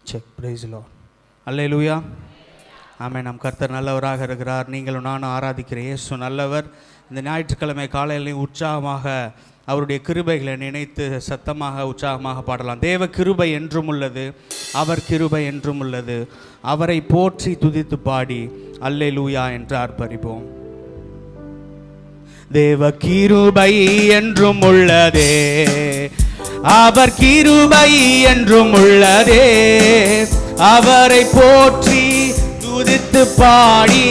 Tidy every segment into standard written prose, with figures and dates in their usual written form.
Check. Praise the Lord. Alleluia. Amen. நம் கர்த்தர் நல்லவராக இருக்கிறார். நீங்களும் நானும் ஆராதிக்கிற இயேசு நல்லவர். இந்த ஞாயிற்றுக்கிழமை காலையிலையும் உற்சாகமாக அவருடைய கிருபைகளை நினைத்து சத்தமாக உற்சாகமாக பாடலாம். தேவ கிருபை என்றும் உள்ளது, அவர் கிருபை என்றும் உள்ளது. அவரை போற்றி துதித்து பாடி அல்லேலூயா என்று ஆர்ப்பரிப்போம். தேவ கிருபை என்றும் உள்ளதே, அவர் கிருபை என்றும் உள்ளதே. அவரை போற்றி துதித்து பாடி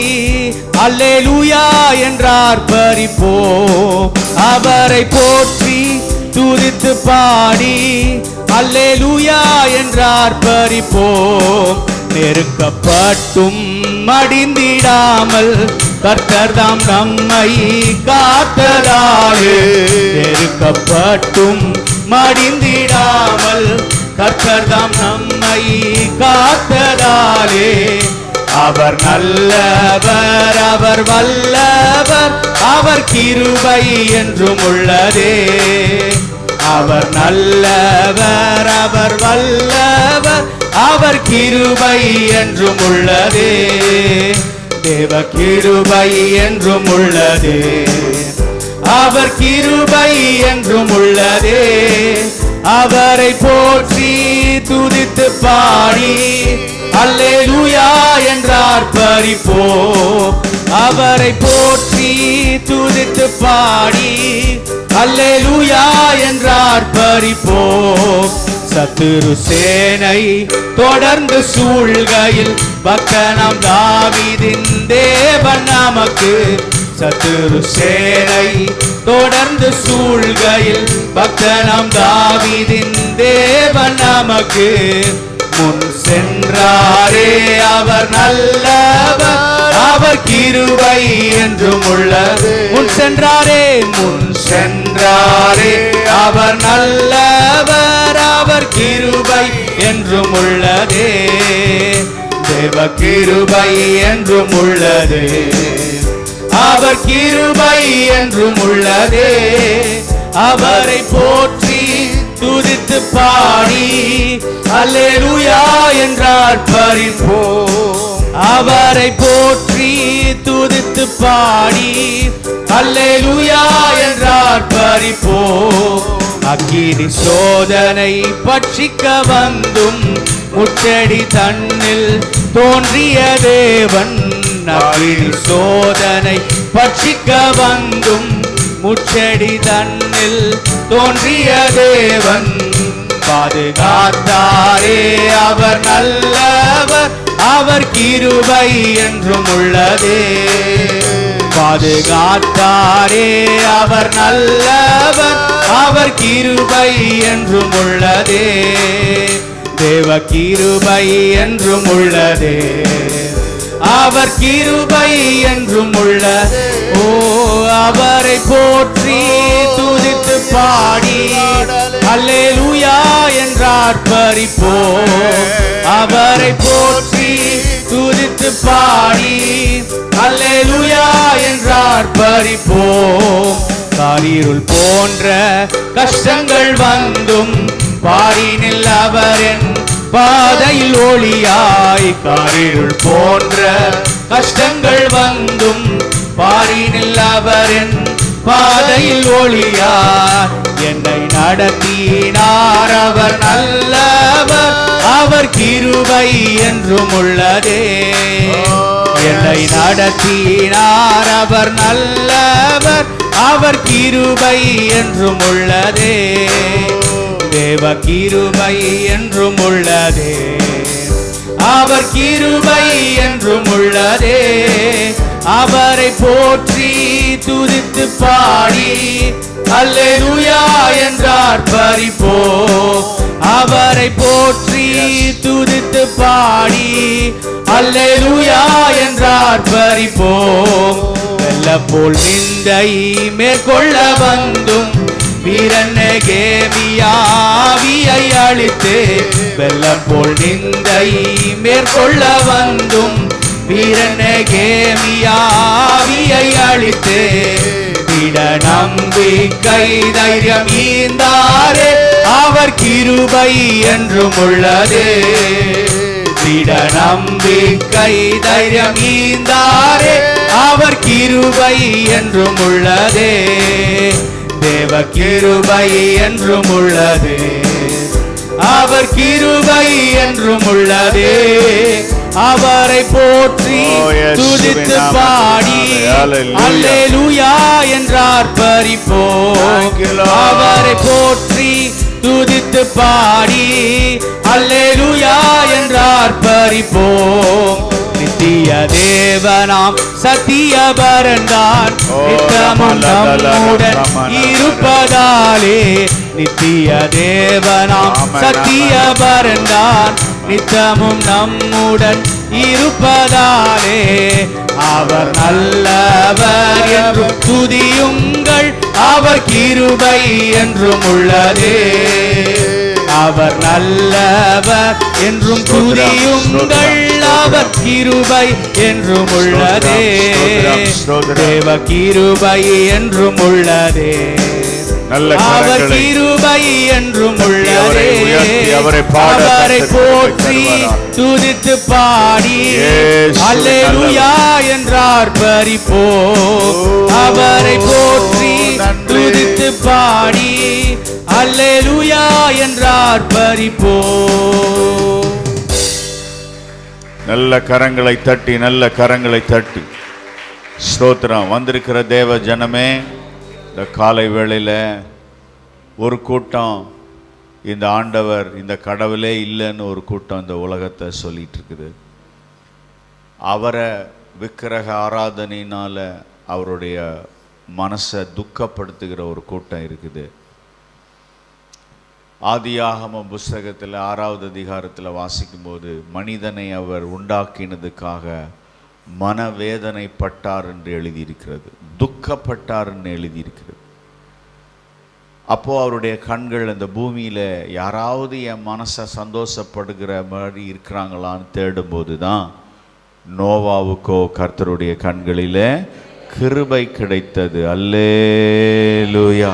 அல்லேலூயா என்று ஆர்ப்பரிப்போம். அவரை போற்றி துதித்து பாடி அல்லேலூயா என்று ஆர்ப்பரிப்போம். நெருக்கப்பட்டும் மடிந்திடாமல் கர்த்தர்தாம் நம்மை காத்ததாலே. நெருக்கப்பட்டும் மடிந்திடாமல் கர்த்தர்தாம் நம்மை காத்ததாலே. அவர் நல்லவர், அவர் வல்லவர், அவர் கிருபை என்றும் உள்ளதே. அவர் நல்லவர், அவர் வல்லவர், அவர் கிருபை என்றும் உள்ளதே. தேவ கிருபை என்றும் உள்ளதே, அவர் கிருபை என்றும் உள்ளதே. அவரை போற்றி துதித்து பாடி அல்லேலூயா என்று ஆர்ப்பரிப்போம். அவரை போற்றி துதித்து பாடி அல்லேலூயா என்று ஆர்ப்பரிப்போம். சத்துரு சேனை தொடர்ந்து சூழ்கையில் பக்தனாம் தாவீதின் தேவன் நமக்கு. சத்துரு சேனை தொடர்ந்து சூழ்கையில் பக்தனாம் தாவீதின் தேவன் நமக்கு. முன் சென்றாரே அவர் நல்லவர், அவர் கிருபை என்றும் உள்ளது. முன் சென்றாரே, முன் சென்றாரே அவர் நல்லவர், அவர் கிருபை என்றும் உள்ளதே. தேவ கிருபை என்றும் உள்ளதே, அவர் கிருபை என்றும் உள்ளதே. அவரை போற்றி துதித்து பாடி அல்லேலூயா என்று ஆர்ப்பரிப்போம். அவரை போற்றி துதித்து பாடி அல்லேலூயா என்று ஆர்ப்பரிப்போம். அக்கினி சோதனை பட்சிக்க வந்தும் முச்செடி தன்னில் தோன்றிய தேவன். அக்கினி சோதனை பட்சிக்க வந்தும் முச்செடி தன்னில் தோன்றிய தேவன். பாதுகாத்தாரே அவர் நல்லவர், அவர் கிருபை என்றும் உள்ளதே. பாதுகாத்தாரே அவர் நல்லவர், அவர் கிருபை என்றும் உள்ளதே. தேவ கிருபை என்றும் உள்ளதே, அவர் கிருபை என்றும் உள்ளதே. ஓ, அவரை போற்றி துதித்து பாடி அல்லேலூயா என்று ஆர்ப்பரிப்போம். அவரை போற்றி துதித்து பாடி அல்லேலூயா என்று ஆர்ப்பரிப்போம். காரிருள் போன்ற கஷ்டங்கள் வந்தும் பாரினில் அவர் என் பாதையில் ஒளியாய். காரிருள் போன்ற கஷ்டங்கள் வந்தும் பாரினில் அவர் என் பாதையில் ஒளியாய். என்னை நடத்தினார் அவர் நல்லவர், அவர் கிருபை என்றும் உள்ளதே. என்னை நடத்தினார் அவர் நல்லவர், அவர் கிருபை என்றும் உள்ளதே. தேவ கிருபை என்றும் உள்ளதே, அவர் கிருபை என்றும் உள்ளதே. அவரை போற்றி துதித்து பாடி அல்லேலூயா என்று ஆர்ப்பரிப்போம். அவரை போற்றி துதித்து பாடி அல்லேலூயா என்று ஆர்ப்பரிப்போம். வெள்ளம் போல் நிந்தை மேற்கொள்ள வந்தும் வீரன் நெகேமியாவியை அழித்து. வெள்ளம் போல் நிந்தை மேற்கொள்ள வந்தும் வீரன் நெகேமியாவியை அழித்து. திட நம்பிக்கை தைரியம் ஈந்தாரே அவர் கிருபை என்றும் உள்ளதே. திட நம்பிக்கை தைரியம் ஈந்தாரே, அவர் கிருபை என்றும் உள்ளதே. தேவ கிருபை என்றும் உள்ளதே, அவர் கிருபை என்றும் உள்ளதே. அவரை போற்றி துதித்து பாடி அல்லேலூயா என்றார் பரிப்போம். அவரை போற்றி துதித்து பாடி அல்லேலூயா என்றார் பரிப்போம். நித்திய தேவனாம் சத்திய பரந்தான் நித்தமும் நம்முடன் இருப்பதாலே. நித்திய தேவனாம் சத்திய பரந்தான் நித்தமும் நம்முடன் இருப்பதாலே. அவர் நல்லவர் என்றும் துதியுங்கள், அவர் கிருபை என்றும் உள்ளதே. அவர் நல்லவர் என்றும் துதியுங்கள், அவர் கிருபை என்றும் உள்ளதே. தேவ கிருபை என்றும் உள்ளதே, அவர் கிருபை என்றும் உள்ளதே. அவரை போற்றி துதித்து பாடி அல்லேலூயா என்றார் பரிப்போம். அவரை போற்றி துதித்து பாடி அல்லேலூயா என்றார் பரிப்போம். நல்ல கரங்களை தட்டி, நல்ல கரங்களை தட்டி ஸ்தோத்திரம். வந்திருக்கிற தேவ ஜனமே, இந்த காலை வேளையில் ஒரு கூட்டம் இந்த ஆண்டவர் இந்த கடவுளே இல்லைன்னு ஒரு கூட்டம் இந்த உலகத்தை சொல்லிட்டு இருக்குது. அவரை விக்கிரக ஆராதனையினால் அவருடைய மனசை துக்கப்படுத்துகிற ஒரு கூட்டம் இருக்குது. ஆதியாகம புஸ்தகத்தில் 6வது அதிகாரத்தில் வாசிக்கும்போது மனிதனை அவர் உண்டாக்கினதுக்காக மனவேதனைப்பட்டார் என்று எழுதியிருக்கிறது, துக்கப்பட்டார் என்று எழுதியிருக்கிறது. அப்போது அவருடைய கண்கள் அந்த பூமியில் யாராவது என் மனசை சந்தோஷப்படுகிற மாதிரி இருக்கிறாங்களான்னு தேடும்போது தான் நோவாவுக்கோ கர்த்தருடைய கண்களிலே கிருபை கிடைத்தது. அல்லேலூயா.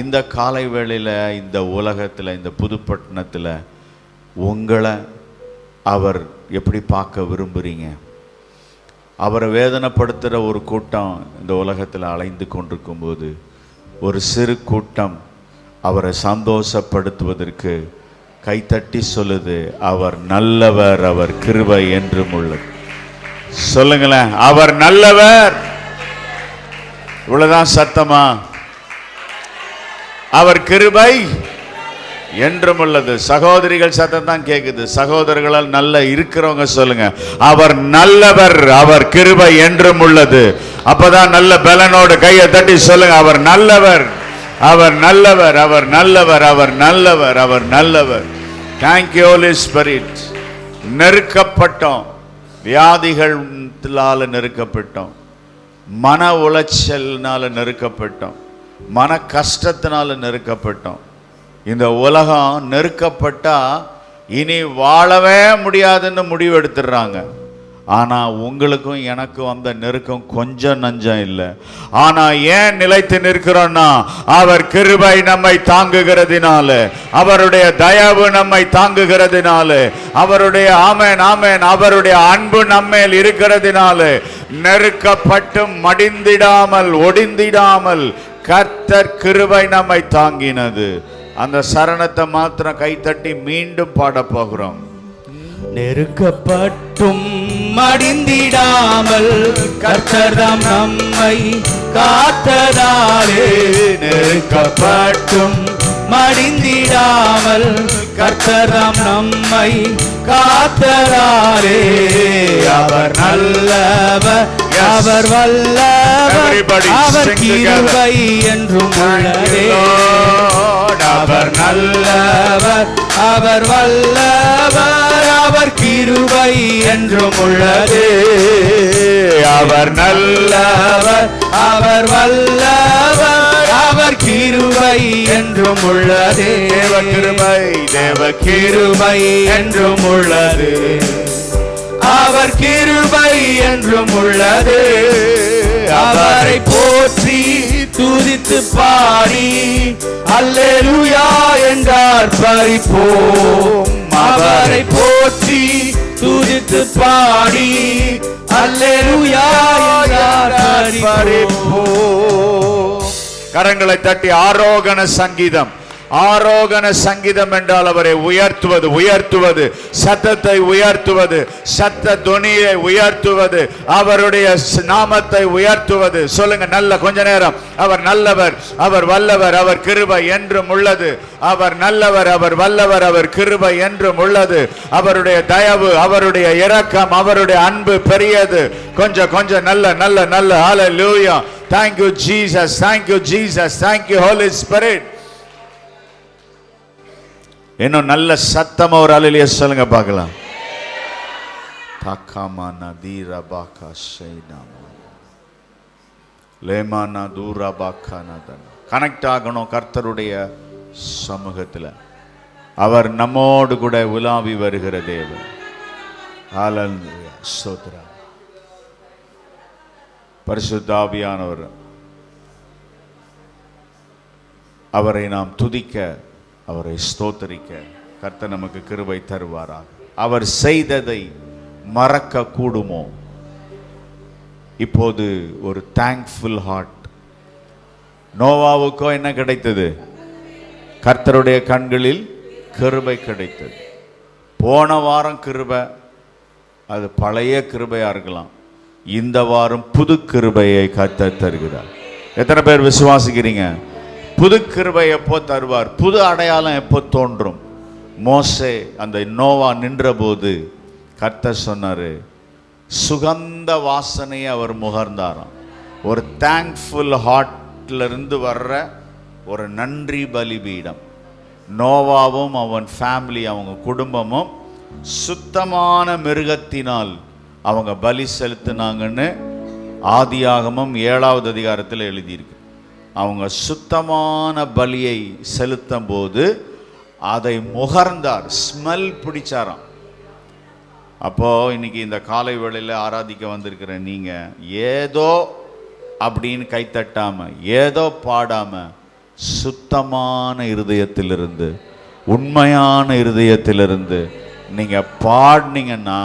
இந்த காலை வேளையில் இந்த உலகத்தில் இந்த புதுப்பட்டினத்தில் உங்களை அவர் எப்படி பார்க்க விரும்புகிறீங்க? அவரை வேதனைப்படுத்துகிற ஒரு கூட்டம் இந்த உலகத்தில் அலைந்து கொண்டிருக்கும்போது ஒரு சிறு கூட்டம் அவரை சந்தோஷப்படுத்துவதற்கு கைத்தட்டி சொல்லுது, அவர் நல்லவர், அவர் கிருபை என்றும் உள்ளது. சொல்லுங்களேன், அவர் நல்லவர். இவ்வளவுதான் சத்தமா? அவர் கிருபை என்றும் உள்ளது. சகோதரிகள் சத்தம் தான் கேக்குது. சகோதரர்களால் நல்ல இருக்கிறவங்க சொல்லுங்க, அவர் நல்லவர், அவர் கிருபை என்றும் உள்ளது. அப்பதான் நல்ல பலனோடு கையை தட்டி சொல்லுங்க, அவர் நல்லவர், அவர் நல்லவர், அவர் நல்லவர், அவர் நல்லவர், அவர் நல்லவர். Thank you holy spirit. நெருக்கப்பட்டோம், வியாதிகளால நெருக்கப்பட்டோம், மன உளைச்சல்னால நெருக்கப்பட்டோம், மன கஷ்டத்தினால நெருக்கப்பட்டோம். இந்த உலகம் நெருக்கப்பட்டா இனி வாழவே முடியாதுன்னு முடிவு எடுத்துடுறாங்க. ஆனால் உங்களுக்கும் எனக்கும் அந்த நெருக்கம் கொஞ்சம் நஞ்சம் இல்லை. ஆனால் ஏன் நிலைத்து நிற்கிறோன்னா, அவர் கிருபை நம்மை தாங்குகிறதுனால, அவருடைய தயவு நம்மை தாங்குகிறதுனால, அவருடைய ஆமென் ஆமென் அவருடைய அன்பு நம்மேல் இருக்கிறதுனால நெருக்கப்பட்டு மடிந்திடாமல் ஒடிந்திடாமல் கர்த்தர் கிருபை நம்மை தாங்கினது. அந்த சரணத்தை மாத்திரம் கைத்தட்டி மீண்டும் பாட போகிறோம். நெருக்கப்பட்டும் மடிந்திடாமல் கர்த்தர்தாம் நம்மை காத்ததாலே. நெருக்கப்பட்டும் மடிந்திடாமல் கர்த்தர்தாம் நம்மை காத்ததாலே. அவர் நல்லவர், அவர் வல்லவர், அவர் கிருபை என்றும் உள்ளதே. அவர் நல்லவர், அவர் வல்லவர், அவர் கிருபை என்றும் உள்ளதே. அவர் நல்லவர், அவர் வல்லவர், அவர் கிருபை என்றும் உள்ளதே. தேவ கிருபை, தேவ கிருபை என்றும் உள்ளது. அவர் கிருபை என்றும் உள்ளது. அவரை போற்றி துதித்து பாடி அல்லேலூயா என்றார் பறிப்போம். அவரை போற்றி துதித்து பாடி அல்லேலூயா என்றார் பறிப்போம். கரங்களை தட்டி ஆரோகண சங்கீதம். ஆரோகண சங்கீதம் என்றால் அவரை உயர்த்துவது, உயர்த்துவது, சத்தத்தை உயர்த்துவது, சத்த துணியை உயர்த்துவது, அவருடைய நாமத்தை உயர்த்துவது. சொல்லுங்க நல்ல கொஞ்ச நேரம். அவர் நல்லவர், அவர் வல்லவர், அவர் கிருபை என்றும் உள்ளது. அவர் நல்லவர், அவர் வல்லவர், அவர் கிருபை என்றும் உள்ளது. அவருடைய தயவு, அவருடைய இரக்கம், அவருடைய அன்பு பெரியது. கொஞ்சம் கொஞ்சம் நல்ல நல்ல நல்ல ஹல்லேலூயா. Thank you Jesus, thank you Jesus, thank you Holy Spirit. இன்னும் நல்ல சத்தமா ஒரு அல்லேலூயா சொல்லுங்க பார்க்கலாம். தக்கமான தீரபாகா ஷைனாமா லேமானா தூரபாகானதன். கனெக்ட் ஆகணும் கர்த்தருடைய சமூகத்தில். அவர் நம்மோடு கூட உலாவி வருகிற தேவன். ஹல்லேலூயா ஸ்தோத்திரம். பரிசுத்த ஆவியானவர் அவரை நாம் துதிக்க, அவரை ஸ்தோத்தரிக்க கர்த்தர் நமக்கு கிருபை தருவாராக. அவர் செய்ததை மறக்க கூடுமோ? இப்போது ஒரு தேங்க்ஃபுல் ஹார்ட். நோவாவுக்கோ என்ன கிடைத்தது? கர்த்தருடைய கண்களில் கிருபை கிடைத்தது. போன வாரம் கிருபை, அது பழைய கிருபையா இருக்கலாம். இந்த வாரம் புது கிருபையை கர்த்தர் தருகிறார். எத்தனை பேர் விசுவாசிக்கிறீங்க? புது கிருபை எப்போ தருவார்? புது அடையாளம் எப்போ தோன்றும்? மோசே அந்த நோவா நின்ற போது கர்த்தர் சொன்னாரு, சுகந்த வாசனையை அவர் முகர்ந்தாராம். ஒரு தேங்க்ஃபுல் ஹார்ட்ல இருந்து வர்ற ஒரு நன்றி பலிபீடம். நோவாவும் அவன் ஃபேமிலி, அவங்க குடும்பமும் சுத்தமான மிருகத்தினால் அவங்க பலி செலுத்தினாங்கன்னு ஆதியாகமம் 7வது அதிகாரத்தில் எழுதியிருக்கு. அவங்க சுத்தமான பலியை செலுத்தும் போது அதை முகர்ந்தார், ஸ்மெல் பிடிச்சாராம். அப்போ இன்னைக்கு இந்த காலை வேளையில் ஆராதிக்க வந்திருக்கிற நீங்க ஏதோ அப்படின்னு கைத்தட்டாம, ஏதோ பாடாம, சுத்தமான இருதயத்திலிருந்து, உண்மையான இருதயத்திலிருந்து நீங்க பாடினீங்கன்னா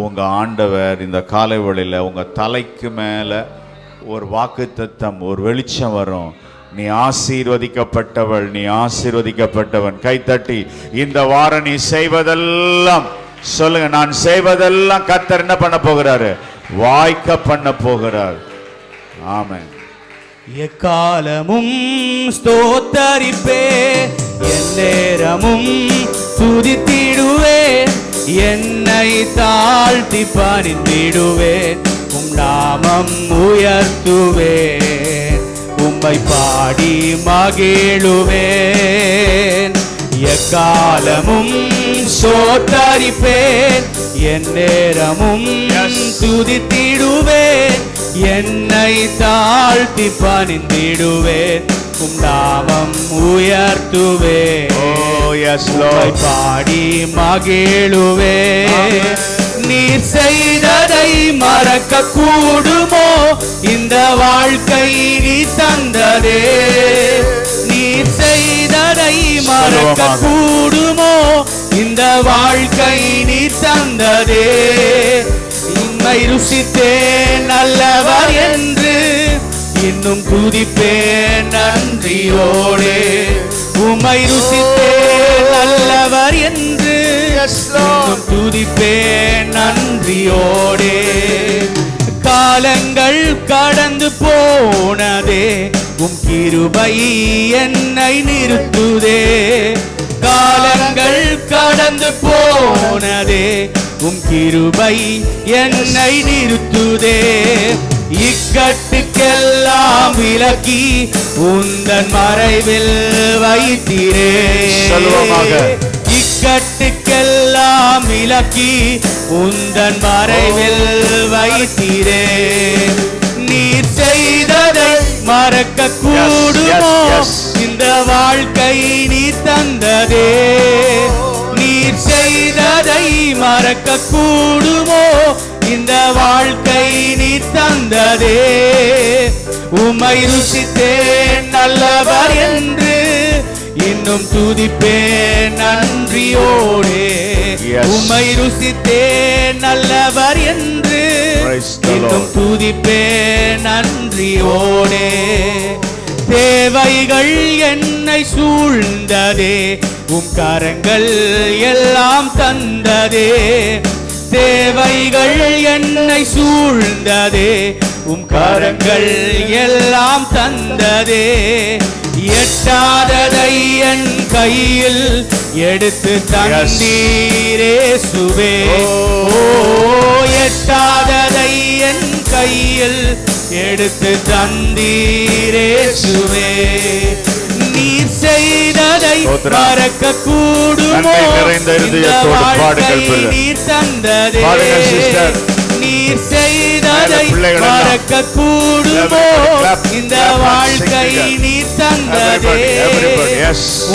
உங்க ஆண்டவர் இந்த காலை வேளையில் உங்க தலைக்கு மேல ஒரு வாக்குத்தத்தம், ஒரு வெளிச்சம் வரும். நீ ஆசீர்வதிக்கப்பட்டவள், நீ ஆசீர்வதிக்கப்பட்டவன். கைத்தட்டி இந்த வாரம் நீ செய்வதெல்லாம் சொல்லுங்க, நான் செய்வதெல்லாம் கர்த்தர் என்ன பண்ண போகிறாரு? வாய்க்க பண்ண போகிறார். ஆமென். எக்காலமும் ஸ்தோத்தரிப்பே, எந்நேரமும் துதித்திடுவேன், என்னை தாழ்த்தி பணிந்திடுவேன், உம் நாமம் உயர்த்துவேன், உம்மை பாடி மகிழுவேன். எக்காலமும் ஸ்தோத்தரிப்பேன், எந்நேரமும் துதித்திடுவேன், என்னை தாழ்த்தி பணிந்திடுவேன், உம் நாமம் உயர்த்துவேன், உம்மை பாடி மகிழுவேன். நீர் செய்ததை மறக்க கூடுமோ? இந்த வாழ்க்கை நீ தந்ததே. நீர் செய்ததை மறக்க கூடுமோ? இந்த வாழ்க்கை நீ தந்ததே. இன்மை ருசித்தேன் நல்லவர் என்று, இன்னும் துதிப்பேன் நன்றியோடு. உம்மை ருசித்தேன் நல்லவர் என்று, இன்னும் துதிப்பேன் நன்றியோடு. காலங்கள் கடந்து போனதே, உம் கிருபை என்னை நிறுத்துதே. காலங்கள் கடந்து போனதே, உம் கிருபை என்னை நிறுத்துதே. இக்கட்டுக்கெல்லாம் விலக்கி உந்தன் மறைவில் வைத்தீரே. இக்கட்டுக்கெல்லாம் விலக்கி உந்தன் மறைவில் வைத்தீரே. நீர் செய்ததை மறக்க கூடுமோ? இந்த வாழ்க்கை நீ இந்த வாழ்க்கை நீ தந்ததே. உம்மை ருசித்தேன் நல்லவர் என்று இன்னும் துதிப்பேன் நன்றியோடே. உம்மை ருசித்தேன் நல்லவர் என்று இன்னும் துதிப்பேன் நன்றியோடே. தேவைகள் என்னை சூழ்ந்ததே, உம் கரங்கள் எல்லாம் தந்ததே. தேவைகள் என்னை சூழ்ந்ததே, உம் கரங்கள் எல்லாம் தந்ததே. எட்டாததை என் கையில் எடுத்து தந்தீரேசுவே. ஓ, எட்டாததை என் கையில் எடுத்து தந்தீரேசுவே. நீர் செய்ததை மறக்க கூடுமோ? இந்த வாழ்க்கை நீர் தந்ததே. நீர் செய்ததை மறக்க கூடுமோ? இந்த வாழ்க்கை நீர் தந்ததே.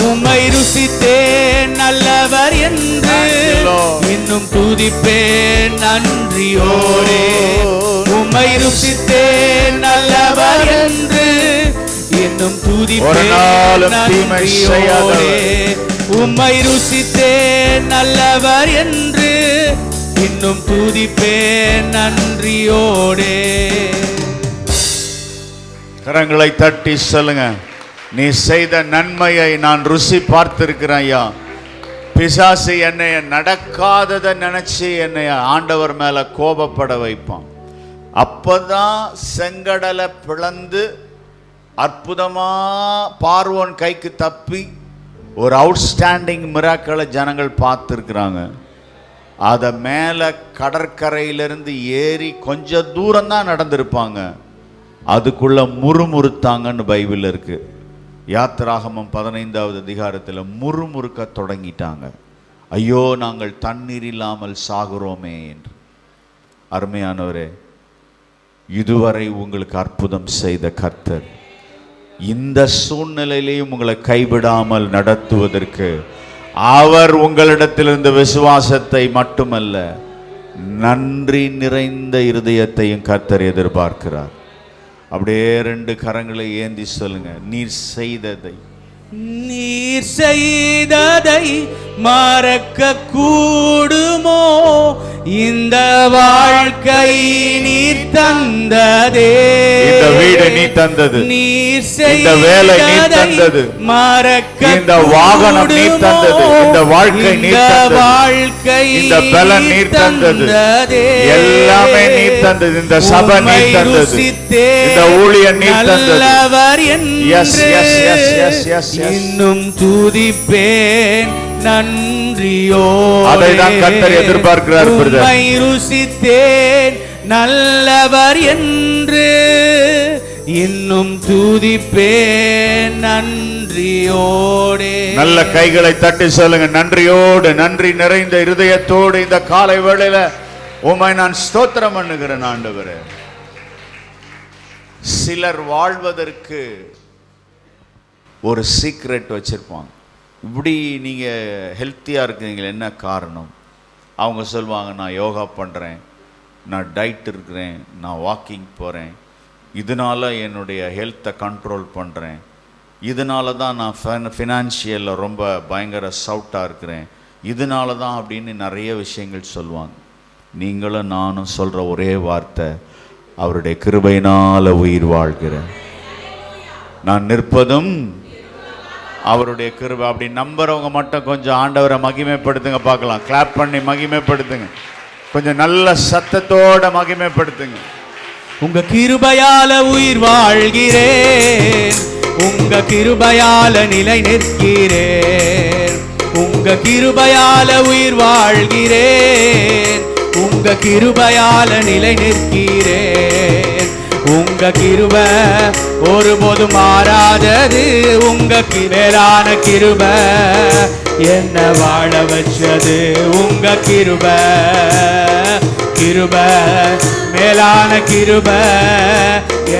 உம்மை ருசித்தேன் நல்லவர் என்று இன்னும் துதிப்பேன் நன்றியோடே. உம்மை ருசித்தேன் நல்லவர் என்று இன்னும் துதிப்பேன் நன்றியோடே. உம்மை ருசித்தேன் நல்லவர் என்று இன்னும் துதிப்பேன் நன்றியோடே. கரங்களை தட்டி சொல்லுங்க, நீ செய்த நன்மையை நான் ருசி பார்த்திருக்கிறேன் ஐயா. பிசாசு என்னை நடக்காததை நினைச்சு என்னை ஆண்டவர் மேல கோபப்பட வைப்பான். அப்பதான் செங்கடலை பிளந்து அற்புதமா பார்வோன் கைக்கு தப்பி ஒரு அவுட்ஸ்டாண்டிங் மிராக்களை ஜனங்கள் பார்த்துருக்குறாங்க. அதை மேலே கடற்கரையிலிருந்து ஏறி கொஞ்சம் தூரம் தான் நடந்திருப்பாங்க, அதுக்குள்ள முறுமுறுத்தாங்கன்னு பைபிள் இருக்கு. யாத்திராகமம் 15வது அதிகாரத்தில் முறுமுறுக்க தொடங்கிட்டாங்க. ஐயோ நாங்கள் தண்ணீர் இல்லாமல் சாகுறோமே என்று. அருமையானவரே, இதுவரை உங்களுக்கு அற்புதம் செய்த கர்த்தர் இந்த சூழ்நிலையிலையும் உங்களை கைவிடாமல் நடத்துவதற்கு அவர் உங்களிடத்திலிருந்து விசுவாசத்தை மட்டுமல்ல, நன்றி நிறைந்த இருதயத்தையும் கர்த்தர் எதிர்பார்க்கிறார். அப்படியே 2 கரங்களை ஏந்தி சொல்லுங்க, நீர் செய்ததை மறக்க கூடுமோ? இந்த வாழ்க்கை நீர் தந்ததே. இந்த வீடு நீ தந்தது, நீர் செய்த வேலை நீ தந்தது, மறக்க இந்த வாகனம் நீ தந்தது, இந்த வாழ்க்கை நீ தந்தது, வாழ்க்கை இந்த பலன் நீ தந்தது, எல்லாமே நீ தந்தது, இந்த சபை நீ தந்தது, இந்த ஊழியம் நீ தந்தது. Yes yes yes yes yes இன்னும் துதிப்பேன் நன்றியோடே. அதைதான் கர்த்தர் எதிர்பார்க்கிறார். உம்மை ருசித்தேன் நல்லவர் என்று இன்னும் துதிப்பேன் நன்றியோடே. நல்ல கைகளை தட்டி சொல்லுங்க, நன்றியோடு, நன்றி நிறைந்த இருதயத்தோடு இந்த காலை வேளையில உம்மை நான் ஸ்தோத்திரம் பண்ணுகிறேன் ஆண்டவரே. சிலர் வாழ்வதற்கு ஒரு சீக்ரெட் வச்சிருப்பாங்க. இப்படி நீங்கள் ஹெல்த்தியாக இருக்கிறீங்களே, என்ன காரணம்? அவங்க சொல்லுவாங்க, நான் யோகா பண்ணுறேன், நான் டயட் இருக்கிறேன், நான் வாக்கிங் போகிறேன், இதனால் என்னுடைய ஹெல்த்தை கண்ட்ரோல் பண்ணுறேன், இதனால தான் நான் ஃபினான்ஷியலில் ரொம்ப பயங்கர சவுட்டாக இருக்கிறேன், இதனால தான் அப்படின்னு நிறைய விஷயங்கள் சொல்லுவாங்க. நீங்களும் நானும் சொல்கிற ஒரே வார்த்தை, அவருடைய கிருபையினால் உயிர் வாழ்கிறேன், நான் நிற்பதும் அவருடைய கிருபை. அப்படி நம்புறவங்க மட்டும் கொஞ்சம் ஆண்டவரை மகிமைப்படுத்துங்க பார்க்கலாம். கிளாப் பண்ணி மகிமைப்படுத்துங்க, கொஞ்சம் நல்ல சத்தத்தோட மகிமைப்படுத்துங்க. உங்க கிருபையால உயிர் வாழ்கிறேன், உங்க கிருபையால நிலை நிற்கிறேன், உங்க கிருபையால உயிர் வாழ்கிறேன், உங்க கிருபையால நிலை நிற்கிறேன். உங்க கிருபை ஒருபோதும் மாறாதது, உங்க மேலான கிருபை என்ன வாழ வச்சது. உங்க கிருபை கிருபை மேலான கிருபை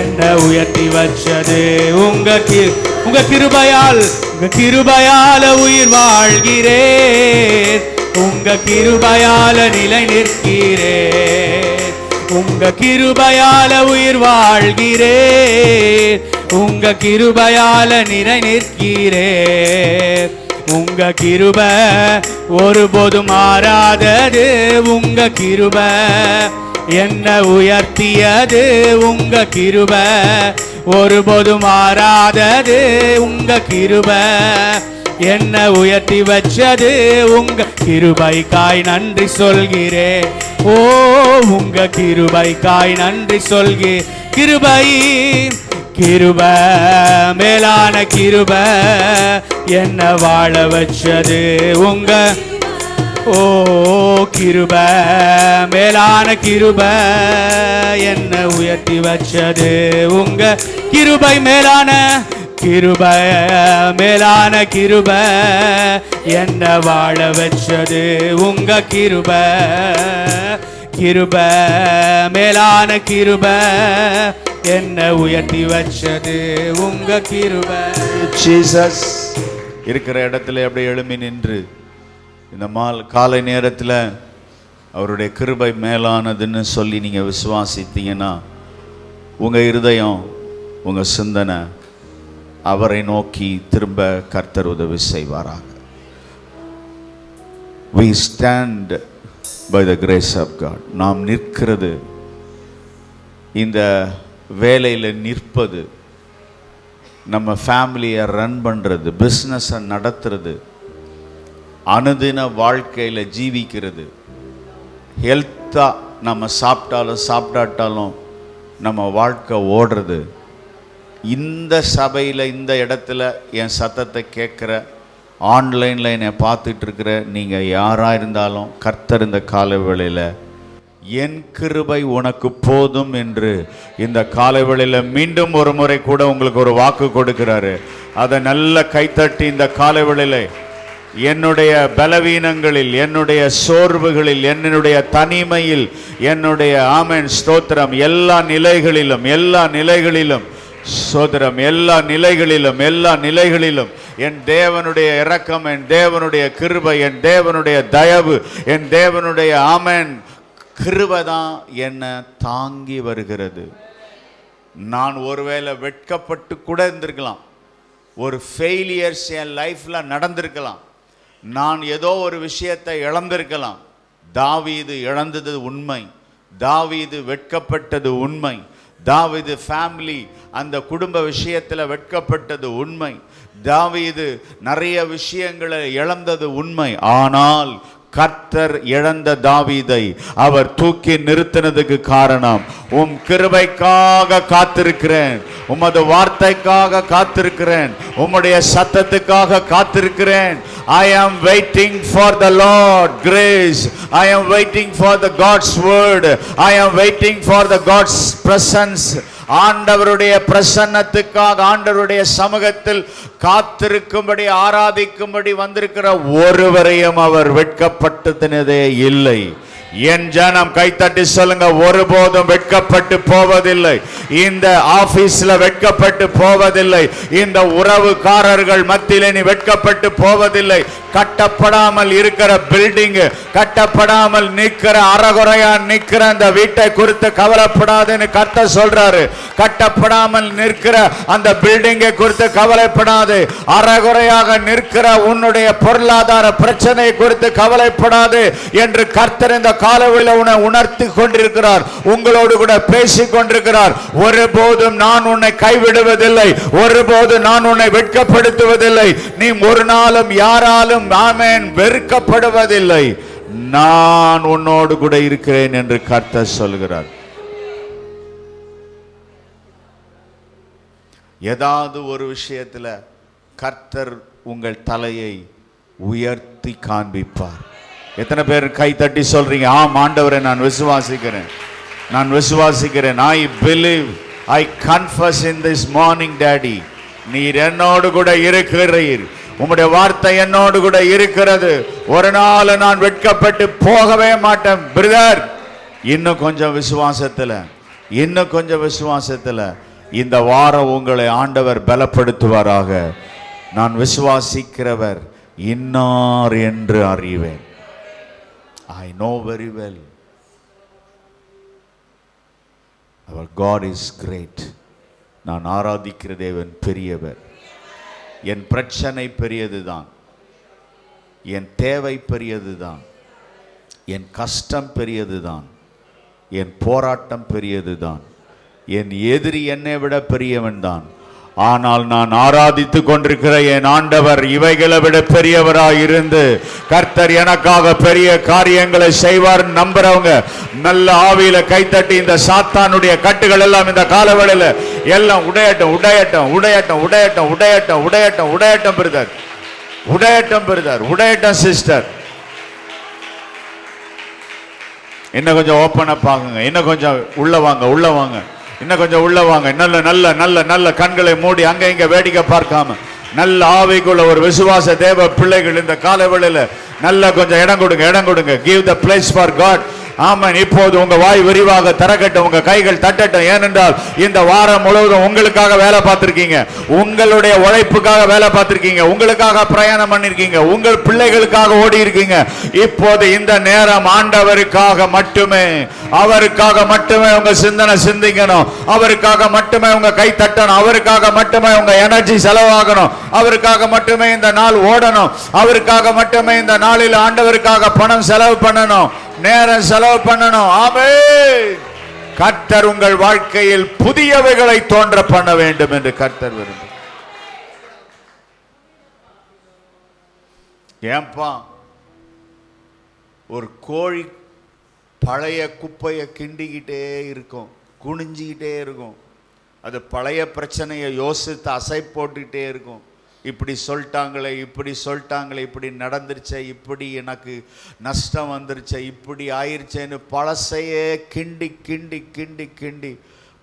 என்ன உயர்த்தி வச்சது. உங்க கிருபையால உயிர் வாழ்கிறேன், உங்க கிருபையால நிலை நிற்கிறேன். உங்க கிருபையால உயிர் வாழ்கிறேன், உங்க கிருபையால நிறை நிற்கிறேன். உங்க கிருபை ஒருபோதும் மாறாதது, உங்க கிருபை என்ன உயர்த்தியது, உங்க கிருபை ஒருபோதும் மாறாதது, உங்க கிருபை என்ன உயர்த்தி வச்சது. உங்க கிருபைக்காய் நன்றி சொல்கிறேன். ஓ உங்க கிருபைக்காய் நன்றி சொல்கிறேன். கிருபை கிருபை மேலான கிருபை என்ன வாழ வச்சது. உங்க ஓ கிருபை மேலான கிருபை என்ன உயர்த்தி வச்சது. உங்க கிருபை மேலான கிருபை மேலான கிருபை என்ன வாழ வச்சது. உங்க கிருபை கிருபை மேலான கிருபை என்ன உயர்த்தி வச்சது. உங்க கிருபை. ஜீசஸ் இருக்கிற இடத்துல அப்படியே எழும்பி நின்று இந்த காலை நேரத்தில் அவருடைய கிருபை மேலானதுன்னு சொல்லி நீங்கள் விசுவாசித்தீங்கன்னா உங்கள் இருதயம் உங்கள் சிந்தனை அவரை நோக்கி திரும்ப கர்த்தர் உதவி செய்வாராக. We stand by the grace of God. நாம் நிற்கிறது, இந்த வேலையில் நிற்பது, நம்ம ஃபேமிலியை ரன் பண்ணுறது, பிஸ்னஸை நடத்துறது, அனுதின வாழ்க்கையில் ஜீவிக்கிறது, ஹெல்த்தாக நம்ம சாப்பிட்டாலும் சாப்பிடாட்டாலும் நம்ம வாழ்க்கை ஓடுறது. இந்த சபையில் இந்த இடத்துல என் சத்தத்தை கேட்குற, ஆன்லைனில் என்னை பார்த்துட்ருக்கிற நீங்கள் யாராக இருந்தாலும் கர்த்தர் இந்த காலை வேளையில் என் கிருபை உனக்கு போதும் என்று இந்த காலை வேளையில் மீண்டும் ஒரு முறை கூட உங்களுக்கு ஒரு வாக்கு கொடுக்கிறாரு. அதை நல்ல கைத்தட்டி இந்த காலை வேளையில் என்னுடைய பலவீனங்களில், என்னுடைய சோர்வுகளில், என்னுடைய தனிமையில், என்னுடைய ஆமென் ஸ்தோத்திரம் எல்லா நிலைகளிலும் சோதரம் எல்லா நிலைகளிலும் என் தேவனுடைய இரக்கம், என் தேவனுடைய கிருபை, என் தேவனுடைய தயவு, என் தேவனுடைய ஆமென் கிருபை தான் என்னை தாங்கி வருகிறது. நான் ஒருவேளை வெட்கப்பட்டு கூட இருந்திருக்கலாம், ஒரு ஃபெயிலியர்ஸ் என் லைஃப்பில் நடந்திருக்கலாம், நான் ஏதோ ஒரு விஷயத்தை இழந்திருக்கலாம். தாவீது இழந்தது உண்மை, தாவீது வெட்கப்பட்டது உண்மை, தாவீது ஃபேமிலி அந்த குடும்ப விஷயத்தில் வெட்கப்பட்டது உண்மை, தாவீது நிறைய விஷயங்களை இழந்தது உண்மை. ஆனால் கர்த்தர் இழந்த தாவீதை அவர் தூக்கி நிறுத்தினதுக்கு காரணம், உம் கிருபைக்காக காத்திருக்கிறேன், உமது வார்த்தைக்காக காத்திருக்கிறேன், உம்முடைய சத்தத்துக்காக காத்திருக்கிறேன். I am waiting for the Lord grace. I am waiting for the God's word. I am waiting for the God's presence. ஆண்டவருடைய பிரசன்னத்துக்காக, ஆண்டவருடைய சமூகத்தில் காத்திருக்கும்படி, ஆராதிக்கும்படி வந்திருக்கிற ஒருவரையும் அவர் வெட்கப்பட்டதினதே இல்லை. என் ஜனம் கைத்தட்டி சொல்லுங்க, ஒருபோதும் வெட்கப்பட்டு போவதில்லை. இந்த ஆபீஸ்ல வெட்கப்பட்டு போவதில்லை, இந்த உறவுக்காரர்கள் மத்தியிலே நீ வெட்கப்பட்டு போவதில்லை. கட்டப்படாமல் இருக்கிற பில்டிங், கட்டப்படாமல் நிற்கிற அறகுறையா நிற்கிற அந்த வீட்டை குறித்து கவலைப்படாதுன்னு கர்த்தர் சொல்றாரு. கட்டப்படாமல் நிற்கிற அந்த பில்டிங்கை குறித்து கவலைப்படாது. அறகுறையாக நிற்கிற உன்னுடைய பொருளாதார பிரச்சனை குறித்து கவலைப்படாது என்று கர்த்தர் இந்த காலவெளியில் உன்னை உணர்த்தி கொண்டிருக்கிறார், உங்களோடு கூட பேசிக் கொண்டிருக்கிறார். ஒருபோதும் நான் உன்னை கைவிடுவதில்லை, ஒருபோதும் நான் உன்னை வெட்கப்படுத்துவதில்லை, நீ ஒரு நாளும் யாராலும் ஆமென் வெறுக்கப்படுவதில்லை, நான் உன்னோடு கூட இருக்கிறேன் என்று கர்த்தர் சொல்கிறார். ஏதாவது ஒரு விஷயத்துல கர்த்தர் உங்கள் தலையை உயர்த்தி காண்பிப்பார். எத்தனை பேர் கை தட்டி சொல்றீங்க, ஆம் ஆண்டவரே நான் விசுவாசிக்கிறேன், நான் விசுவாசிக்கிறேன். I believe, I confess in this morning daddy, நீர் என்னோடு கூட இருக்கிறீர், உம்முடைய வார்த்தை என்னோடு கூட இருக்கிறது, ஒரு நாள் நான் வெட்கப்பட்டு போகவே மாட்டேன். பிரதர், இன்னும் கொஞ்சம் விசுவாசத்துல இந்த வாரம் உங்களை ஆண்டவர் பலப்படுத்துவாராக. நான் விசுவாசிக்கிறவர் இன்னார் என்று அறிவேன். I know very well. Our God is great. நான் ஆராதிக்கிற தேவன் பெரியவர். என் பிரச்சனை பெரியதுதான், என் தேவை பெரியதுதான், என் கஷ்டம் பெரியதுதான், என் போராட்டம் பெரியதுதான், என் எதிரி என்னை விட பெரியவன் தான். ஆனால் நான் ஆராதித்து கொண்டிருக்கிற என் ஆண்டவர் இவைகளை விட பெரியவராய் இருந்து கர்த்தர் எனக்காக பெரிய காரியங்களை செய்வார் நம்புறவங்க நல்ல ஆவியில கைத்தட்டி இந்த சாத்தானுடைய கட்டுகள் எல்லாம் இந்த காலவேளையில எல்லாம் உடையட்டும், உடையட்டும், உடையட்டும், உடையட்டும், உடையட்டும், உடையட்டும், உடையட்டும் பிரதர், உடையட்டும் பிரதர், உடையட்டும் சிஸ்டர். இன்னும் கொஞ்சம் ஓப்பன் அப் ஆகுங்க, இன்னும் கொஞ்சம் உள்ள வாங்க, உள்ள வாங்க, இன்னும் கொஞ்சம் உள்ள வாங்க. நல்ல நல்ல நல்ல நல்ல கண்களை மூடி அங்க இங்க வேடிக்கை பார்க்காம நல்ல ஆவிக்குள்ள ஒரு விசுவாச தேவ பிள்ளைகள் இந்த காலவேளையில நல்ல கொஞ்சம் இடம் கொடுங்க, இடம் கொடுங்க. Give the place for God. ஆமென். இப்போது உங்க வாய் விரிவாக திறக்கட்டும், உங்க கைகள் தட்டட்டும். ஏனென்றால் இந்த வாரம் முழுவதும் உங்களுக்காக வேலை பார்த்திருக்கீங்க, உங்களுடைய உழைப்புக்காக வேலை பார்த்திருக்கீங்க, உங்களுக்காக பிரயாணம் பண்ணிருக்கீங்க, உங்கள் பிள்ளைகளுக்காக ஓடி இருக்கீங்க. இப்போது இந்த நேரம் ஆண்டவருக்காக மட்டுமே, அவருக்காக மட்டுமே உங்க சிந்தனை சிந்திக்கணும், அவருக்காக மட்டுமே உங்க கை தட்டணும், அவருக்காக மட்டுமே உங்க எனர்ஜி செலவாகணும், அவருக்காக மட்டுமே இந்த நாள் ஓடணும், அவருக்காக மட்டுமே இந்த நாளில் ஆண்டவருக்காக பணம் செலவு பண்ணணும், நேரம் செலவு பண்ணணும். ஆமென். கர்த்தர் உங்கள் வாழ்க்கையில் புதியவைகளை தோன்ற பண்ண வேண்டும் என்று கர்த்தர் விரும்புகிறார். ஏன்பா ஒரு கோழி பழைய குப்பையை கிண்டிக்கிட்டே இருக்கும், குனிஞ்சிக்கிட்டே இருக்கும், அது பழைய பிரச்சனையை யோசித்து அசை போட்டுக்கிட்டே இருக்கும். இப்படி சொல்லிட்டாங்களே, இப்படி சொல்லிட்டாங்களே, இப்படி நடந்துருச்சே, இப்படி எனக்கு நஷ்டம் வந்துருச்சே, இப்படி ஆயிடுச்சேன்னு பழசையே கிண்டி கிண்டி கிண்டி கிண்டி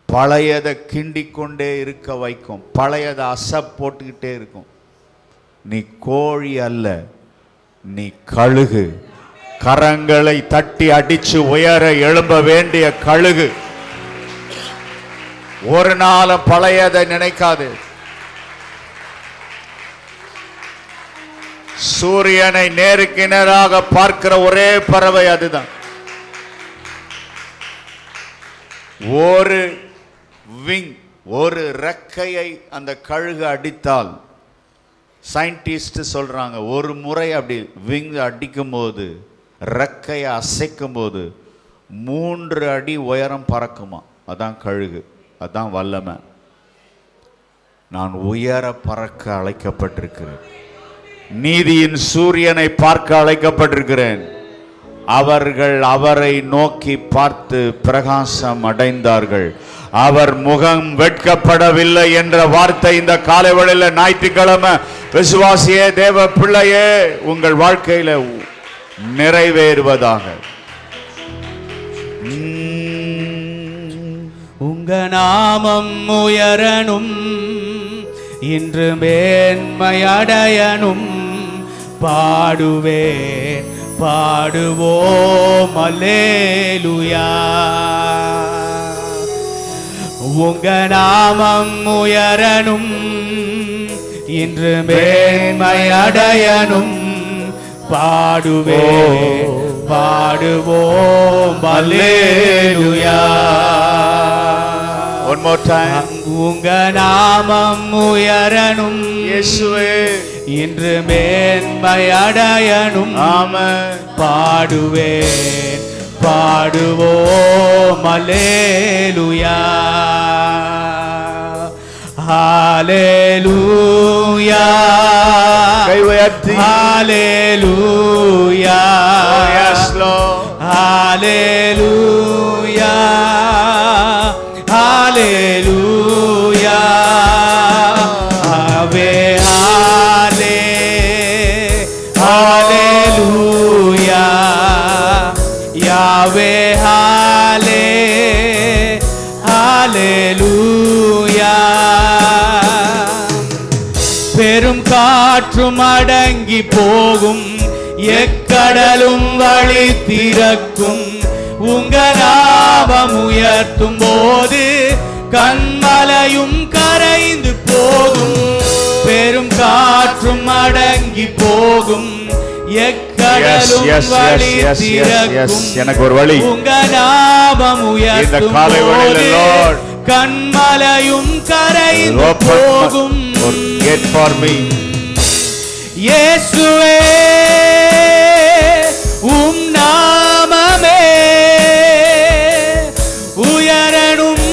பழையதை கிண்டி கொண்டே இருக்க வைக்கும், பழையதை அசை போட்டுக்கிட்டே இருக்கும். நீ கோழி அல்ல, நீ கழுகு, கரங்களை தட்டி அடிச்சு உயர எழும்ப வேண்டிய கழுகு. ஒரு நாளும் பழையதை நினைக்காது. சூரியனை நேருக்கு நேராக பார்க்கிற ஒரே பறவை அதுதான். ஒரு விங், ஒரு ரெக்கையை அந்த கழுகு அடித்தால் சயின்டிஸ்ட் சொல்றாங்க, ஒரு முறை அப்படி விங் அடிக்கும் போது, ரெக்கையை அசைக்கும் போது 3 அடி உயரம் பறக்குமா. அதான் கழுகு, அதான் வல்லமை. நான் உயர பறக்க அழைக்கப்பட்டிருக்கிறேன், நீதியின் சூரியனை பார்க்க அழைக்கப்பட்டிருக்கிறேன். அவர்கள் அவரை நோக்கி பார்த்து பிரகாசம் அடைந்தார்கள், அவர் முகம் வெட்கப்படவில்லை என்ற வார்த்தை இந்த காலைவேளையில ஞாயிற்றுக்கிழமை விசுவாசியே, தேவ பிள்ளையே, உங்கள் வாழ்க்கையில நிறைவேறுவதாக. உங்க நாமம் உயரணும், இன்று மேன்மையடையணும், பாடுவேன் பாடுவோம் அல்லேலூயா. உங்க நாமம் உயரணும், இன்று மேன்மையடையணும், பாடுவேன் பாடுவோம் அல்லேலூயா. One more time. உங்க நாமம் உயரணும் இயேசுவே, இன்று மேன்மையடையணும், ஆமென், பாடுவேன் பாடுவோம் அல்லேலூயா. ஹalleluya, கை உயர்த்தி ஹalleluya, oh yes Lord, ஹalleluya, ஹalleluya, ஆவே ஹாலே ஹalleluya, யாவே ஹாலே ஹalleluya. பெரும் காற்றும் அடங்கி போகும், எக்கடலும் வழி திறக்கும், உங்க நாமம் உயர்த்தும் போது கண்மலையும் கரைந்து போகும். பெரும் காற்றும் அடங்கி போகும், எக்கடலும் வழி திறக்கும், எனக்கு ஒரு வழி. உங்க நாமம் உயர்த்தும் போது கண்மலையும் கரைந்து போகும். இயேசுவே உம் நாமமே உயரணும்.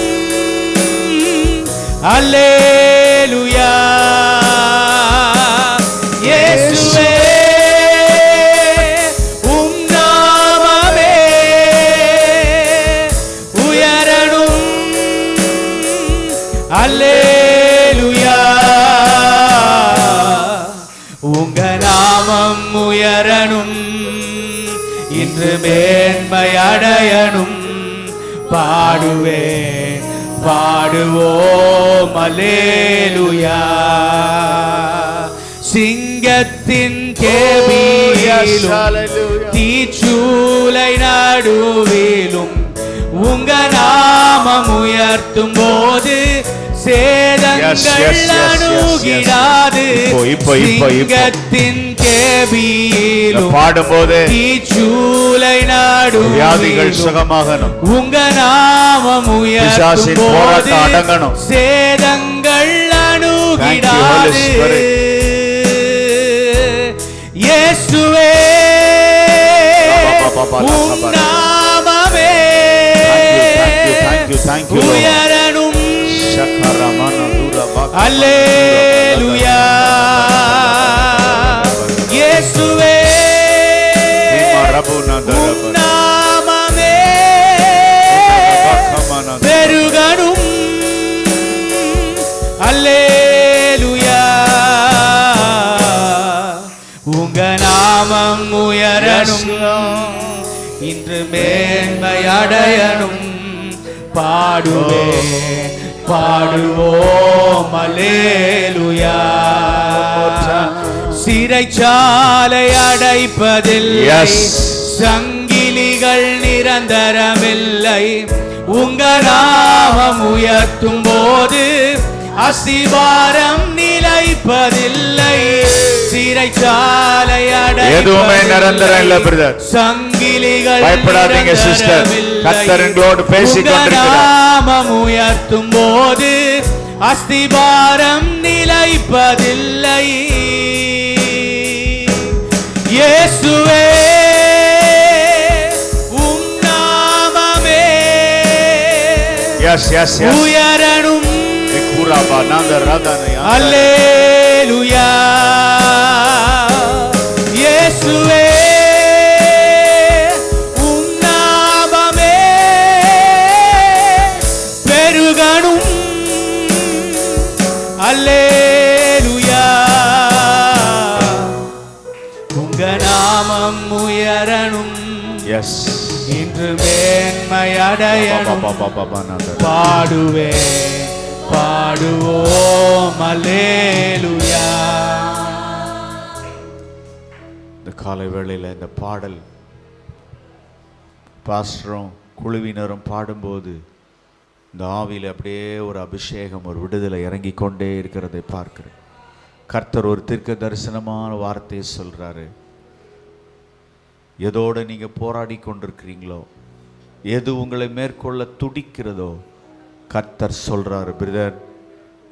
அல்லேலூயா. இயேசுவே உம் நாமமே உயரணும். அல்லேலூயா. உங்க நாமம் உயரணும், இன்று மேன்மை அடையணும். பாடுவேன் பாடுவோம் அல்லேலூயா. சிங்கத்தின் கேபியிலும் தீச்சூளை நடுவிலும் உங்க நாமம் உயர்த்தும் போது சேதங்கள் அணுகிடாது. சிங்கத்தின் கேபியிலும் பாடும்போது தீச்சூளை நடுவிலும் சுகமாகணும். உங்க நாமம் உயர்த்தும் போது சேதங்கள் அணுகிடாது. இயேசுவே உம் நாமமே உயரணும். அல்லேலூயா. இயேசுவே உம் நாமமே பெருகணும். அல்லேலூயா. உங்க நாமம் உயரணும், இன்று மேன்மை அடையணும். பாடுவேன் பாடுவோம் அல்லேலூயா. சிறைச்சாலை அடைப்பதில்லை, சங்கிலிகள் நிரந்தரமில்லை. உங்க நாமம் உயர்த்தும் போது அஸ்திவாரம் நிலைப்பதில்லை. சிறைச்சாலை எதுவுமே நிரந்தரம் இல்ல பிரதர். சங்கிலிகள் பயப்படாதீங்க சிஸ்டர், கர்த்தர் எங்களோடு பேசிக் கொண்டிருக்கிறார். நாமம் உயர்த்தும் போது அஸ்திவாரம் நிலைப்பதில்லை. இயேசுவே உம் நாமமே உயரணும். அல்லேலூயா. இயேசுவே உம் நாமமே பெருகணும். அல்லேலூயா. உங்க நாமம் உயரணும், இன்று மேன்மை அடையணும். பாடுவேன் பாடுவோம் அல்லேலூயா. இந்த காலை வேளையில் இந்த பாடல் பாஸ்டரும் குழுவினரும் பாடும்போது இந்த ஆவியில் அப்படியே ஒரு அபிஷேகம், ஒரு விடுதலை இறங்கி கொண்டே இருக்கிறதை பார்க்கிறேன். கர்த்தர் ஒரு தீர்க்க தரிசனமான வார்த்தையை சொல்றாரு. எதோடு நீங்க போராடி கொண்டிருக்கிறீங்களோ, எது உங்களை மேற்கொள்ள துடிக்கிறதோ, கர்த்தர் சொல்றாரு பிரதர்,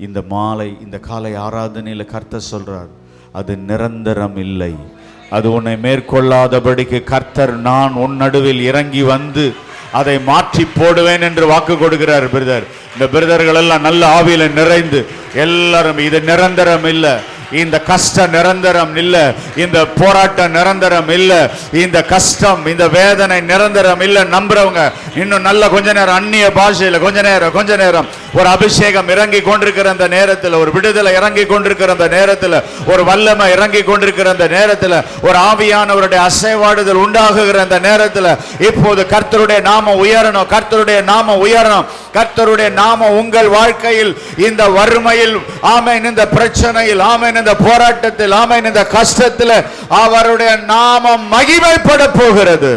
இந்த மாலை இந்த காலை ஆராதனையில் கர்த்தர் சொல்றார், அது நிரந்தரம் இல்லை. அது உன்னை மேற்கொள்ளாதபடிக்கு கர்த்தர் நான் உன் நடுவில் இறங்கி வந்து அதை மாற்றி போடுவேன் என்று வாக்கு கொடுக்கிறார் பிரதர். இந்த பிரதர்கள் எல்லாம் நல்ல ஆவியில நிறைந்து எல்லாரும், இது நிரந்தரம் இல்லை, இந்த கஷ்டம் நிரந்தரம் இல்ல, இந்த போராட்டம் நிரந்தரம் இல்ல, இந்த கஷ்டம் இந்த வேதனை நிரந்தரம் இல்ல நம்புறவங்க இன்னும் நல்ல கொஞ்ச நேரம் அந்நிய பாஷையில கொஞ்ச நேரம் ஒரு அபிஷேகம் இறங்கி கொண்டிருக்கிற அந்த நேரத்தில், ஒரு விடுதலை இறங்கி கொண்டிருக்கிற அந்த நேரத்தில், ஒரு வல்லமை இறங்கி கொண்டிருக்கிற அந்த நேரத்தில், ஒரு ஆவியானவருடைய அசைவாடுதல் உண்டாகுகிற அந்த நேரத்தில் இப்போது கர்த்தருடைய நாமம் உயரணும், கர்த்தருடைய நாமம் உயரணும். கர்த்தருடைய நாமம் உங்கள் வாழ்க்கையில் இந்த வறுமையில், ஆமென், இந்த பிரச்சனையில், ஆமென், இந்த போராட்டத்தில், ஆமென், இந்த கஷ்டத்தில் அவருடைய நாமம் மகிமைப்பட போகிறது.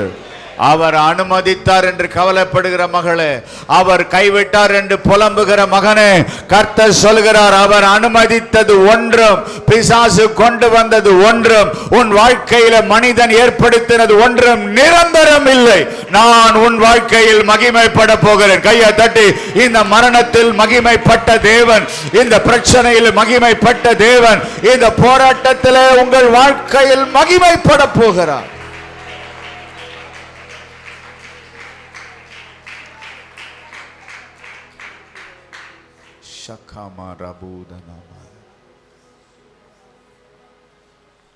அவர் அனுமதித்தார் என்று கவலைப்படுகிற மகளே, அவர் கைவிட்டார் என்று புலம்புகிற மகனே, கர்த்தர் சொல்கிறார், அவர் அனுமதித்தது ஒன்றும், பிசாசு கொண்டு வந்தது ஒன்றும், உன் வாழ்க்கையில மனிதன் ஏற்படுத்தினது ஒன்றும் நிரந்தரம் இல்லை. நான் உன் வாழ்க்கையில் மகிமைப்பட போகிறேன். கையை தட்டி, இந்த மரணத்தில் மகிமைப்பட்ட தேவன், இந்த பிரச்சனையில் மகிமைப்பட்ட தேவன், இந்த போராட்டத்தில் உங்கள் வாழ்க்கையில் மகிமைப்பட போகிறார்.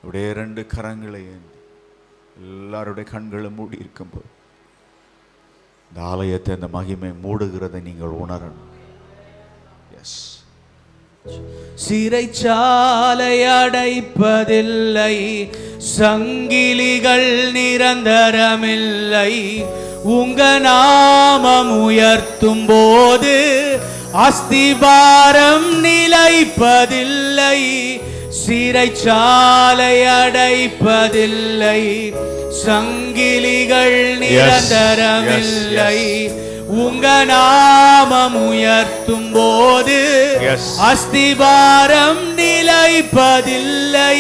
அப்படியே 2 கரங்களை எல்லாருடைய கண்களை மூடி இருக்கும்போது இந்த ஆலயத்தை இந்த மகிமை மூடுகிறதை நீங்கள் உணரணும். எஸ். சிறைச்சாலை அடைப்பதில்லை, சங்கிலிகள் நிரந்தரமில்லை, உங்க நாமம் உயர்த்தும் போது அஸ்திபாரம் நிலைப்பதில்லை. சிறைச்சாலை அடைப்பதில்லை, சங்கிலிகள் நிரந்தரமில்லை, உங்க நாமம் உயர்த்தும் போது அஸ்திபாரம் நிலைப்பதில்லை.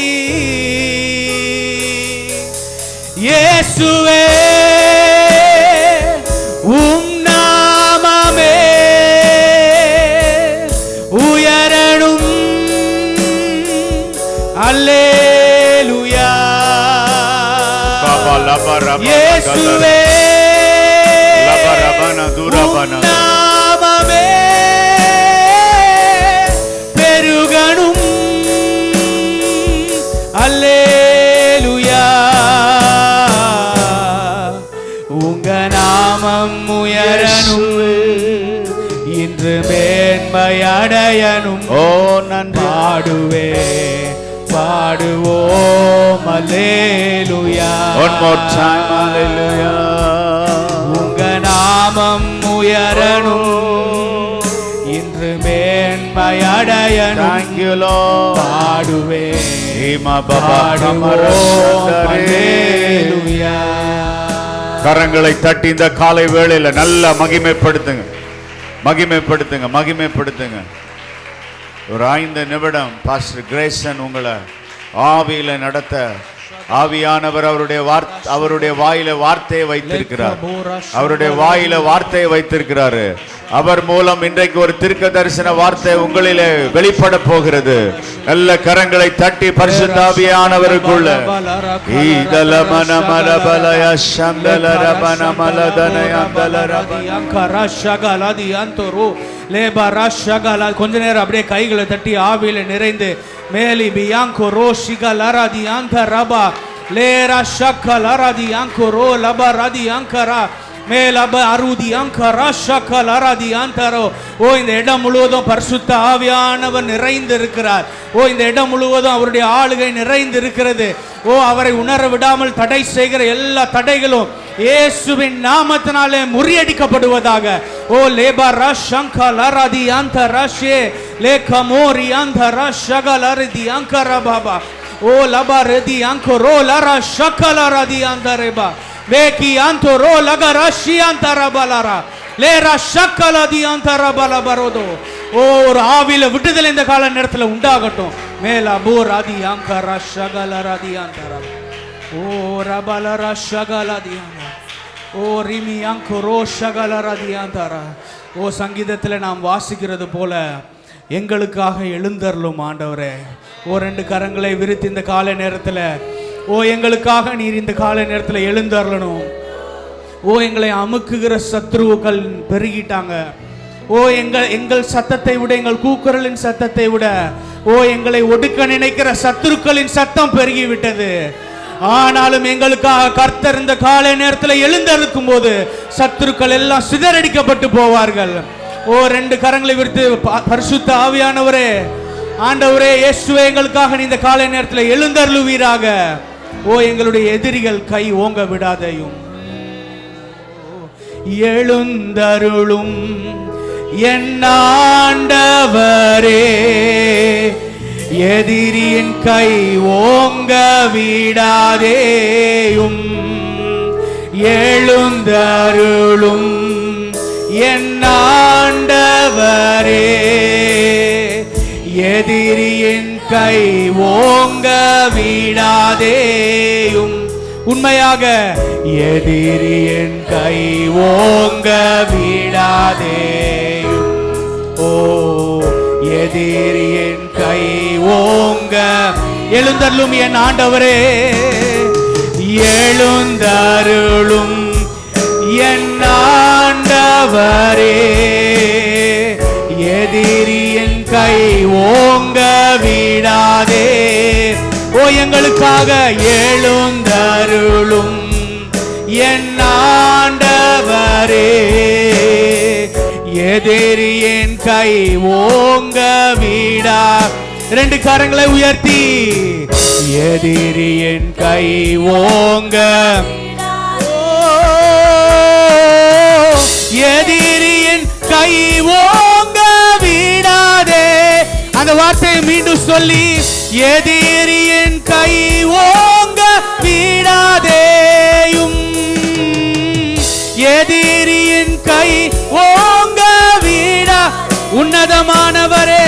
இயேசுவே உம் நாமமே உயரணும். அல்லேலூயா. இயேசுவே நாமமே பெருகணும். அல்லேலூயா. உங்க நாமம் உயரணும், இன்று மேன்மை அடையணும். ஓ நன்றி. பாடுவே பாடுவோம் அல்லேலூயா. One more time, hallelujah. உங்க நாமம் உயரணும், இன்று மேன்மை அடையணும். Thank you, Lord. பாடுவே பாடுவோம் அல்லேலூயா. கரங்களை தட்டி இந்த காலை வேளையில நல்லா மகிமைப்படுத்துங்க, மகிமைப்படுத்துங்க, மகிமைப்படுத்துங்க. ஒரு 5 நிமிடம் பாஸ்டர் கிரேசன் உங்களை ஆவியில நடத்த ஆவியானவர் அவருடைய வாயில வார்த்தையை வைத்திருக்கிறார். அவருடைய வாயில வார்த்தையை வைத்திருக்கிறாரு. அவர் மூலம் இன்றைக்கு ஒரு தீர்க்க தரிசன வார்த்தை உங்களிலே வெளிப்பட போகிறது. நல்ல கரங்களை தட்டி பரிசுத்த ஆவியானவருக்குள்ள கொஞ்ச நேரம் அப்படியே கைகளை தட்டி ஆவியில நிறைந்து மேலி பியாங்கோ ரோஷிகா லராதி அந்த ரபா லேரா ஷக்கா லராதி அங்கோ ரோ லபா ராதி அங்கரா மேலப அருதி அங்கரா ஷக்கா லராதி அந்தரோ. ஓ இந்த இடம் முழுவதும் பரிசுத்த ஆவியானவர் நிறைந்து இருக்கிறார். ஓ இந்த இடம் முழுவதும் அவருடைய ஆளுகை நிறைந்து இருக்கிறது. ஓ அவரை உணர விடாமல் தடை செய்கிற எல்லா தடைகளும் இயேசுவின் நாமத்தினாலே முறியடிக்கப்படுவதாக. ஓ லேபா ரஷங்கா லராதி அந்த ரஷே லேகமோரி அந்த ரஷகா லரதி அங்கரா பாபா. ஓ லபா ரதி அங்கோ ரோ லரா ஷக்கா லராதி அந்த ரெபா வேகி அந்த ரோ லகா ரஷி அந்த ரபலரா லேரா ஷக்கா லதி அந்த ரபல பரோதோ. ஓ ஒரு ஆவில விடுதலை இந்த கால நேரத்தில் உண்டாகட்டும். மேலா போ ராதி அங்கரா ஷகல ராதி அந்த ரப ஓ ரபலரா ஷகல தி அந்த ஓ ரிமி அங்கோ ரோ ஷகல ராதி அந்த ரா. ஓ சங்கீதத்தில் நாம் வாசிக்கிறது போல எங்களுக்காக எழுந்தருளும் ஆண்டவரே. ஓ 2 கரங்களை விரித்து இந்த காலை நேரத்தில் ஓ எங்களுக்காக நீர் இந்த காலை நேரத்தில் எழுந்தருளணும். ஓ எங்களை அமுக்குகிற சத்ருக்கள் பெருகிட்டாங்க. ஓ எங்கள் சத்தத்தை விட, எங்கள் கூக்குரலின் சத்தத்தை விட ஓ எங்களை ஒடுக்க நினைக்கிற சத்துருக்களின் சத்தம் பெருகிவிட்டது. ஆனாலும் எங்களுக்காக கர்த்தர் இந்த காலை நேரத்தில் எழுந்தருக்கும் போது சத்துருக்கள் எல்லாம் சிதறடிக்கப்பட்டு போவார்கள். ஓ 2 கரங்களை விரித்து பரிசுத்த ஆவியானவரே, ஆண்டவரே இயேசுவே, எங்களுக்காக இந்த காலை நேரத்தில் எழுந்தருளுவீராக. ஓ எங்களுடைய எதிரிகள் கை ஓங்க விடாதையும். எழுந்தருளும் என் ஆண்டவரே, எதிரியின் கை ஓங்க விடாதேயும். எழுந்தருளும் என் ஆண்டவரே, எதிரியின் கை ஓங்க விடாதேயும். உண்மையாக எதிரியின் கை ஓங்க விடாதேயும். ஓ எதிரியின் கை ஓங்க. எழுந்தருளும் என் ஆண்டவரே, எழுந்தருளும் என் ஆண்டவரே, எதிரியின் கை ஓங்க விடாதே. ஓ எங்களுக்காக எழுந்தருளும் என் ஆண்டவரே, எதிரியின் கை ஓங்க விடா. ரெண்டு கரங்களை உயர்த்தி, எதிரியின் கை ஓங்க. எதிரியின் கை ஓங்க விடாதே. அந்த வார்த்தையை மீண்டும் சொல்லி, எதிரியின் கை ஓங்க விடாதேயும். எதிரியின் கை ஓங்க விடா. உன்னதமானவரே,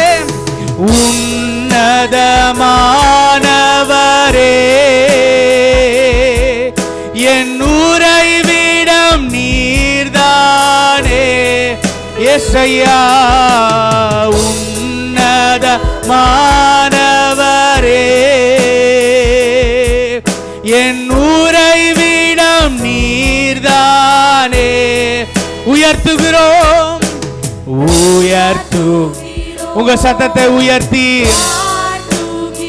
உன்னதமானவரே, என் உறைவிடம் நீர்தானே. ஏசையா, உன்னதமானவரே, என் உறைவிடம் நீர்தானே. உயர்த்துகிறோம், உயர்த்து. உங்க சத்தத்தை உயர்த்தி,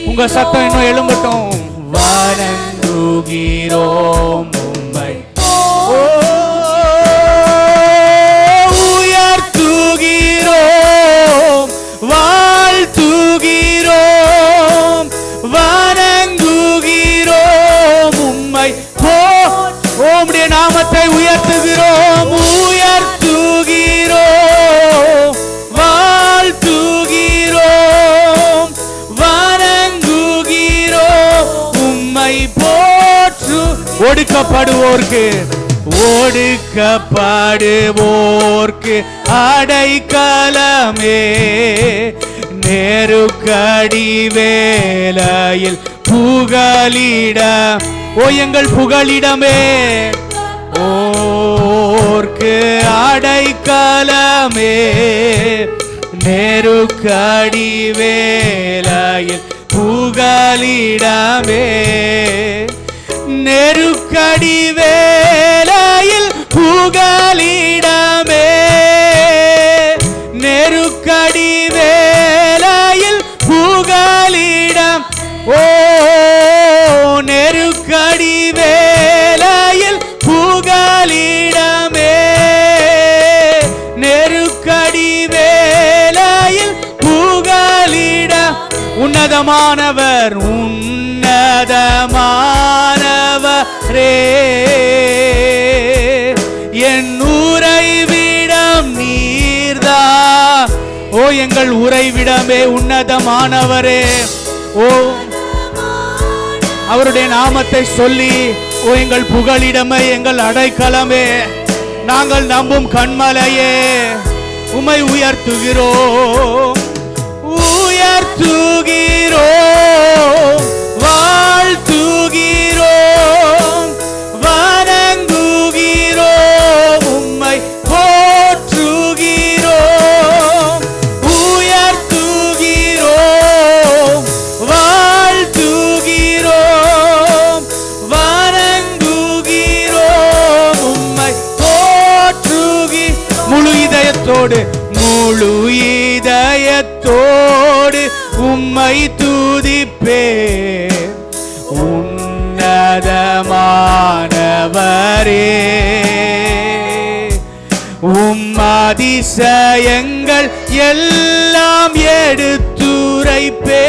உங்க சத்தம் இன்னும் எழும்பட்டும். வணங்குகிறோம் உம்மை, உயர்த்துகிறோம், வாழ்த்துகிறோம், வணங்குகிறோம் உம்மை. உம்முடைய நாமத்தை உயர்த்துகிறோம், உயர்த்துகிறோம், வாழ்த்துகிறோம், வணங்குகிறோம் உம்மை போற்று. ஒடுக்கப்படுவோர்க்கு, ஒடுக்கப்படுவோர்க்கு அடைக்கலமே, நெருக்கடி வேளையில் புகலிட. ஓ எங்கள் புகலிடமே, ஓர்க்கு அடைக்கலமே, நெருக்கடி வேளையில் புகலிடமே, நெருக்கடி வேளையில் புகலிடமே, நெருக்கடி வேளையில் புகலிடம். ஓ நெருக்கடி வேளையில் புகலிடமே, நெருக்கடி வேளையில் புகலிட. உன்னதமானவர், உன்னதமானவரே, என் உறைவிடம் நீர்தா. ஓ எங்கள் உறைவிடமே, உன்னதமானவரே. ஓ அவருடைய நாமத்தை சொல்லி, ஓ எங்கள் புகலிடமே, எங்கள் அடைக்கலமே, நாங்கள் நம்பும் கண்மலையே, உம்மை உயர்த்துகிறோம், உயர்த்துகிறோம், வாழ்த்துகிறோம், வணங்குகிறோம் உம்மை போற்றுகிறோம், உயர்த்துகிறோம், வாழ்த்துகிறோம், வணங்குகிறோம் உம்மை போற்றுகி. முழு இதயத்தோடு, முழு இதயத்தோடு உம்மை துதிப்பே. உன்னதமானவரே, உம் அதிசயங்கள் எல்லாம் எடுத்துரைப்பேன்.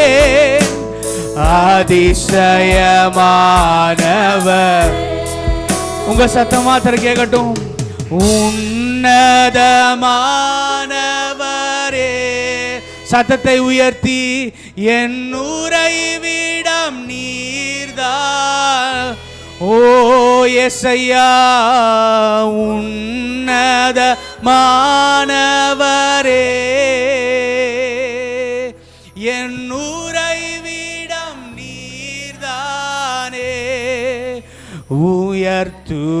அதிசயமானவர். உங்க சத்தம் மாத்திரம் கேட்கட்டும். உன்னதமானவரே, சத்தத்தை உயர்த்தி, என் உறைவிடம் நீர்தான். ஓ யேசையா உன்னதமானவரே, என் உறைவிடம் நீர்தானே. உயர்த்துகிறோம்,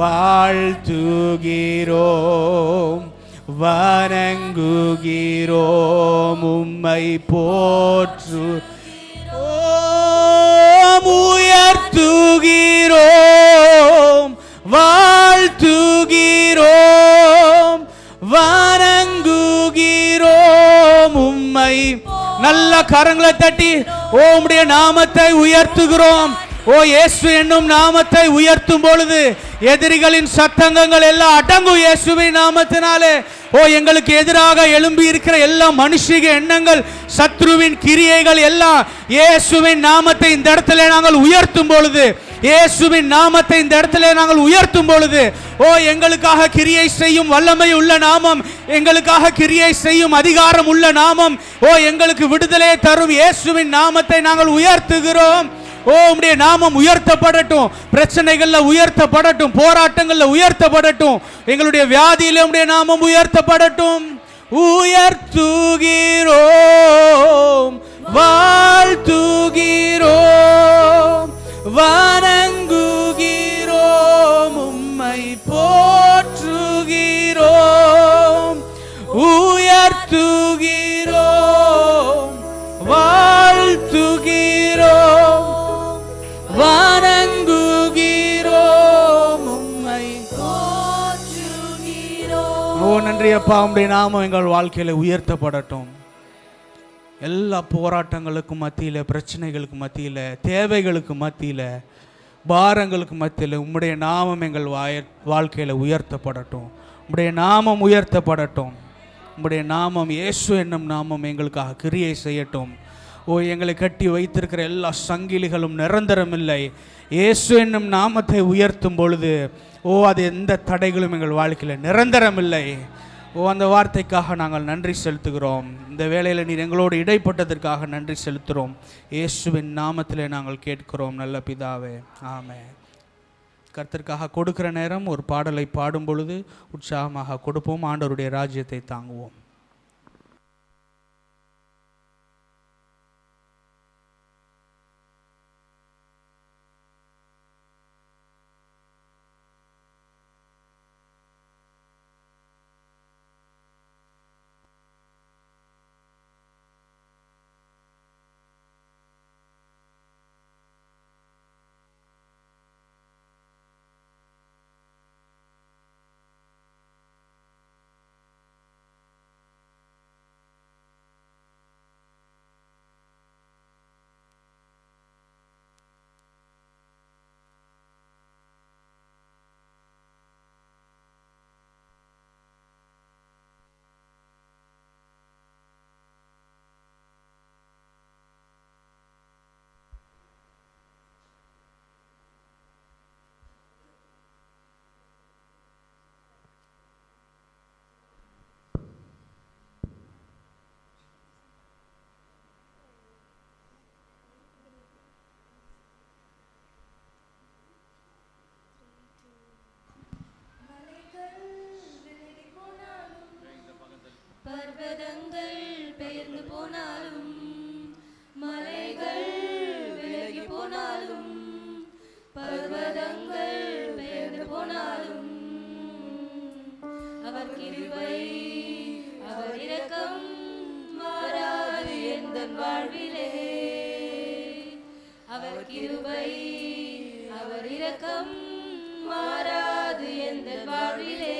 வாழ்த்துகிறோம், வணங்குகிறோம், உம்மை போற்றுகிறோம். உயர்த்துகிறோம், வாழ்த்துகிறோம், வணங்குகிறோம், உம்மை. நல்ல கரங்களை தட்டி உம்முடைய நாமத்தை உயர்த்துகிறோம். ஓ இயேசு என்னும் நாமத்தை உயர்த்தும் பொழுது எதிரிகளின் சத்தங்கள் எல்லாம் அடங்கும் இயேசுவின் நாமத்தினாலே. ஓ எங்களுக்கு எதிராக எழும்பி இருக்கிற எல்லா மனுஷிக எண்ணங்கள், சத்ருவின் கிரியைகள் எல்லாம் இயேசுவின் நாமத்தை இந்த இடத்துல நாங்கள் உயர்த்தும் பொழுது, இயேசுவின் நாமத்தை இந்த இடத்துல நாங்கள் உயர்த்தும் பொழுது, ஓ எங்களுக்காக கிரியை செய்யும் வல்லமை உள்ள நாமம், எங்களுக்காக கிரியை செய்யும் அதிகாரம் உள்ள நாமம், ஓ எங்களுக்கு விடுதலை தரும் இயேசுவின் நாமத்தை நாங்கள் உயர்த்துகிறோம். ஓ உம்முடைய நாமம் உயர்த்தப்படட்டும், பிரச்சனைகள்ல உயர்த்தப்படட்டும், போராட்டங்கள்ல உயர்த்தப்படட்டும், எங்களுடைய வியாதியில உம்முடைய நாமம் உயர்த்தப்படட்டும். உயர்த்துகிறோம், வாழ்த்துகிறோம், வணங்குகிறோம், உம்மை போற்றுகிறோம். உயர்த்துகிறோம், வாழ்த்துகிறோம், வணங்குகிறோம், உம்மை போற்றுகிறோம். ஓ நன்றி அப்பா, உம்முடைய நாமம் எங்கள் வாழ்க்கையில உயர்த்தப்படட்டும். எல்லா போராட்டங்களுக்கும் மத்தியில், பிரச்சனைகளுக்கு மத்தியில், தேவைகளுக்கு மத்தியில், பாரங்களுக்கு மத்தியில் உம்முடைய நாமம் எங்கள் வாழ்க்கையில் உயர்த்தப்படட்டும். உம்முடைய நாமம் உயர்த்தப்படட்டும். உம்முடைய நாமம், இயேசு என்னும் நாமம் எங்களுக்காக கிரியை செய்யட்டும். ஓ எங்களை கட்டி வைத்திருக்கிற எல்லா சங்கிலிகளும் நிரந்தரமில்லை. இயேசு என்னும் நாமத்தை உயர்த்தும் பொழுது ஓ அது எந்த தடைகளும் எங்கள் வாழ்க்கையில் நிரந்தரமில்லை. ஓ அந்த வார்த்தைக்காக நாங்கள் நன்றி செலுத்துகிறோம். இந்த வேளையில் நீர் எங்களோடு இடைப்பட்டதற்காக நன்றி செலுத்துகிறோம். இயேசுவின் நாமத்திலே நாங்கள் கேட்கிறோம் நல்ல பிதாவே, ஆமென். கர்த்தருக்காக கொடுக்கிற நேரம் ஒரு பாடலை பாடும் பொழுது உற்சாகமாக கொடுப்போம். ஆண்டவருடைய ராஜ்யத்தை தாங்குவோம். பர்வதங்கள் பெயர்ந்து போனாலும், மலைகள் விலகி போனாலும், பர்வதங்கள் பெயர்ந்து போனாலும், அவர் கிருபை அவர் இரக்கம் மாறாது எந்தன் வாழ்விலே. அவர் கிருபை அவர் இரக்கம் மாறாது எந்தன் வாழ்விலே.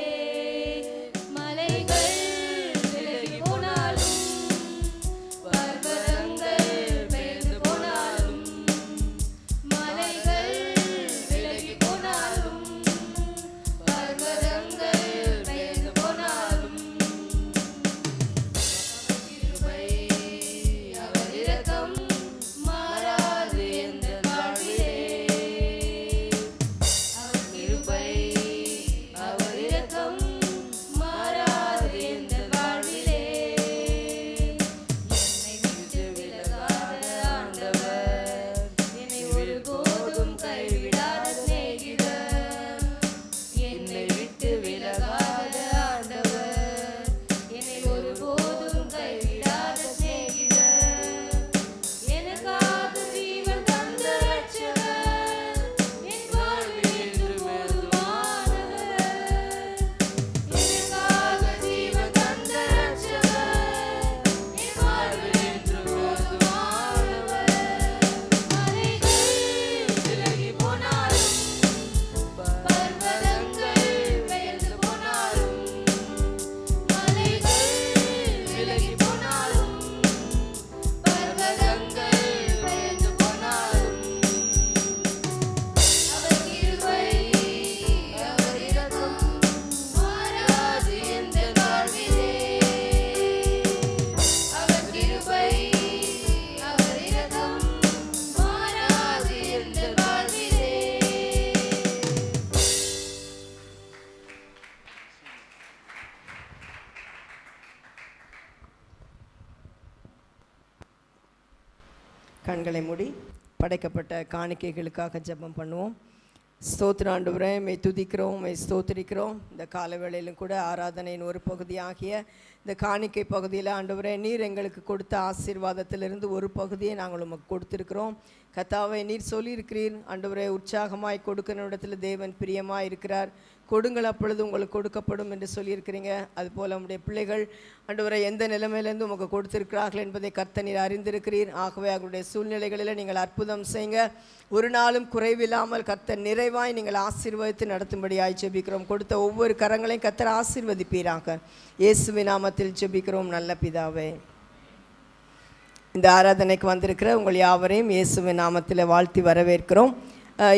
Come கண்களை மூடி படைக்கப்பட்ட காணிக்கைகளுக்காக ஜெபம் பண்ணுவோம். ஸ்தோத்திரம் ஆண்டவரே, மை துதிக்கிறோம், மை ஸ்தோத்திரிக்கிறோம். இந்த கால வேளையிலும் கூட ஆராதனையின் ஒரு பகுதியாகிய இந்த காணிக்கை பகுதியில் ஆண்டவரே, நீர் எங்களுக்கு கொடுத்த ஆசீர்வாதத்திலிருந்து ஒரு பகுதியை நாங்கள் உமக்கு கொடுத்துருக்கிறோம். கர்த்தாவே, நீர் சொல்லியிருக்கிறீர் ஆண்டவரே, உற்சாகமாய் கொடுக்கிற இடத்துல தேவன் பிரியமாக இருக்கிறார், கொடுங்கள் அப்பொழுது உங்களுக்கு கொடுக்கப்படும் என்று சொல்லியிருக்கிறீங்க. அதுபோல் நம்முடைய பிள்ளைகள் ஆண்டவரை எந்த நிலைமையிலேருந்து உமக்கு கொடுத்திருக்கிறார்கள் என்பதை கர்த்தர் நீர் அறிந்திருக்கிறீர். ஆகவே அவருடைய சூழ்நிலைகளில் நீங்கள் அற்புதம் செய்யுங்க, ஒரு நாளும் குறைவில்லாமல் கர்த்தர் நிறைவாய் நீங்கள் ஆசீர்வதித்து நடத்தும்படியாய் ஜெபிக்கிறோம். கொடுத்த ஒவ்வொரு கரங்களையும் கர்த்தர் ஆசீர்வதிப்பீராக. இயேசுவின் நாமத்தில் ஜெபிக்கிறோம் நல்ல பிதாவே. இந்த ஆராதனைக்கு வந்திருக்கிற உங்கள் யாவரையும் இயேசுவின் நாமத்தில் வாழ்த்தி வரவேற்கிறோம்.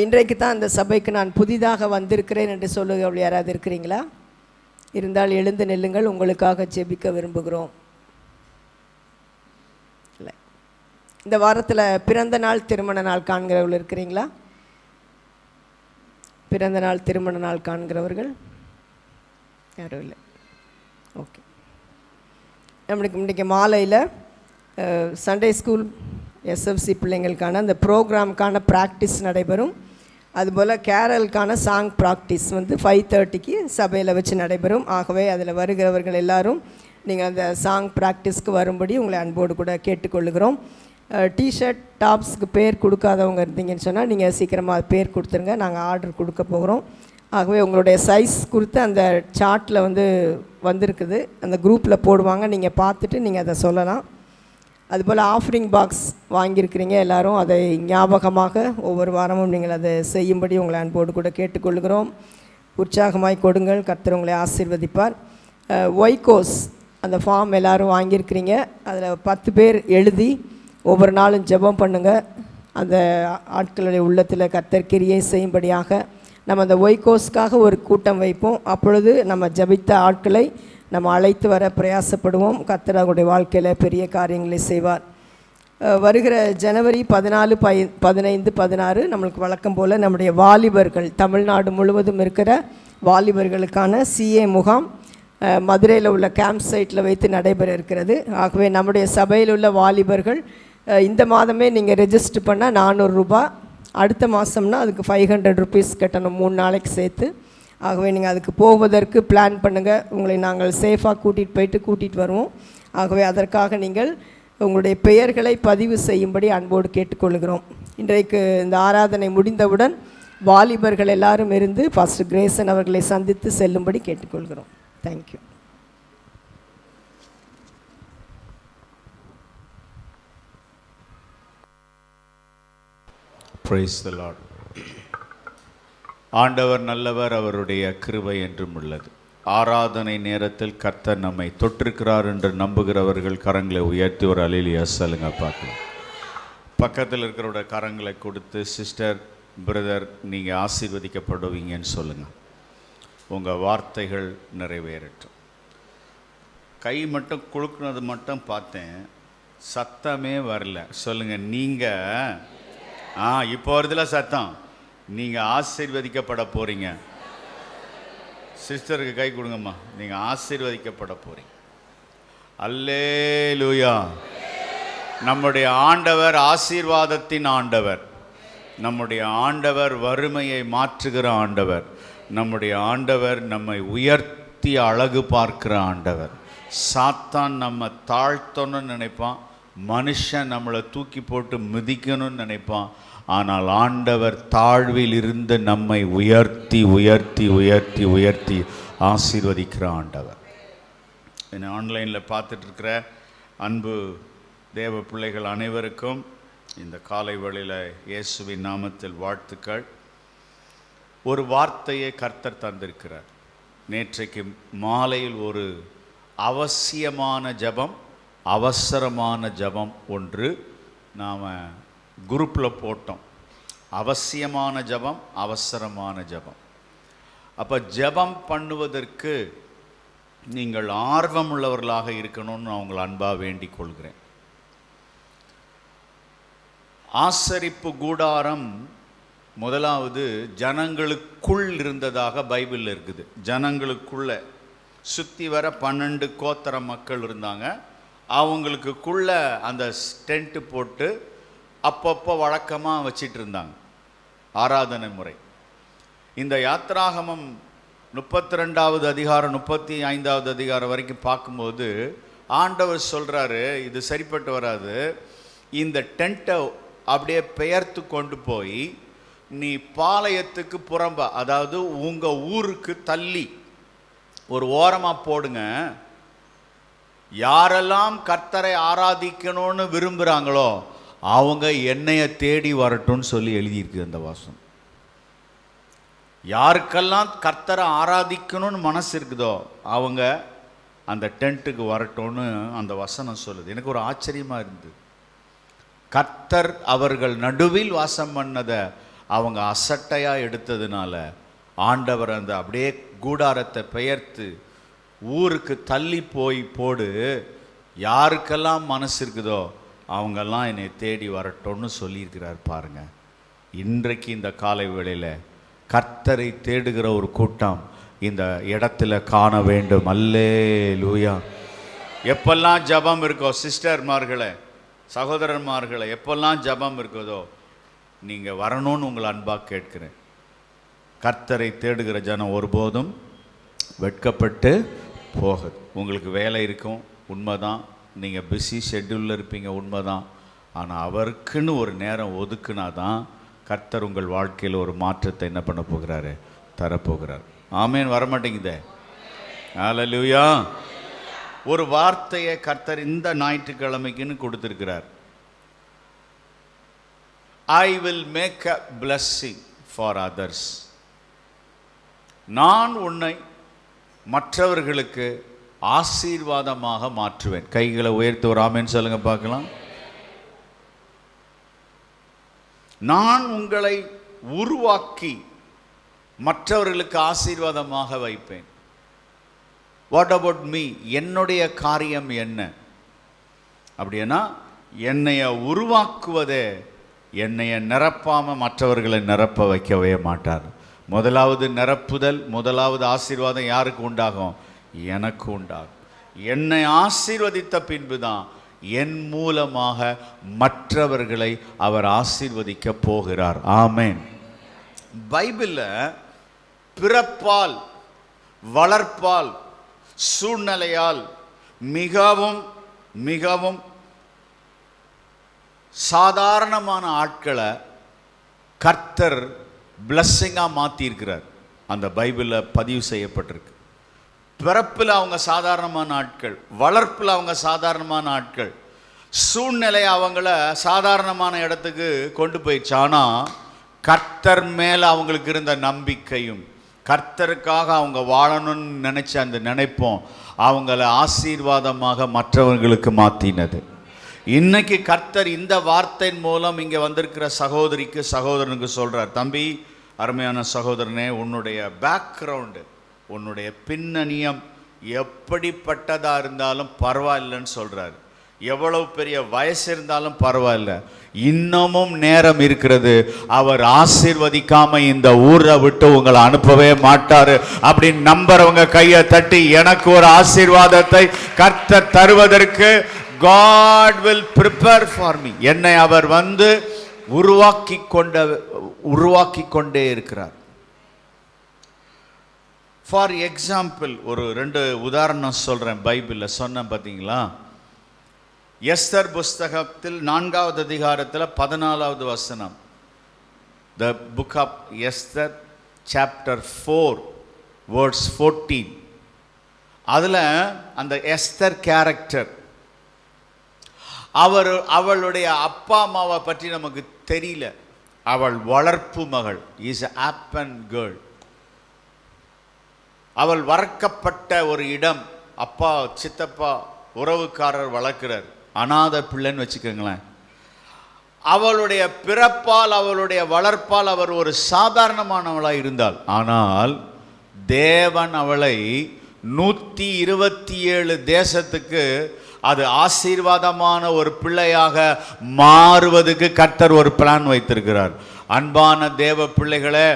இன்றைக்கு தான் இந்த சபைக்கு நான் புதிதாக வந்திருக்கிறேன் என்று சொல்லுங்கள். யாராவது இருக்கிறீங்களா? இருந்தால் எழுந்து நில்லுங்கள், உங்களுக்காக ஜெபிக்க விரும்புகிறோம். இல்லை, இந்த வாரத்தில் பிறந்த நாள் திருமண நாள் காண்கிறவர்கள் இருக்கிறீங்களா? பிறந்த நாள் திருமண நாள் காண்கிறவர்கள் யாரும் இல்லை. ஓகே, நம்மளுக்கு இன்றைக்கி மாலையில் சண்டே ஸ்கூல் எஸ்எஃப்சி பிள்ளைங்களுக்கான அந்த ப்ரோக்ராமுக்கான ப்ராக்டிஸ் நடைபெறும். அதுபோல் கேரலுக்கான சாங் ப்ராக்டிஸ் 5:30க்கு சபையில் வச்சு நடைபெறும். ஆகவே அதில் வருகிறவர்கள் எல்லாரும் நீங்கள் அந்த சாங் ப்ராக்டிஸ்க்கு வரும்படி உங்களை அன்போடு கூட கேட்டுக்கொள்ளுகிறோம். டிஷர்ட் டாப்ஸ்க்கு பேர் கொடுக்காதவங்க இருந்தீங்கன்னு சொன்னால் நீங்கள் சீக்கிரமாக பேர் கொடுத்துருங்க, நாங்கள் ஆர்டர் கொடுக்க போகிறோம். ஆகவே உங்களுடைய சைஸ் குறித்து அந்த சார்ட்டில் வந்திருக்குது, அந்த குரூப்பில் போடுவாங்க, நீங்கள் பார்த்துட்டு நீங்கள் அதை சொல்லலாம். அதுபோல் ஆஃபரிங் பாக்ஸ் வாங்கியிருக்கிறீங்க எல்லோரும், அதை ஞாபகமாக ஒவ்வொரு வாரமும் நீங்கள் அதை செய்யும்படி உங்களை அன்போடு கூட கேட்டுக்கொள்கிறோம். உற்சாகமாய் கொடுங்கள், கர்த்தர் உங்களை ஆசீர்வதிப்பார். ஒய்கோஸ் அந்த ஃபார்ம் எல்லோரும் வாங்கியிருக்கிறீங்க, அதில் 10 பேர் எழுதி ஒவ்வொரு நாளும் ஜெபம் பண்ணுங்கள். அந்த ஆட்களுடைய உள்ளத்தில் கர்த்தர் கிரியை செய்யும்படியாக நம்ம அந்த ஒய்கோஸ்க்காக ஒரு கூட்டம் வைப்போம். அப்பொழுது நம்ம ஜெபித்த ஆட்களை நம்ம அழைத்து வர பிரயாசப்படுவோம். கர்த்தர் அவருடைய வாழ்க்கையில் பெரிய காரியங்களை செய்வார். வருகிற ஜனவரி 14, 15, 16 நம்மளுக்கு வழக்கம் போல் நம்முடைய வாலிபர்கள், தமிழ்நாடு முழுவதும் இருக்கிற வாலிபர்களுக்கான CA முகாம் மதுரையில் உள்ள கேம்ப் சைட்டில் வைத்து நடைபெற இருக்கிறது. ஆகவே நம்முடைய சபையில் உள்ள வாலிபர்கள் இந்த மாதமே நீங்கள் ரெஜிஸ்டர் பண்ணால் 400 ரூபா, அடுத்த மாதம்னா அதுக்கு 500 ருபீஸ் கட்டணும், 3 நாளைக்கு சேர்த்து. ஆகவே நீங்கள் அதுக்கு போவதற்கு பிளான் பண்ணுங்கள், உங்களை நாங்கள் சேஃபாக கூட்டிகிட்டு வருவோம். ஆகவே அதற்காக நீங்கள் உங்களுடைய பெயர்களை பதிவு செய்யும்படி அன்போடு கேட்டுக்கொள்கிறோம். இன்றைக்கு இந்த ஆராதனை முடிந்தவுடன் வாலிபர்கள் எல்லாரும் இருந்து பாஸ்டர் கிரேசன் அவர்களை சந்தித்து செல்லும்படி கேட்டுக்கொள்கிறோம். தேங்க்யூ. Praise the Lord. ஆண்டவர் நல்லவர், அவருடைய கிருபை என்றும் உள்ளது. ஆராதனை நேரத்தில் கர்த்தர் நம்மை தொற்றிருக்கிறார் என்று நம்புகிறவர்கள் கரங்களை உயர்த்தி ஒரு அல்லேலூயா சொல்லுங்க பார்க்கலாம். பக்கத்தில் இருக்கிறவருடைய கரங்களை கொடுத்து, சிஸ்டர், பிரதர், நீங்கள் ஆசீர்வதிக்கப்படுவீங்கன்னு சொல்லுங்கள். உங்கள் வார்த்தைகள் நிறைவேறட்டும். கை மட்டும் குலுக்குனது மட்டும் பார்த்தேன், சத்தமே வரல. சொல்லுங்கள் நீங்கள். இப்போ வருதுல சத்தம். நீங்கள் ஆசீர்வதிக்கப்பட போகிறீங்க. சிஸ்டருக்கு கை கொடுங்கம்மா. நீங்கள் ஆசீர்வதிக்கப்பட போகிறீங்க. அல்லேலூயா. நம்முடைய ஆண்டவர் ஆசீர்வாதத்தின் ஆண்டவர். நம்முடைய ஆண்டவர் வறுமையை மாற்றுகிற ஆண்டவர். நம்முடைய ஆண்டவர் நம்மை உயர்த்தி அழகு பார்க்கிற ஆண்டவர். சாத்தான் நம்ம தாழ்த்தணும்னு நினைப்பான், மனுஷன் நம்மளை தூக்கி போட்டு மிதிக்கணும்னு நினைப்பான். ஆனால் ஆண்டவர் தாழ்வில் இருந்து நம்மை உயர்த்தி உயர்த்தி உயர்த்தி உயர்த்தி ஆசீர்வதிக்கிற ஆண்டவர். என்னை ஆன்லைனில் பார்த்துட்ருக்கிற அன்பு தேவ பிள்ளைகள் அனைவருக்கும் இந்த காலை வேளையில் இயேசுவின் நாமத்தில் வாழ்த்துக்கள். ஒரு வார்த்தையை கர்த்தர் தந்திருக்கிறார். நேற்றைக்கு மாலையில் ஒரு அவசியமான ஜெபம், அவசரமான ஜெபம் ஒன்று நாம் குரூப்பில் போட்டோம். அவசியமான ஜெபம், அவசரமான ஜெபம். அப்போ ஜெபம் பண்ணுவதற்கு நீங்கள் ஆர்வம் உள்ளவர்களாக இருக்கணும்னு நான் உங்களை அன்பாக வேண்டிக் கொள்கிறேன். ஆசரிப்பு கூடாரம் முதலாவது ஜனங்களுக்குள் இருந்ததாக பைபிளில் இருக்குது. ஜனங்களுக்குள்ள சுற்றி வர 12 கோத்திர மக்கள் இருந்தாங்க. அவங்களுக்குள்ள அந்த டென்ட்டு போட்டு அப்பப்போ வழக்கமாக வச்சிட்டு இருந்தாங்க ஆராதனை முறை. இந்த யாத்ராகமம் 32வது அதிகாரம் 35வது அதிகாரம் வரைக்கும் பார்க்கும்போது ஆண்டவர் சொல்கிறாரு, இது சரிப்பட்டு வராது, இந்த டென்ட்டை அப்படியே பெயர்த்து கொண்டு போய் நீ பாளையத்துக்கு புறம்பா, அதாவது உங்கள் ஊருக்கு தள்ளி ஒரு ஓரமாக போடுங்க. யாரெல்லாம் கர்த்தரை ஆராதிக்கணும்னு விரும்புகிறாங்களோ அவங்க என்னைய தேடி வரட்டும்னு சொல்லி எழுதியிருக்கு அந்த வாசம். யாருக்கெல்லாம் கர்த்தரை ஆராதிக்கணும்னு மனசு இருக்குதோ அவங்க அந்த டென்ட்டுக்கு வரட்டும்னு அந்த வசனம் சொல்லுது. எனக்கு ஒரு ஆச்சரியமாக இருந்தது. கர்த்தர் அவர்கள் நடுவில் வாசம் பண்ணதை அவங்க அசட்டையாக எடுத்ததுனால ஆண்டவர் அந்த அப்படியே கூடாரத்தை பெயர்த்து ஊருக்கு தள்ளி போய் போடு, யாருக்கெல்லாம் மனசு இருக்குதோ அவங்கெல்லாம் என்னை தேடி வரட்டும்னு சொல்லியிருக்கிறார். பாருங்க, இன்றைக்கு இந்த காலை வேளையில் கர்த்தரை தேடுகிற ஒரு கூட்டம் இந்த இடத்துல காண வேண்டும். அல்லேலூயா. எப்பெல்லாம் ஜபம் இருக்கோ சிஸ்டர்மார்களே, சகோதரன்மார்களே, எப்பெல்லாம் ஜபம் இருக்குதோ நீங்கள் வரணும்னு உங்களை அன்பாக கேட்கிறேன். கர்த்தரை தேடுகிற ஜனம் ஒருபோதும் வெட்கப்பட்டு போகுது. உங்களுக்கு வேலை இருக்கும், உண்மைதான், நீங்கள் பிஸி ஷெட்யூலில் இருப்பீங்க, உண்மைதான். ஆனால் அவருக்குன்னு ஒரு நேரம் ஒதுக்குனா தான் கர்த்தர் உங்கள் வாழ்க்கையில் ஒரு மாற்றத்தை என்ன பண்ண போகிறாரு, தரப்போகிறார். ஆமேன். வரமாட்டேங்குதே. ஹல்லேலூயா. ஒரு வார்த்தையை கர்த்தர் இந்த ஞாயிற்றுக்கிழமைக்குன்னு கொடுத்திருக்கிறார். I will make a blessing for others. நான் உன்னை மற்றவர்களுக்கு ஆசீர்வாதமாக மாற்றுவேன். கைகளை உயர்த்தி ஒரு ஆமென் சொல்லுங்க பார்க்கலாம். நான் உங்களை உருவாக்கி மற்றவர்களுக்கு ஆசீர்வாதமாக வைப்பேன். What about me? என்னுடைய காரியம் என்ன அப்படின்னா, என்னைய உருவாக்குவதே என்னைய நிரப்பாம மற்றவர்களை நிரப்ப வைக்கவே மாட்டார். முதலாவது நிரப்புதல், முதலாவது ஆசீர்வாதம் யாருக்கு உண்டாகும்? எனக்கு உண்டாகும். என்னை ஆசீர்வதித்த பின்புதான் என் மூலமாக மற்றவர்களை அவர் ஆசீர்வதிக்க போகிறார். ஆமென். பைபிளில் பிறப்பால், வளர்ப்பால், சூழ்நிலையால் மிகவும் மிகவும் சாதாரணமான ஆட்களை கர்த்தர் பிளஸ்ஸிங்காக மாற்றியிருக்கிறார். அந்த பைபிளில் பதிவு செய்யப்பட்டிருக்கு. பிறப்பில் அவங்க சாதாரணமான ஆட்கள், வளர்ப்பில் அவங்க சாதாரணமான ஆட்கள், சூழ்நிலை அவங்கள சாதாரணமான இடத்துக்கு கொண்டு போயிடுச்சு. ஆனால் கர்த்தர் மேலே அவங்களுக்கு இருந்த நம்பிக்கையும், கர்த்தருக்காக அவங்க வாழணும்னு நினச்ச அந்த நினைப்போம் அவங்கள ஆசீர்வாதமாக மற்றவர்களுக்கு மாற்றினது. இன்னைக்கு கர்த்தர் இந்த வார்த்தையின் மூலம் இங்கே வந்திருக்கிற சகோதரிக்கு, சகோதரனுக்கு சொல்கிறார், தம்பி, அருமையான சகோதரனே, உன்னுடைய பேக்ரவுண்டு, உன்னுடைய பின்னணியம் எப்படிப்பட்டதாக இருந்தாலும் பரவாயில்லைன்னு சொல்கிறார். எவ்வளவு பெரிய வயசு இருந்தாலும் பரவாயில்ல, இன்னமும் நேரம் இருக்கிறது. அவர் ஆசீர்வதிக்காம இந்த ஊரை விட்டு உங்களை அனுப்பவே மாட்டாரு அப்படின்னு நம்புறவங்க கையை தட்டி, எனக்கு ஒரு ஆசீர்வாதத்தை கர்த்தர் தருவதற்கு God will prepare for me. என்னை அவர் வந்து உருவாக்கி கொண்டே இருக்கிறார். ஃபார் எக்ஸாம்பிள் ஒரு 2 உதாரணம் சொல்றேன். பைபிளில் சொன்னேன் பார்த்தீங்களா? எஸ்தர் புஸ்தகத்தில் 4வது அதிகாரத்தில் 14வது வசனம். The book of Esther chapter 4 verse 14. அதில் அந்த எஸ்தர் கேரக்டர், அவளுடைய அப்பா அம்மாவை பற்றி நமக்கு தெரியல. அவள் வளர்ப்பு மகள், இஸ் ஆப்பன் கேர்ள். அவள் வளர்க்கப்பட்ட ஒரு இடம், அப்பா சித்தப்பா உறவுக்காரர் வளர்க்கிறார், அநாத பிள்ளைன்னு வச்சுக்கோங்களேன். அவளுடைய பிறப்பால், அவளுடைய வளர்ப்பால் அவர் ஒரு சாதாரணமானவளாக இருந்தாள். ஆனால் தேவன் அவளை 127 தேசத்துக்கு அது ஆசீர்வாதமான ஒரு பிள்ளையாக மாறுவதற்கு கர்த்தர் ஒரு பிளான் வைத்திருக்கிறார். அன்பான தேவ பிள்ளைகளே,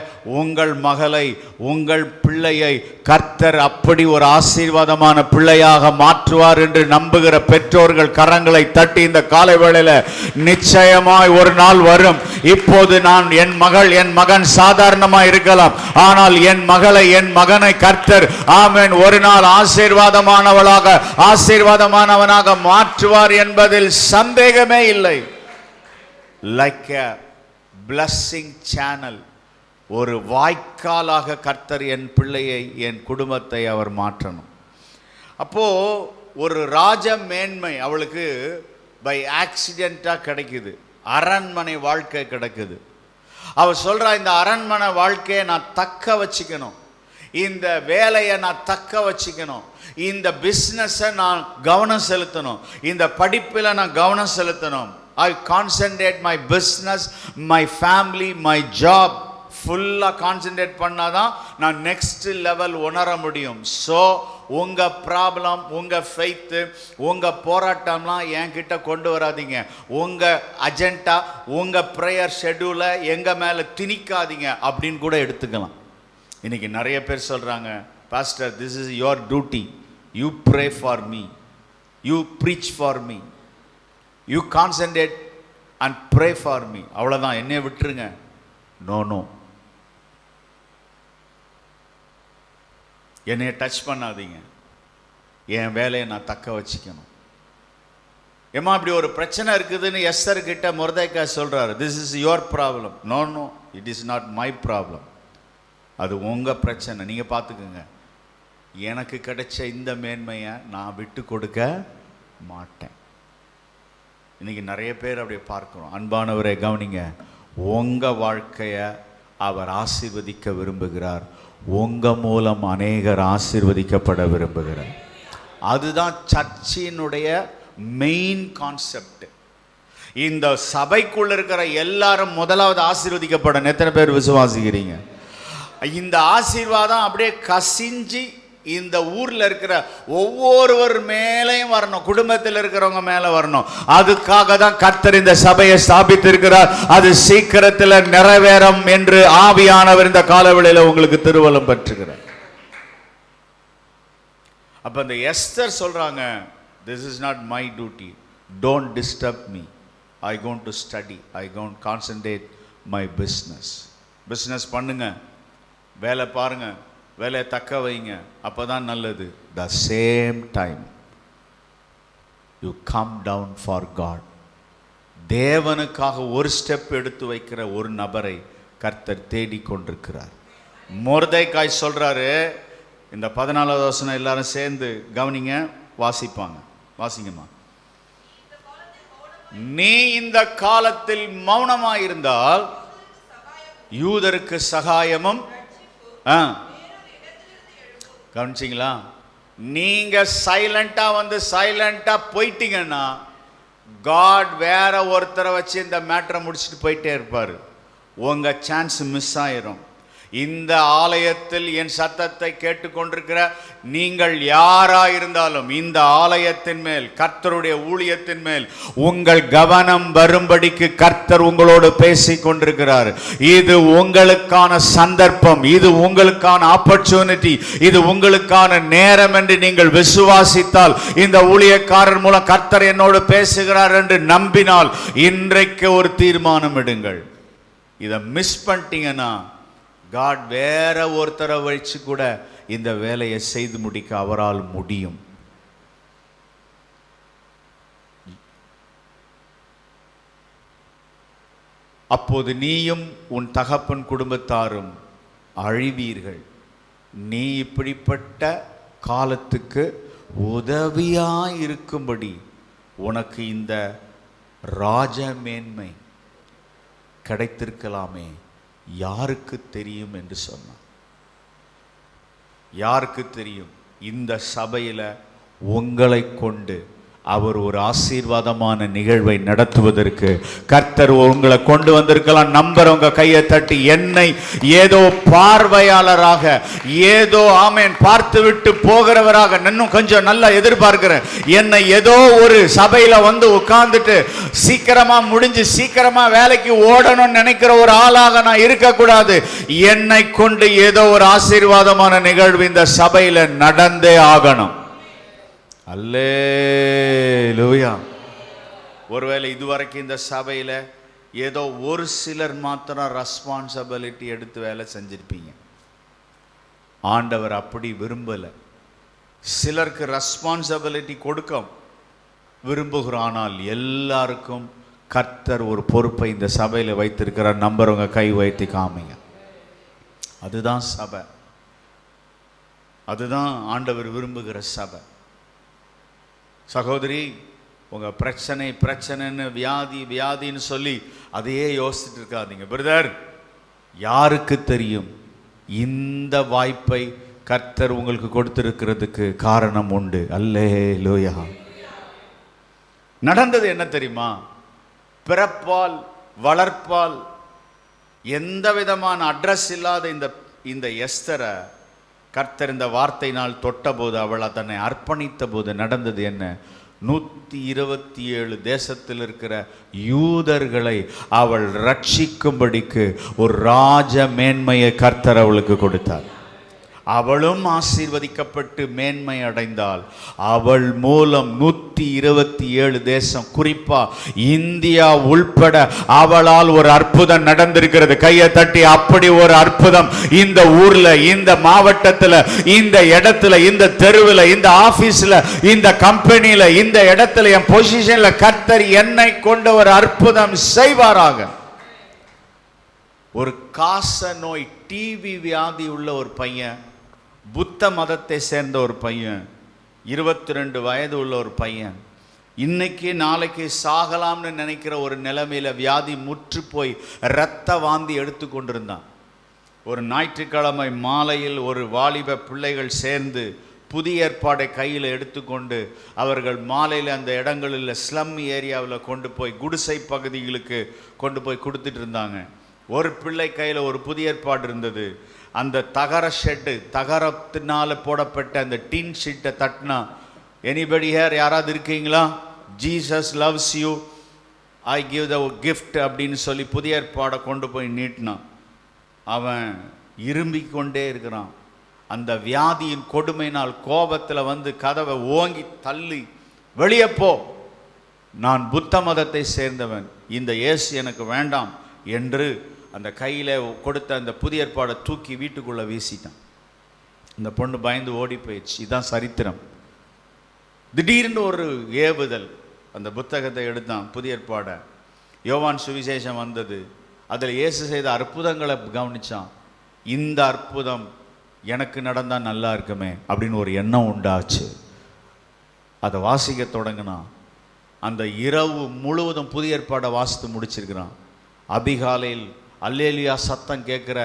உங்கள் மகளை, உங்கள் பிள்ளையை கர்த்தர் அப்படி ஒரு ஆசீர்வாதமான பிள்ளையாக மாற்றுவார் என்று நம்புகிற பெற்றோர்கள் கரங்களை தட்டி இந்த காலை வேளையில நிச்சயமாய் ஒரு நாள் வரும். இப்போது நான் என் மகள் என் மகன் சாதாரணமாக இருக்கலாம், ஆனால் என் மகளை என் மகனை கர்த்தர் ஆமென் ஒரு நாள் ஆசீர்வாதமானவனாக மாற்றுவார் என்பதில் சந்தேகமே இல்லை. லைக் a blessing channel, ஒரு வாய்க்காலாக கர்த்தர் என் பிள்ளையை என் குடும்பத்தை அவர் மாற்றணும். அப்போ ஒரு ராஜ மேன்மை அவளுக்கு பை ஆக்சிடென்ட்டா கிடைக்குது. அரண்மனை வாழ்க்கை கிடைக்குது. அவ சொல்றா, இந்த அரண்மனை வாழ்க்கையை நான் தக்க வச்சுக்கணும், இந்த வேலையை நான் தக்க வச்சுக்கணும், இந்த பிஸ்னஸை நான் கவனம் செலுத்தணும், இந்த படிப்பில் நான் கவனம் செலுத்தணும். I concentrate my business, my family, my job. ஃபுல்லாக கான்சென்ட்ரேட் பண்ணாதான் நான் நெக்ஸ்ட் லெவல் உணர முடியும். ஸோ உங்கள் ப்ராப்ளம், உங்கள் ஃபெய்த்து, உங்கள் போராட்டம்லாம் என்கிட்ட கொண்டு வராதிங்க. உங்கள் அஜெண்டா, உங்கள் ப்ரேயர் ஷெட்யூலை எங்கள் மேலே திணிக்காதீங்க அப்படின்னு கூட எடுத்துக்கலாம். இன்றைக்கி நிறைய பேர் சொல்கிறாங்க, pastor this is your duty, you pray for me, you preach for me, you concentrate and pray for me, அவ்வளோதான், என்னைய விட்டுருங்க. நோ நோ, என்னைய டச் பண்ணாதீங்க, என் வேலையை நான் தக்க வச்சுக்கணும். ஏமா இப்படி ஒரு பிரச்சனை இருக்குதுன்னு எஸ்தர் கிட்ட மொர்தெகாய் சொல்கிறாரு, this is your problem. No no, it is not my problem, அது உங்கள் பிரச்சனை, நீங்கள் பார்த்துக்குங்க. எனக்கு கிடைச்ச இந்த மேன்மையை நான் விட்டு கொடுக்க மாட்டேன். இன்றைக்கி நிறைய பேர் அப்படியே பார்க்குறோம். அன்பானவரை கவனிங்க, உங்கள் வாழ்க்கையை அவர் ஆசீர்வதிக்க விரும்புகிறார். உங்கள் மூலம் அநேகர் ஆசீர்வதிக்கப்பட விரும்புகிறார். அதுதான் சர்ச்சினுடைய மெயின் கான்செப்ட். இந்த சபைக்குள்ள இருக்கிற எல்லாரும் முதலாவது ஆசீர்வதிக்கப்படணும். எத்தனை பேர் விசுவாசிக்கிறீங்க? இந்த ஆசீர்வாதம் அப்படியே கசிஞ்சு இந்த ஊரில் இருக்கிற ஒவ்வொருவர் மேலையும் வரணும், குடும்பத்தில் இருக்கிறவங்க மேலே வரணும். அதுக்காக தான் கர்த்தர் இந்த சபையை ஸ்தாபித்திருக்கிறார். அது சீக்கிரத்தில் நிறைவேறும் என்று ஆவியானவர் இந்த காலவெளியில் உங்களுக்கு திருவலம் பெற்றுகிறார். அப்போ இந்த எஸ்தர் சொல்கிறாங்க, this is not my duty, don't disturb me, I going to study, I going concentrate my business. Business பண்ணுங்க, வேலை பாருங்க, வேலையை தக்க வைங்க, அப்போ தான் நல்லது. The same time you come down for God. தேவனுக்காக ஒரு ஸ்டெப் எடுத்து வைக்கிற ஒரு நபரை கர்த்தர் தேடிக்கொண்டிருக்கிறார். மொர்தெகாய் சொல்கிறாரு, இந்த 14வது வசனம் எல்லாரும் சேர்ந்து கவனிங்க, வாசிப்பாங்க, வாசிங்கம்மா. நீ இந்த காலத்தில் மௌனமாயிருந்தால் யூதருக்கு சகாயமும். கவனிச்சிங்களா? நீங்க சைலண்டா வந்து சைலண்டா போயிட்டீங்கன்னா காட் வேற ஒருத்தரை வச்சு இந்த மேட்டரை முடிச்சுட்டு போயிட்டே இருப்பார். உங்க சான்ஸ் மிஸ் ஆயிரும். இந்த ஆலயத்தில் என் சத்தத்தை கேட்டுக்கொண்டிருக்கிற நீங்கள் யாரா இருந்தாலும் இந்த ஆலயத்தின் மேல், கர்த்தருடைய ஊழியத்தின் மேல் உங்கள் கவனம் வரும்படிக்கு கர்த்தர் உங்களோடு பேசிக் கொண்டிருக்கிறார். இது உங்களுக்கான சந்தர்ப்பம், இது உங்களுக்கான ஆப்பர்ச்சுனிட்டி, இது உங்களுக்கான நேரம் என்று நீங்கள் விசுவாசித்தால், இந்த ஊழியக்காரர் மூலம் கர்த்தர் என்னோடு பேசுகிறார் என்று நம்பினால் இன்றைக்கு ஒரு தீர்மானம் எடுங்கள். இதை மிஸ் பண்ணிட்டீங்கன்னா காட் வேற ஒருத்தரை வச்சு கூட இந்த வேலையை செய்து முடிக்க அவரால் முடியும். அப்போது நீயும் உன் தகப்பன் குடும்பத்தாரும் அழிவீர்கள். நீ இப்படிப்பட்ட காலத்துக்கு உதவியாய் இருக்கும்படி உனக்கு இந்த ராஜ மேன்மை கிடைத்திருக்கலாமே, யாருக்கு தெரியும் என்று சொன்னான். யாருக்கு தெரியும்? இந்த சபையில் உங்களை கொண்டு அவர் ஒரு ஆசீர்வாதமான நிகழ்வை நடத்துவதற்கு கர்த்தர் உங்களை கொண்டு வந்திருக்கலாம். நம்புறவங்க கையை தட்டி, என்னை ஏதோ பார்வையாளராக, ஏதோ ஆமேன் பார்த்து விட்டு போகிறவராக இன்னும் கொஞ்சம் நல்லா எதிர்பார்க்கிறேன். என்னை ஏதோ ஒரு சபையில வந்து உட்கார்ந்துட்டு சீக்கிரமா முடிஞ்சு சீக்கிரமா வேலைக்கு ஓடணும்னு நினைக்கிற ஒரு ஆளாக நான் இருக்கக்கூடாது. என்னை கொண்டு ஏதோ ஒரு ஆசீர்வாதமான நிகழ்வு இந்த சபையில நடந்தே ஆகணும். அல்லேலூயா. ஒருவேளை இதுவரைக்கும் இந்த சபையில ஏதோ ஒரு சிலர் மாத்திரம் ரெஸ்பான்சிபிலிட்டி எடுத்து வேலை செஞ்சிருப்பீங்க. ஆண்டவர் அப்படி விரும்பல. சிலருக்கு ரெஸ்பான்சிபிலிட்டி கொடுக்க விரும்புகிறோம், ஆனால் எல்லாருக்கும் கர்த்தர் ஒரு பொறுப்பை இந்த சபையில வைத்திருக்கிறார். நம்புறவங்க கை வைத்து காமிங்க. அதுதான் சபை, அதுதான் ஆண்டவர் விரும்புகிற சபை. சகோதரி, உங்க பிரச்சனைன்னு வியாதின்னு சொல்லி அதையே யோசிச்சுட்டு இருக்காதீங்க. பிரதர், யாருக்கு தெரியும் இந்த வாய்ப்பை கர்த்தர் உங்களுக்கு கொடுத்திருக்கிறதுக்கு காரணம் உண்டு. அல்லேலூயா. நடந்தது என்ன தெரியுமா? பிறப்பால் வளர்ப்பால் எந்த விதமான அட்ரஸ் இல்லாத இந்த எஸ்தரை கர்த்தர் இந்த வார்த்தையினால் தொட்ட போது, அவள் தன்னை அர்ப்பணித்த போது நடந்தது என்ன? 127 தேசத்தில் இருக்கிற யூதர்களை அவள் ரட்சிக்கும்படிக்கு ஒரு ராஜ மேன்மையை கர்த்தர் அவளுக்கு கொடுத்தார். அவளும் ஆசீர்வதிக்கப்பட்டு மேன்மை அடைந்தாள். அவள் மூலம் 127 தேசம், குறிப்பா இந்தியா உள்பட அவளால் ஒரு அற்புதம் நடந்திருக்கிறது. கையை தட்டி, அப்படி ஒரு அற்புதம் இந்த ஊர்ல, இந்த மாவட்டத்துல, இந்த இடத்துல, இந்த தெருவில், இந்த ஆபீஸ்ல, இந்த கம்பெனியில, இந்த இடத்துல, என் பொசிஷன்ல கர்த்தர் என்னை கொண்ட ஒரு அற்புதம் செய்வாராக. ஒரு காச நோய், டிவி வியாதி உள்ள ஒரு பையன், புத்த மதத்தை சேர்ந்த ஒரு பையன், 22 வயது உள்ள ஒரு பையன், இன்னைக்கு நாளைக்கு சாகலாம்னு நினைக்கிற ஒரு நிலைமையில வியாதி முற்று போய் இரத்த வாந்தி எடுத்து கொண்டிருந்தான். ஒரு ஞாயிற்றுக்கிழமை மாலையில் ஒரு வாலிப பிள்ளைகள் சேர்ந்து புதிய ஏற்பாடை கையில் எடுத்துக்கொண்டு அவர்கள் மாலையில் அந்த இடங்களில் ஸ்லம் ஏரியாவில் கொண்டு போய் குடிசை பகுதிகளுக்கு கொண்டு போய் கொடுத்துட்டு இருந்தாங்க. ஒரு பிள்ளை கையில் ஒரு புதிய ஏற்பாடு இருந்தது. அந்த தகர ஷெட்டு, தகரத்தினால போடப்பட்ட அந்த டின் ஷீட்டை தட்டினா, எனிபடி ஹேர், யாராவது இருக்கீங்களா? Jesus loves you, I give the gift அப்படின்னு சொல்லி புதிய ஏற்பாடை கொண்டு போய் நீட்டினான். அவன் இரும்பிக் கொண்டே இருக்கிறான். அந்த வியாதியின் கொடுமையினால் கோபத்தில் வந்து கதவை ஓங்கி தள்ளி, வெளியே போ, நான் புத்த மதத்தை சேர்ந்தவன், இந்த இயேசு எனக்கு வேண்டாம் என்று அந்த கையில் கொடுத்த அந்த புதிய ஏற்பாடை தூக்கி வீட்டுக்குள்ளே வீசிட்டான். இந்த பொண்ணு பயந்து ஓடி போயிடுச்சு. இதுதான் சரித்திரம். திடீர்னு ஒரு ஏவுதல், அந்த புத்தகத்தை எடுத்தான், புதிய ஏற்பாடை, யோவான் சுவிசேஷம் வந்தது. அதில் இயேசு செய்த அற்புதங்களை கவனித்தான். இந்த அற்புதம் எனக்கு நடந்தால் நல்லா இருக்குமே அப்படின்னு ஒரு எண்ணம் உண்டாச்சு. அதை வாசிக்க தொடங்கினான். அந்த இரவு முழுவதும் புதிய ஏற்பாடை வாசித்து முடிச்சிருக்கிறான். அதிகாலையில் அல்லேலியா சத்தம் கேட்குற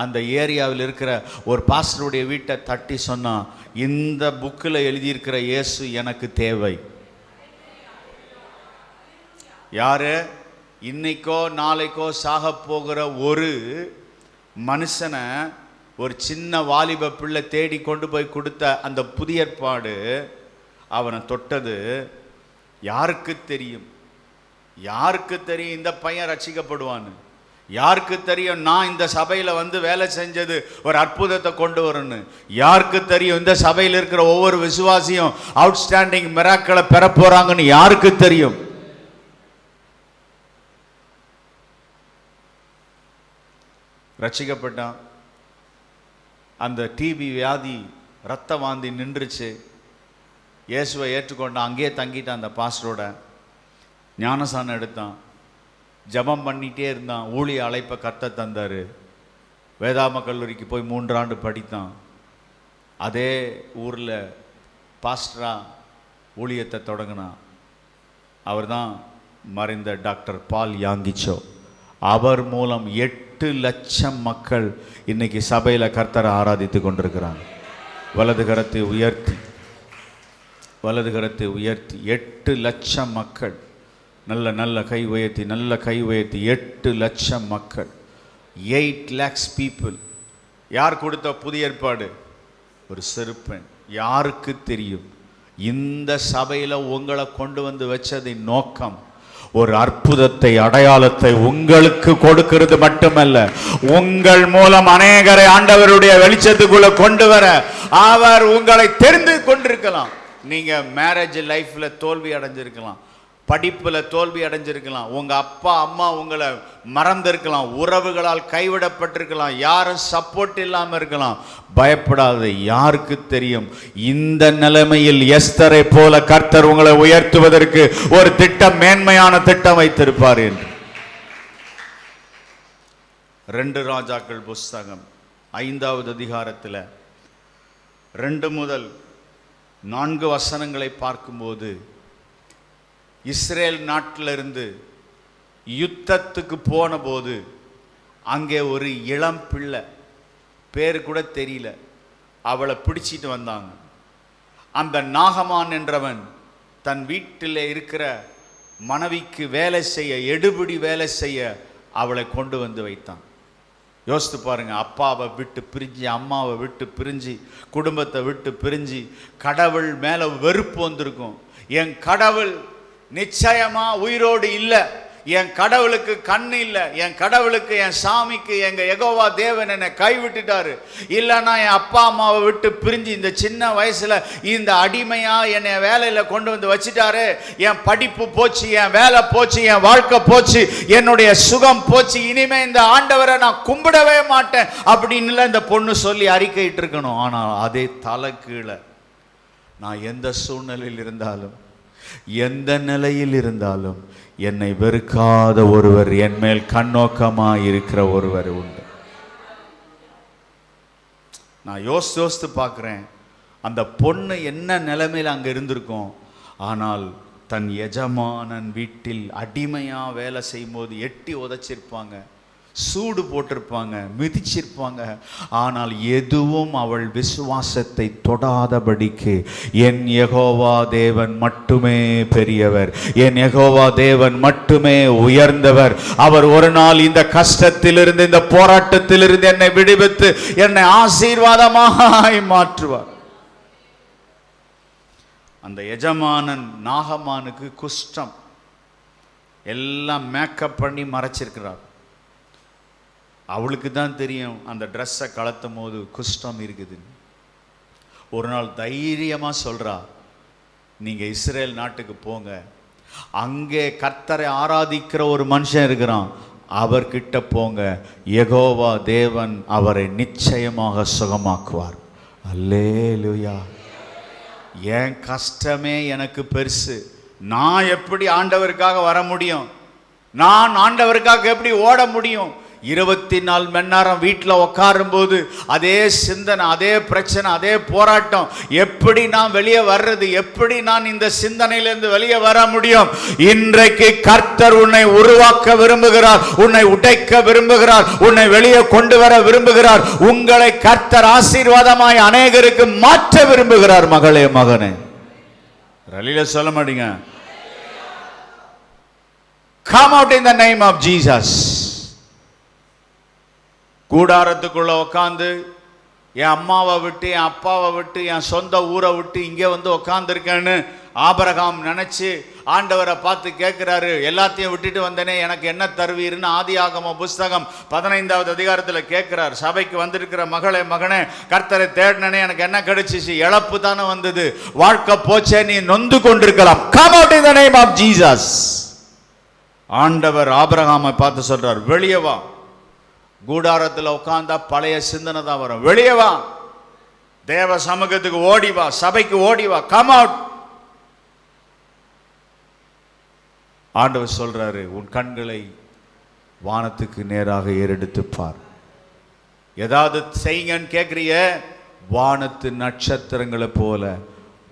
அந்த ஏரியாவில் இருக்கிற ஒரு பாஸ்டருடைய வீட்டை தட்டி சொன்னான், இந்த புக்கில் எழுதியிருக்கிற இயேசு எனக்கு தேவை. யாரு? இன்னைக்கோ நாளைக்கோ சாக போகிற ஒரு மனுஷனை ஒரு சின்ன வாலிப பிள்ளை தேடி கொண்டு போய் கொடுத்த அந்த புதிய ஏற்பாடு அவனை தொட்டது. யாருக்கு தெரியும்? யாருக்கு தெரியும் இந்த பையன் ரட்சிக்கப்படுவான்னு? யாருக்கு தெரியும் நான் இந்த சபையில் வந்து வேலை செஞ்சது ஒரு அற்புதத்தை கொண்டு வரணும்னு? யாருக்கு தெரியும் இந்த சபையில் இருக்கிற ஒவ்வொரு விசுவாசியும் அவுட்ஸ்டாண்டிங் மிராக்களை பெற போறாங்கன்னு? யாருக்கு தெரியும்? ரட்சிக்கப்பட்டான். அந்த டிபி வியாதி, இரத்த வாந்தி நின்றுச்சு. இயேசுவை ஏற்றுக்கொண்டான். அங்கேயே தங்கிட்டான். அந்த பாஸ்டரோட ஞானசானம் எடுத்தான். ஜபம் பண்ணிகிட்டே இருந்தான். ஊழிய அழைப்பை கர்த்தர் தந்தார். வேதாம கல்லூரிக்கு போய் 3 ஆண்டு படித்தான். அதே ஊரில் பாஸ்டராக ஊழியத்தை தொடங்கினான். அவர் தான் மறைந்த டாக்டர் பால் யாங்கிச்சோ. அவர் மூலம் 8 லட்சம் மக்கள் இன்னைக்கு சபையில் கர்த்தரை ஆராதித்து கொண்டிருக்கிறாங்க. வலது கரத்தை உயர்த்தி வலது கரத்தை உயர்த்தி 8 லட்சம் மக்கள், நல்ல கை உயர்த்தி 8 லட்சம் மக்கள், 8 lakhs people. யார் கொடுத்த புதிய ஏற்பாடு? ஒரு சிறுப்பெண். யாருக்கு தெரியும்? இந்த சபையில் உங்களை கொண்டு வந்து வச்சதின் நோக்கம் ஒரு அற்புதத்தை, அடையாளத்தை உங்களுக்கு கொடுக்கிறது மட்டுமல்ல, உங்கள் மூலம் அநேகரை ஆண்டவருடைய வெளிச்சத்துக்குள்ள கொண்டு வர அவர் உங்களை தெரிந்து கொண்டிருக்கலாம். நீங்க மேரேஜ் லைஃப்ல தோல்வி அடைஞ்சிருக்கலாம், படிப்புல தோல்வி அடைஞ்சிருக்கலாம், உங்க அப்பா அம்மா உங்களை மறந்திருக்கலாம், உறவுகளால் கைவிடப்பட்டிருக்கலாம், யாரும் சப்போர்ட் இல்லாம இருக்கலாம். பயப்படாது. யாருக்கு தெரியும் இந்த நிலைமையில் எஸ்தரை போல கர்த்தர் உங்களை உயர்த்துவதற்கு ஒரு திட்டம், மேன்மையான திட்டம் வைத்திருப்பார் என்று. 2 ராஜாக்கள் புஸ்தகம் 5வது அதிகாரத்தில் 2 முதல் 4 வசனங்களை பார்க்கும்போது, இஸ்ரேல் நாட்டிலிருந்து யுத்தத்துக்கு போன போது அங்கே ஒரு இளம் பிள்ளை, பேர் கூட தெரியல, அவளை பிடிச்சிட்டு வந்தாங்க. அந்த நாகமான் என்றவன் தன் வீட்டில் இருக்கிற மனைவிக்கு வேலை செய்ய, எடுபிடி வேலை செய்ய அவளை கொண்டு வந்து வைத்தான். யோசித்து பாருங்க, அப்பாவை விட்டு பிரிஞ்சு, அம்மாவை விட்டு பிரிஞ்சு, குடும்பத்தை விட்டு பிரிஞ்சு, கடவுள் மேலே வெறுப்பு வந்திருக்கும். என் கடவுள் நிச்சயமா உயிரோடு இல்லை, என் கடவுளுக்கு கண்ணு இல்லை, என் கடவுளுக்கு, என் சாமிக்கு, எங்க யெகோவா தேவன் என்னை கைவிட்டுட்டாரு, இல்லைன்னா என் அப்பா அம்மாவை விட்டு பிரிஞ்சு இந்த சின்ன வயசுல இந்த அடிமையா என்னை வேலையில கொண்டு வந்து வச்சுட்டாரு, என் படிப்பு போச்சு, என் வேலை போச்சு, என் வாழ்க்கை போச்சு, என்னுடைய சுகம் போச்சு, இனிமே இந்த ஆண்டவரை நான் கும்பிடவே மாட்டேன் அப்படின்னு இந்த பொண்ணு சொல்லி அறிக்கையிட்டு இருக்கணும். ஆனால் அதே தலை கீழே நான் எந்த சூழ்நிலையில் இருந்தாலும், எந்த நிலையில் இருந்தாலும் என்னை வெறுக்காத ஒருவர், என் மேல் கண்ணோக்கமாக இருக்கிற ஒருவர் உண்டு. நான் யோசித்து பார்க்குறேன், அந்த பொண்ணு என்ன நிலைமையில் அங்கே இருந்திருக்கும். ஆனால் தன் எஜமானன் வீட்டில் அடிமையாக வேலை செய்யும்போது எட்டி உதைச்சிருப்பாங்க, சூடு போட்டிருப்பாங்க, மிதிச்சிருப்பாங்க. ஆனால் எதுவும் அவள் விசுவாசத்தை தொடாதபடிக்கு, என் யெகோவா தேவன் மட்டுமே பெரியவர், என் யெகோவா தேவன் மட்டுமே உயர்ந்தவர், அவர் ஒரு நாள் இந்த கஷ்டத்திலிருந்து, இந்த போராட்டத்திலிருந்து என்னை விடுவித்து என்னை ஆசீர்வாதமாய் மாற்றுவார். அந்த எஜமானன் நாகமானுக்கு குஷ்டம், எல்லாம் மேக்கப் பண்ணி மறைச்சிருக்கிறார். அவளுக்கு தான் தெரியும் அந்த ட்ரெஸ்ஸை கலத்தும் போது குஷ்டம் இருக்குது. ஒரு நாள் தைரியமாக சொல்கிறா, நீங்கள் இஸ்ரேல் நாட்டுக்கு போங்க, அங்கே கர்த்தரை ஆராதிக்கிற ஒரு மனுஷன் இருக்கிறான், அவர்கிட்ட போங்க, யெகோவா தேவன் அவரை நிச்சயமாக சுகமாக்குவார். அல்லேலூயா. என் கஷ்டமே எனக்கு பெருசு, நான் எப்படி ஆண்டவருக்காக வர முடியும், நான் ஆண்டவருக்காக எப்படி ஓட முடியும்? 24 மணி நேரம் வீட்டில் உட்காரும் போது அதே சிந்தனை, அதே பிரச்சனை, அதே போராட்டம். எப்படி நான் வெளியே வர்றது? எப்படி நான் இந்த சிந்தனையிலிருந்து வெளியே வர முடியும்? இன்றைக்கு கர்த்தர் உன்னை உருவாக்க விரும்புகிறார், உன்னை உடைக்க விரும்புகிறார், உன்னை வெளியே கொண்டு வர விரும்புகிறார். உங்களை கர்த்தர் ஆசீர்வாதமாய் அநேகருக்கு மாற்ற விரும்புகிறார். மகளே, மகனே, ரலில சொல்ல மாட்டீங்க? Come out in the name of Jesus. கூடாரத்துக்குள்ள உட்காந்து என் அம்மாவை விட்டு, என் அப்பாவை விட்டு, என் சொந்த ஊரை விட்டு இங்கே வந்து உட்காந்துருக்கேன்னு ஆபிரகாம் நினைச்சு ஆண்டவரை பார்த்து கேட்கிறாரு, எல்லாத்தையும் விட்டுட்டு வந்தனே, எனக்கு என்ன தருவீர்னு ஆதியாகம புஸ்தகம் 15வது அதிகாரத்தில் கேட்கிறார். சபைக்கு வந்திருக்கிற மகளே, மகனே, கர்த்தரை தேடினே, எனக்கு என்ன கிடைச்சிச்சு? இழப்பு தானே வந்தது, வாழ்க்கை போச்சே, நீ நொந்து கொண்டிருக்கலாம். Come out in the name of Jesus. ஆண்டவர் ஆபிரகாமை பார்த்து சொல்றார், வெளியே வா. கூடாரத்தில் உட்கார்ந்தா பழைய சிந்தனை தான் வரும். வெளியே வா, தேவ சமூகத்துக்கு ஓடி வா, சபைக்கு ஓடி வா. Come out. ஆண்டவர் சொல்றாரு, உன் கண்களை வானத்துக்கு நேராக ஏறெடுத்து பார். ஏதாவது செய்யுங்கன்னு கேட்குறிய, வானத்து நட்சத்திரங்களை போல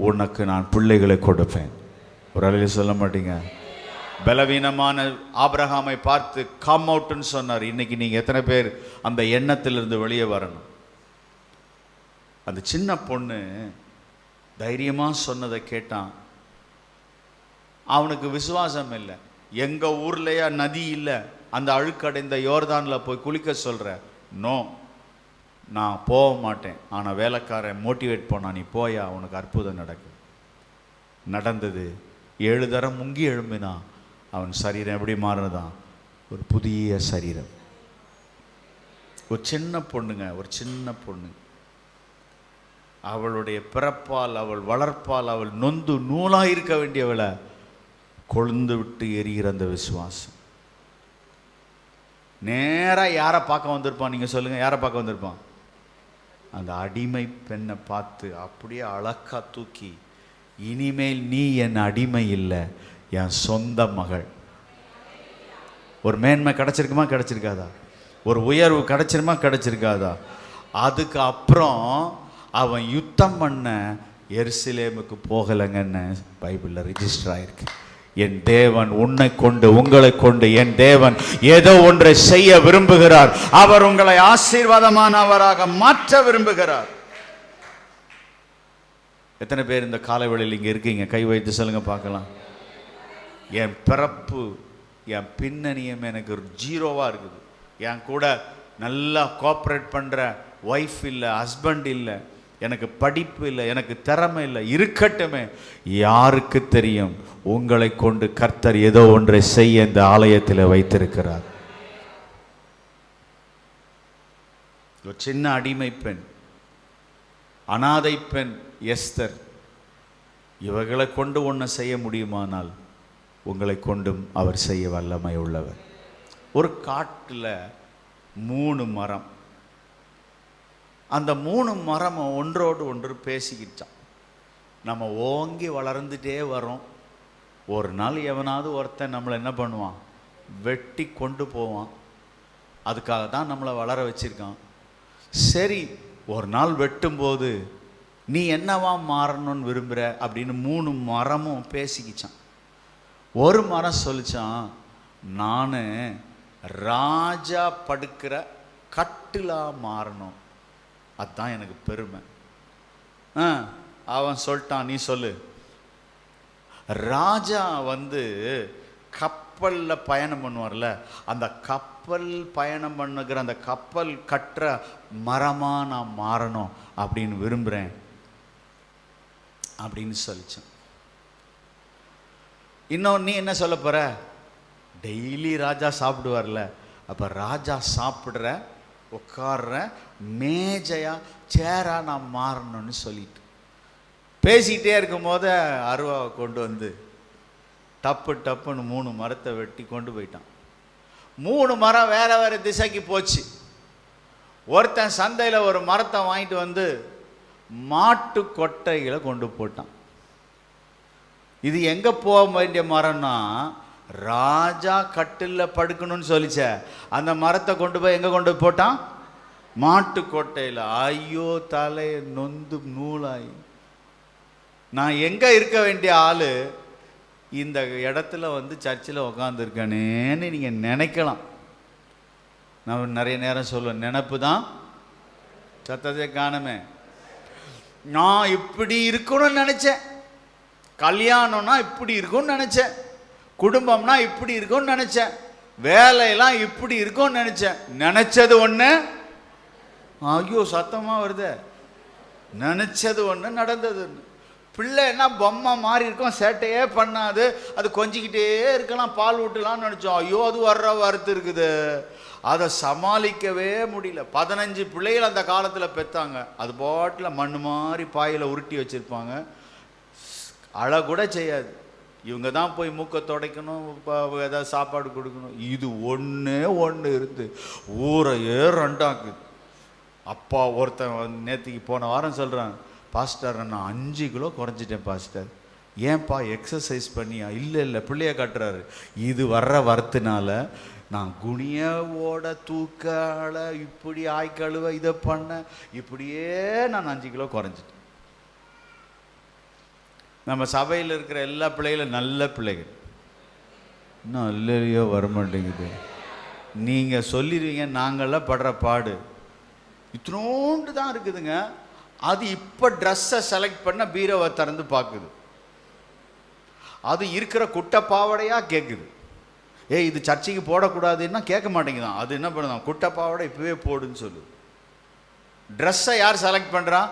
உனக்கு நான் பிள்ளைகளை கொடுப்பேன். ஒரு அலையில சொல்ல மாட்டீங்க? பலவீனமான ஆபிரகாமை பார்த்து கம் அவுட்னு சொன்னார். இன்னைக்கு நீங்கள் எத்தனை பேர் அந்த எண்ணத்திலிருந்து வெளியே வரணும்? அந்த சின்ன பொண்ணு தைரியமாக சொன்னதை கேட்டான். அவனுக்கு விசுவாசம் இல்லை. எங்கள் ஊர்லேயே நதி இல்லை, அந்த அழுக்கடைந்த யோர்தானில் போய் குளிக்க சொல்கிற? நோ, நான் போக மாட்டேன். ஆனால் வேலைக்காரன் மோட்டிவேட் பண்ணான், நீ போயா, உனக்கு அற்புதம் நடக்கும். நடந்தது. 7 தரம் முங்கி எழும்பினான். அவன் சரீரம் எப்படி மாறினதான்? ஒரு புதிய சரீரம். ஒரு சின்ன பொண்ணுங்க, ஒரு சின்ன பொண்ணு. அவளுடைய பிறப்பால், அவள் வளர்ப்பால், அவள் நொந்து நூலாக இருக்க வேண்டியவளை கொழுந்து விட்டு எரிகிற அந்த விசுவாசம். நேராக யாரை பார்க்க வந்திருப்பான்? நீங்கள் சொல்லுங்கள், யாரை பார்க்க வந்திருப்பான்? அந்த அடிமை பெண்ணை பார்த்து அப்படியே அழகா தூக்கி, இனிமேல் நீ என் அடிமை இல்லை, என் சொந்த மகள். ஒரு மேன்மை கிடைச்சிருக்குமா? கிடைச்சிருக்காதா? ஒரு உயர்வு கிடைச்சிருமா? கிடைச்சிருக்காதா? அதுக்கு அப்புறம் அவன் யுத்தம் பண்ண எருசலேமுக்கு போகலைங்கன்னு பைபிளில் ரிஜிஸ்டர் ஆயிருக்கு. என் தேவன் உன்னை கொண்டு, உங்களை கொண்டு, என் தேவன் ஏதோ ஒன்றை செய்ய விரும்புகிறார். அவர் உங்களை ஆசீர்வாதமானவராக மாற்ற விரும்புகிறார். எத்தனை பேர் இந்த காலவெளியில் இங்கே இருக்கீங்க? கை வைத்து சொல்லுங்க பார்க்கலாம். என் பிறப்பு, என் பின்னணியம் எனக்கு ஜீரோவாக இருக்குது. என் கூட நல்லா கோஆப்ரேட் பண்ணுற ஒய்ஃப் இல்லை, ஹஸ்பண்ட் இல்லை, எனக்கு படிப்பு இல்லை, எனக்கு திறமை இல்லை. இருக்கட்டுமே, யாருக்கு தெரியும்? உங்களை கொண்டு கர்த்தர் ஏதோ ஒன்றை செய்ய இந்த ஆலயத்தில் வைத்திருக்கிறார். ஒரு சின்ன அடிமை பெண், அனாதை பெண் எஸ்தர், இவர்களை கொண்டு ஒன்று செய்ய முடியுமானால் உங்களை கொண்டும் அவர் செய்ய வல்லமை உள்ளவர். ஒரு காட்டில் 3 மரம். அந்த 3 மரமும் ஒன்றோடு ஒன்று பேசிக்கிட்டான். நம்ம ஓங்கி வளர்ந்துட்டே வரோம். ஒரு நாள் எவனாவது ஒருத்தன் நம்மளை என்ன பண்ணுவான்? வெட்டி கொண்டு போவான். அதுக்காக தான் நம்மளை வளர வச்சிருக்கான். சரி, ஒரு நாள் வெட்டும்போது நீ என்னவா மாறணும்னு விரும்புகிற அப்படின்னு 3 மரமும் பேசிக்கிச்சான். ஒரு மரம் சொல்லிச்சான், நான் ராஜா படுக்கிற கட்டிலாக மாறணும், அதுதான் எனக்கு பெருமை. அவன் சொல்லிட்டான், நீ சொல்லு. ராஜா கப்பலில் பயணம் பண்ணுவார்ல, அந்த கப்பல் பயணம் பண்ணுகிற அந்த கப்பல் கட்டுற மரமாக நான் மாறணும் அப்படின்னு விரும்புகிறேன் அப்படின்னு சொல்லிச்சான். இன்னொன்று, நீ என்ன சொல்ல போகிற? டெய்லி ராஜா சாப்பிடுவார்ல, அப்போ ராஜா சாப்பிட்ற உட்கார்ற மேஜையா சேரா நான் மாறணும்னு சொல்லிட்டு பேசிக்கிட்டே இருக்கும் போது அருவாவை கொண்டு வந்து டப்புன்னு 3 மரத்தை வெட்டி கொண்டு போயிட்டான். 3 மரம் வேற வேற திசைக்கு போச்சு. ஒருத்தன் சந்தையில் ஒரு மரத்தை வாங்கிட்டு வந்து மாட்டு கொட்டைகளை கொண்டு போட்டான். இது எங்கே போக வேண்டிய மரம்னா, ராஜா கட்டிலில் படுக்கணும்னு சொல்லிச்ச அந்த மரத்தை கொண்டு போய் எங்கே கொண்டு போட்டான்? மாட்டு கொட்டையில். ஐயோ, தலையை நொந்து நூலாய். நான் எங்கே இருக்க வேண்டிய ஆள் இந்த இடத்துல சர்ச்சில் உக்காந்துருக்கேனேன்னு நீங்கள் நினைக்கலாம். நான் நிறைய நேரம் சொல்லுவேன், நினப்பு தான் சத்தத்தை காணுமே. நான் இப்படி இருக்கணும்னு நினச்சேன், கல்யாணம்னா இப்படி இருக்கும்னு நினச்சேன், குடும்பம்னா இப்படி இருக்கும்னு நினச்சேன், வேலையெல்லாம் இப்படி இருக்கும்னு நினச்சேன். நினச்சது ஒன்று, ஐயோ சத்தமாக வருது, நினச்சது ஒன்று நடந்தது ஒன்று. பிள்ளை என்ன பொம்மை மாறி இருக்கும், சேட்டையே பண்ணாது, அது கொஞ்சிக்கிட்டே இருக்கலாம், பால் ஊட்டலாம்னு நினச்சோம். ஐயோ அது வறுத்து இருக்குது, அதை சமாளிக்கவே முடியல. 15 பிள்ளைகள் அந்த காலத்தில் பெற்றாங்க. அது பாட்டில் மண் மாதிரி பாயில் உருட்டி வச்சுருப்பாங்க, அழக்கூட செய்யாது. இவங்க தான் போய் மூக்கை துடைக்கணும், ஏதாவது சாப்பாடு கொடுக்கணும். இது ஒன்று இருந்து ஊரையே ரெண்டாக்குது. அப்பா ஒருத்தன் நேற்றுக்கு போன வாரம் சொல்கிறான், பாஸ்டர் நான் 5 கிலோ குறைஞ்சிட்டேன் பாஸ்டர். ஏன்பா எக்ஸசைஸ் பண்ணியா? இல்லை பிள்ளைய கட்டுறாரு. இது வர்ற வரத்துனால நான் குனியோட தூக்கால இப்படி ஆய்க்கழுவ இதை பண்ண இப்படியே நான் 5 கிலோ குறைஞ்சிட்டேன். நம்ம சபையில் இருக்கிற எல்லா பிள்ளைகளும் நல்ல பிள்ளைகள், இன்னும் இல்லையோ வரமாட்டேங்குது. நீங்கள் சொல்லிடுவீங்க, நாங்கள்லாம் படுற பாடு இத்தினோண்டு தான் இருக்குதுங்க. அது இப்போ ட்ரெஸ்ஸை செலக்ட் பண்ண பீரோவை திறந்து பார்க்குது. அது இருக்கிற குட்டை பாவடையாக கேட்குது. இது சர்ச்சைக்கு போடக்கூடாதுன்னா கேட்க மாட்டேங்குதான். அது என்ன பண்ணுதான், குட்டை பாவடை இப்போவே போடுன்னு சொல்லுது. ட்ரெஸ்ஸை யார் செலக்ட் பண்ணுறா?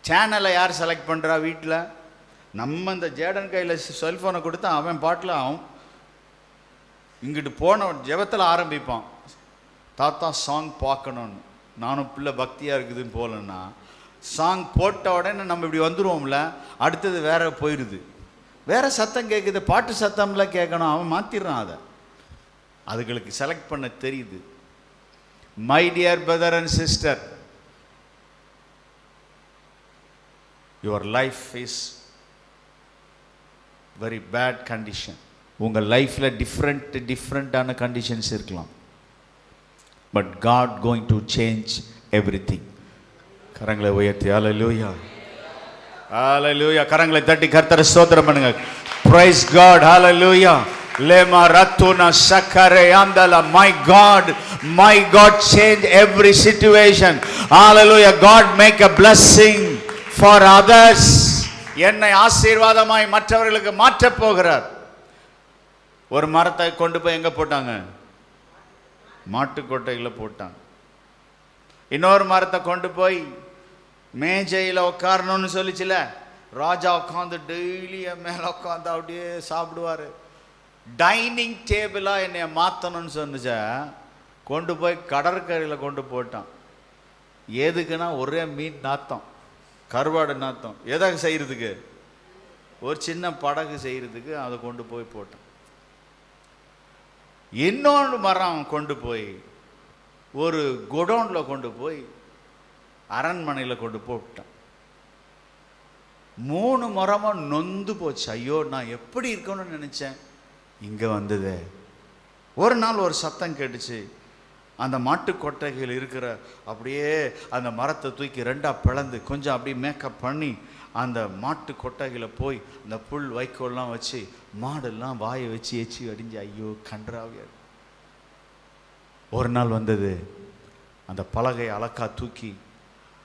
சேனலை யார் செலக்ட் பண்ணுறா? வீட்டில் நம்ம இந்த ஜேடன் கையில் செல்ஃபோனை கொடுத்தா அவன் பாட்டில் அவன் இங்கிட்டு போன ஜெபத்தில் ஆரம்பிப்பான், தாத்தா சாங் பார்க்கணுன்னு. நானும் பிள்ளை பக்தியாக இருக்குதுன்னு போகலன்னா சாங் போட்ட உடனே நம்ம இப்படி வந்துடுவோம்ல, அடுத்தது வேற போயிடுது, வேற சத்தம் கேட்குது, பாட்டு சத்தம்லாம் கேட்கணும், அவன் மாற்றிடுறான். அதுகளுக்கு செலக்ட் பண்ண தெரியுது. My dear brother and sister, your life is very bad condition. உங்கள் லைஃப்பில் டிஃப்ரெண்ட்டான கண்டிஷன்ஸ் இருக்கலாம். But God going to change everything. கரங்களை உயர்த்தி ஹல்லேலூயா, ஹல்லேலூயா. கரங்களை தட்டி கர்த்தரை ஸ்தோத்திரம் பண்ணுங்க. Praise God, hallelujah. லேமா ரத்துனா சக்கரே ஆந்தல. my God change every situation. Hallelujah. God make a blessing for others. என்னை ஆசீர்வாதமாய் மற்றவர்களுக்கு மாற்ற போகிறார். ஒரு மரத்தை கொண்டு போய் எங்க போட்டாங்க? மாட்டுக்கொட்டையில் போட்டாங்க. இன்னொரு மரத்தை கொண்டு போய் மேஜையில் உட்காரணும்னு சொல்லிச்சுல, ராஜா உட்காந்து டெய்லி என் மேலே உட்காந்து அப்படியே சாப்பிடுவார். டைனிங் டேபிளாக என்னை மாற்றணும்னு சொன்னிச்சா, கொண்டு போய் கடற்கரையில் கொண்டு போட்டான். எதுக்குன்னா ஒரே மீன் நாத்தம், கருவாடு நாத்தம். எதாக செய்கிறதுக்கு? ஒரு சின்ன படகு செய்கிறதுக்கு அதை கொண்டு போய் போட்டான். இன்னொன்று மரம் கொண்டு போய் ஒரு குடோனில் கொண்டு போய் அரண்மனையில் கொண்டு போட்டான். 3 மரமும் நொந்து போச்சு. ஐயோ, நான் எப்படி இருக்கணும்னு நினச்சேன், இங்கே வந்ததே. ஒரு நாள் ஒரு சத்தம் கேட்டுச்சு. அந்த மாட்டு கொட்டைகள் இருக்கிற அப்படியே அந்த மரத்தை தூக்கி 2ஆக பிளந்து கொஞ்சம் அப்படியே மேக்கப் பண்ணி அந்த மாட்டு கொட்டைகளை போய் அந்த புல் வைக்கோல்லாம் வச்சு மாடெல்லாம் வாயை வச்சு எச்சி அடிஞ்சு ஐயோ கன்றாவியா. ஒரு நாள் வந்தது, அந்த பலகை அலக்கா தூக்கி,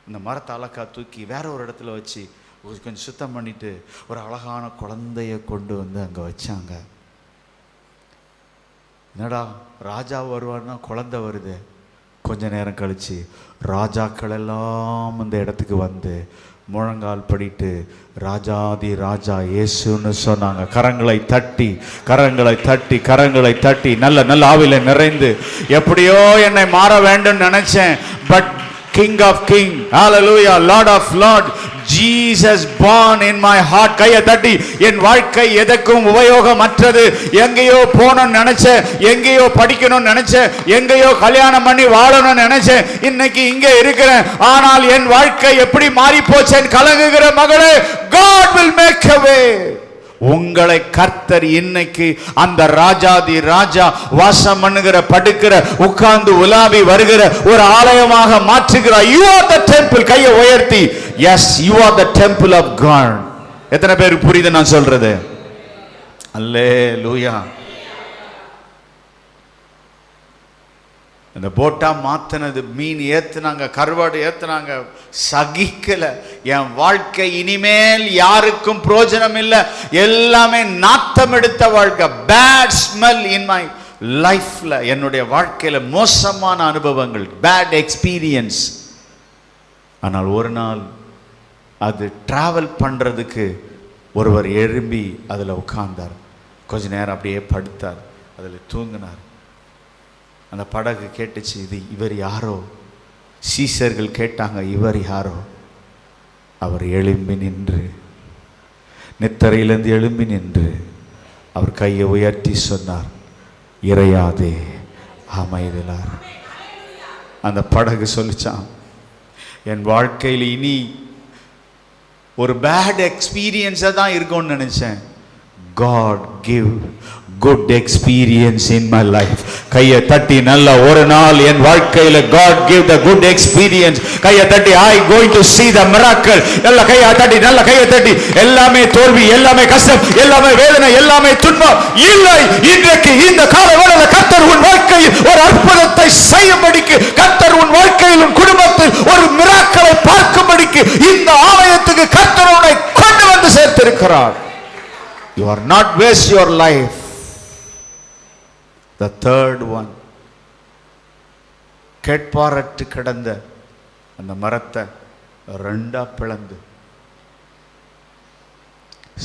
அந்த மரத்தை அலக்கா தூக்கி வேற ஒரு இடத்துல வச்சு கொஞ்சம் சுத்தம் பண்ணிட்டு ஒரு அழகான குழந்தைய கொண்டு வந்து அங்கே வச்சாங்க. என்னடா ராஜா வருவார்னா குழந்தை வருது. கொஞ்ச நேரம் கழிச்சு ராஜாக்கள் எல்லாம் இந்த இடத்துக்கு வந்து முழங்கால் படிட்டு ராஜாதி ராஜா இயேசுன்னு சொன்னாங்க. கரங்களை தட்டி கரங்களை தட்டி கரங்களை தட்டி நல்ல நல்ல ஆவில நிறைந்து, எப்படியோ என்னை மாற வேண்டும் நினைச்சேன், but King of King, hallelujah, Lord of Lord, Jesus born in my heart. கையை தட்டி, என் வாழ்க்கை எதற்கும் உபயோகமற்றது, எங்கேயோ போகணும்னு நினைச்சேன், எங்கேயோ படிக்கணும்னு நினைச்சேன், எங்கேயோ கல்யாணம் பண்ணி வாழணும்னு நினைச்சேன், இன்னைக்கு இங்கே இருக்கிறேன். ஆனால் என் வாழ்க்கை எப்படி மாறி போச்சேன்னு கலங்குகிற மகளே, God will make a way. உங்களை கர்த்தர் இன்னைக்கு அந்த ராஜாதி ராஜா வாசம் பண்ணுகிற, படுக்கிற, உட்கார்ந்து உலாவி வருகிற ஒரு ஆலயமாக மாற்றுகிறார். You are the temple. கையை உயர்த்தி, yes, you are the temple of God. எத்தனை பேருக்கு புரியுது நான் சொல்றது? அல்லேலூயா. இந்த போட்டா மாத்தினது, மீன் ஏத்துனாங்க, கருவாடு ஏத்துனாங்க, சகிக்கல. என் வாழ்க்கை இனிமேல் யாருக்கும் பிரயோஜனம் இல்லை, எல்லாமே நாத்தம் எடுத்த வாழ்க்கை. பேட் ஸ்மெல் இன் மை லைஃப்ல, என்னுடைய வாழ்க்கையில மோசமான அனுபவங்கள், பேட் எக்ஸ்பீரியன்ஸ். ஆனால் ஒரு நாள் அது டிராவல் பண்றதுக்கு ஒருவர் எழும்பி அதில் உட்கார்ந்தார். கொஞ்ச நேரம் அப்படியே படுத்தார், அதில் தூங்கினார். அந்த படகு கேட்டுச்சு, இது இவர் யாரோ? சீசர்கள் கேட்டாங்க, இவர் யாரோ? அவர் எழும்பி நின்று, நித்தரையிலிருந்து எழும்பி நின்று அவர் கையை உயர்த்தி சொன்னார், இறையாதே அமைதலார். அந்த படகு சொல்லிச்சான், என் வாழ்க்கையில் இனி ஒரு பேட் எக்ஸ்பீரியன்ஸாக தான் இருக்கும்னு நினைச்சேன். God give good experience in my life. கையை தட்டி நல்ல ஒரு நாள் என் வாழ்க்கையில God give the good experience. கையை தட்டி I going to see the miracle. நல்ல கையை தட்டி, நல்ல கையை தட்டி. எல்லாமே தோல்வி, எல்லாமே கஷ்டம், எல்லாமே வேதனை, எல்லாமே துன்பம் இல்லை. இன்றைக்கு இந்த காலவெளியில கர்த்தர் உன் வாழ்க்கையில் ஒரு அற்புதத்தை செய்யும்படிக்கு, கர்த்தர் உன் வாழ்க்கையில், உன் குடும்பத்தில் ஒரு மிராக்கலை பார்க்கும்படிக்கு இன்றைக்கு இந்த ஆலயத்துக்கு கர்த்தரோட கொண்டு வந்து சேர்த்திருக்கிறார். You are not waste your life. The third one, கேட்பாரற்று கிடந்த அந்த மரத்தை ரெண்டா பிளந்து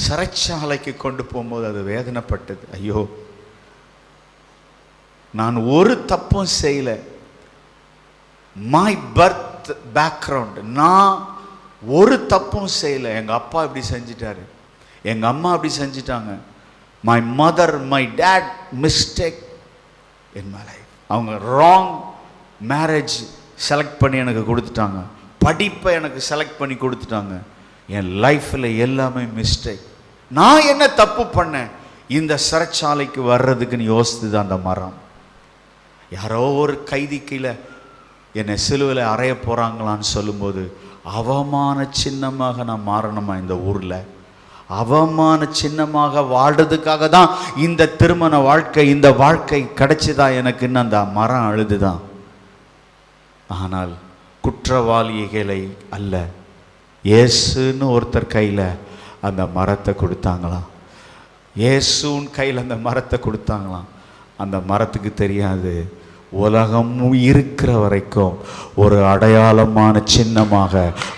சிறைச்சாலைக்கு கொண்டு போகும்போது அது வேதனைப்பட்டது. ஐயோ, நான் ஒரு தப்பும் செய்யல. மை பர்த் பேக்ரவுண்ட், நான் ஒரு தப்பும் செய்யல. எங்க அப்பா இப்படி செஞ்சிட்டாரு, எங்க அம்மா அப்படி செஞ்சிட்டாங்க. My mother, my dad mistake in my life. அவங்க ராங் மேரேஜ் செலக்ட் பண்ணி எனக்கு கொடுத்துட்டாங்க, படிப்பை எனக்கு செலக்ட் பண்ணி கொடுத்துட்டாங்க. என் லைஃப்பில் எல்லாமே மிஸ்டேக். நான் என்ன தப்பு பண்ணேன் இந்த சிறைச்சாலைக்கு வர்றதுக்குன்னு யோசித்து தான் அந்த மரம். யாரோ ஒரு கைதி கீழே என்னை சிலுவையில் அறைய போகிறாங்களான்னு சொல்லும்போது அவமான சின்னமாக நான் மாறணுமா? இந்த ஊரில் அவமான சின்னமாக வாழ்றதுக்காக தான் இந்த திருமண வாழ்க்கை, இந்த வாழ்க்கை கிடைச்சிதா எனக்குன்னு அந்த மரம் அழுதுதான். ஆனால் குற்றவாளிகளை அல்ல, இயேசுன்னு ஒருத்தர் கையில் அந்த மரத்தை கொடுத்தாங்களாம். இயேசுன் கையில் அந்த மரத்தை கொடுத்தாங்களாம். அந்த மரத்துக்கு தெரியாது, உலகம் இருக்கிற வரைக்கும் ஒரு அடையாளமான சின்னமாக,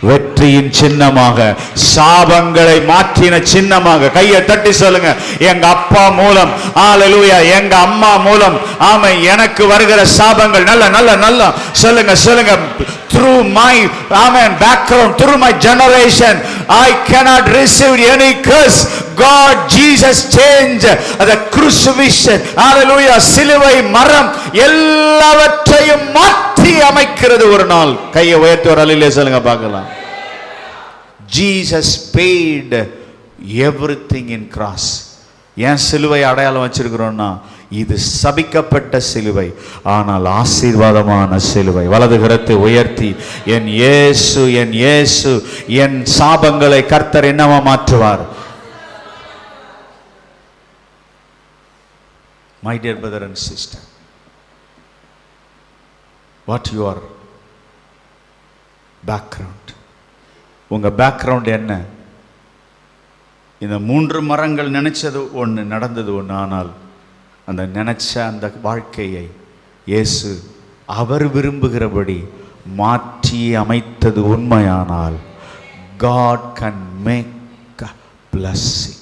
வெற்றியின் சின்னமாக, சாபங்களை மாற்றின சின்னமாக. கையை தட்டி சொல்லுங்க, எங்க அப்பா மூலம், ஹல்லேலூயா, எங்க அம்மா மூலம், ஆமை, எனக்கு வருகிற சாபங்கள் நல்ல நல்ல நல்ல சொல்லுங்க சொல்லுங்க. Through my background, through my generation, I cannot receive any curse. God, Jesus changed the crucifixion. Hallelujah. சிலுவை மரம் எல்லாவற்றையும் மாற்றி அமைக்கிறது ஒரு நாள். கையை உயர்த்தி ஒரு அல்லேலூயா சொல்லுங்க பார்க்கலாம். Jesus paid everything in cross. ஏன் சிலுவை அடையாளம் வச்சிருக்கிறோம்னா, இது சபிக்கப்பட்ட சிலுவை, ஆனால் ஆசீர்வாதமான சிலுவை. வலது கரத்தை உயர்த்தி, என் இயேசு, என் இயேசு, என் சாபங்களை கர்த்தர் என்னவா மாற்றுவார். My dear brother and sister, what your background? உங்க பேக்ரவுண்ட் என்ன? இந்த 3 மரங்கள் நினைச்சது ஒன்று, நடந்தது ஒன்று. ஆனால் அந்த நினைச்ச அந்த வாழ்க்கையை இயேசு அவர் விரும்புகிறபடி மாற்றி அமைத்தது உண்மையானால், God can make a blessing.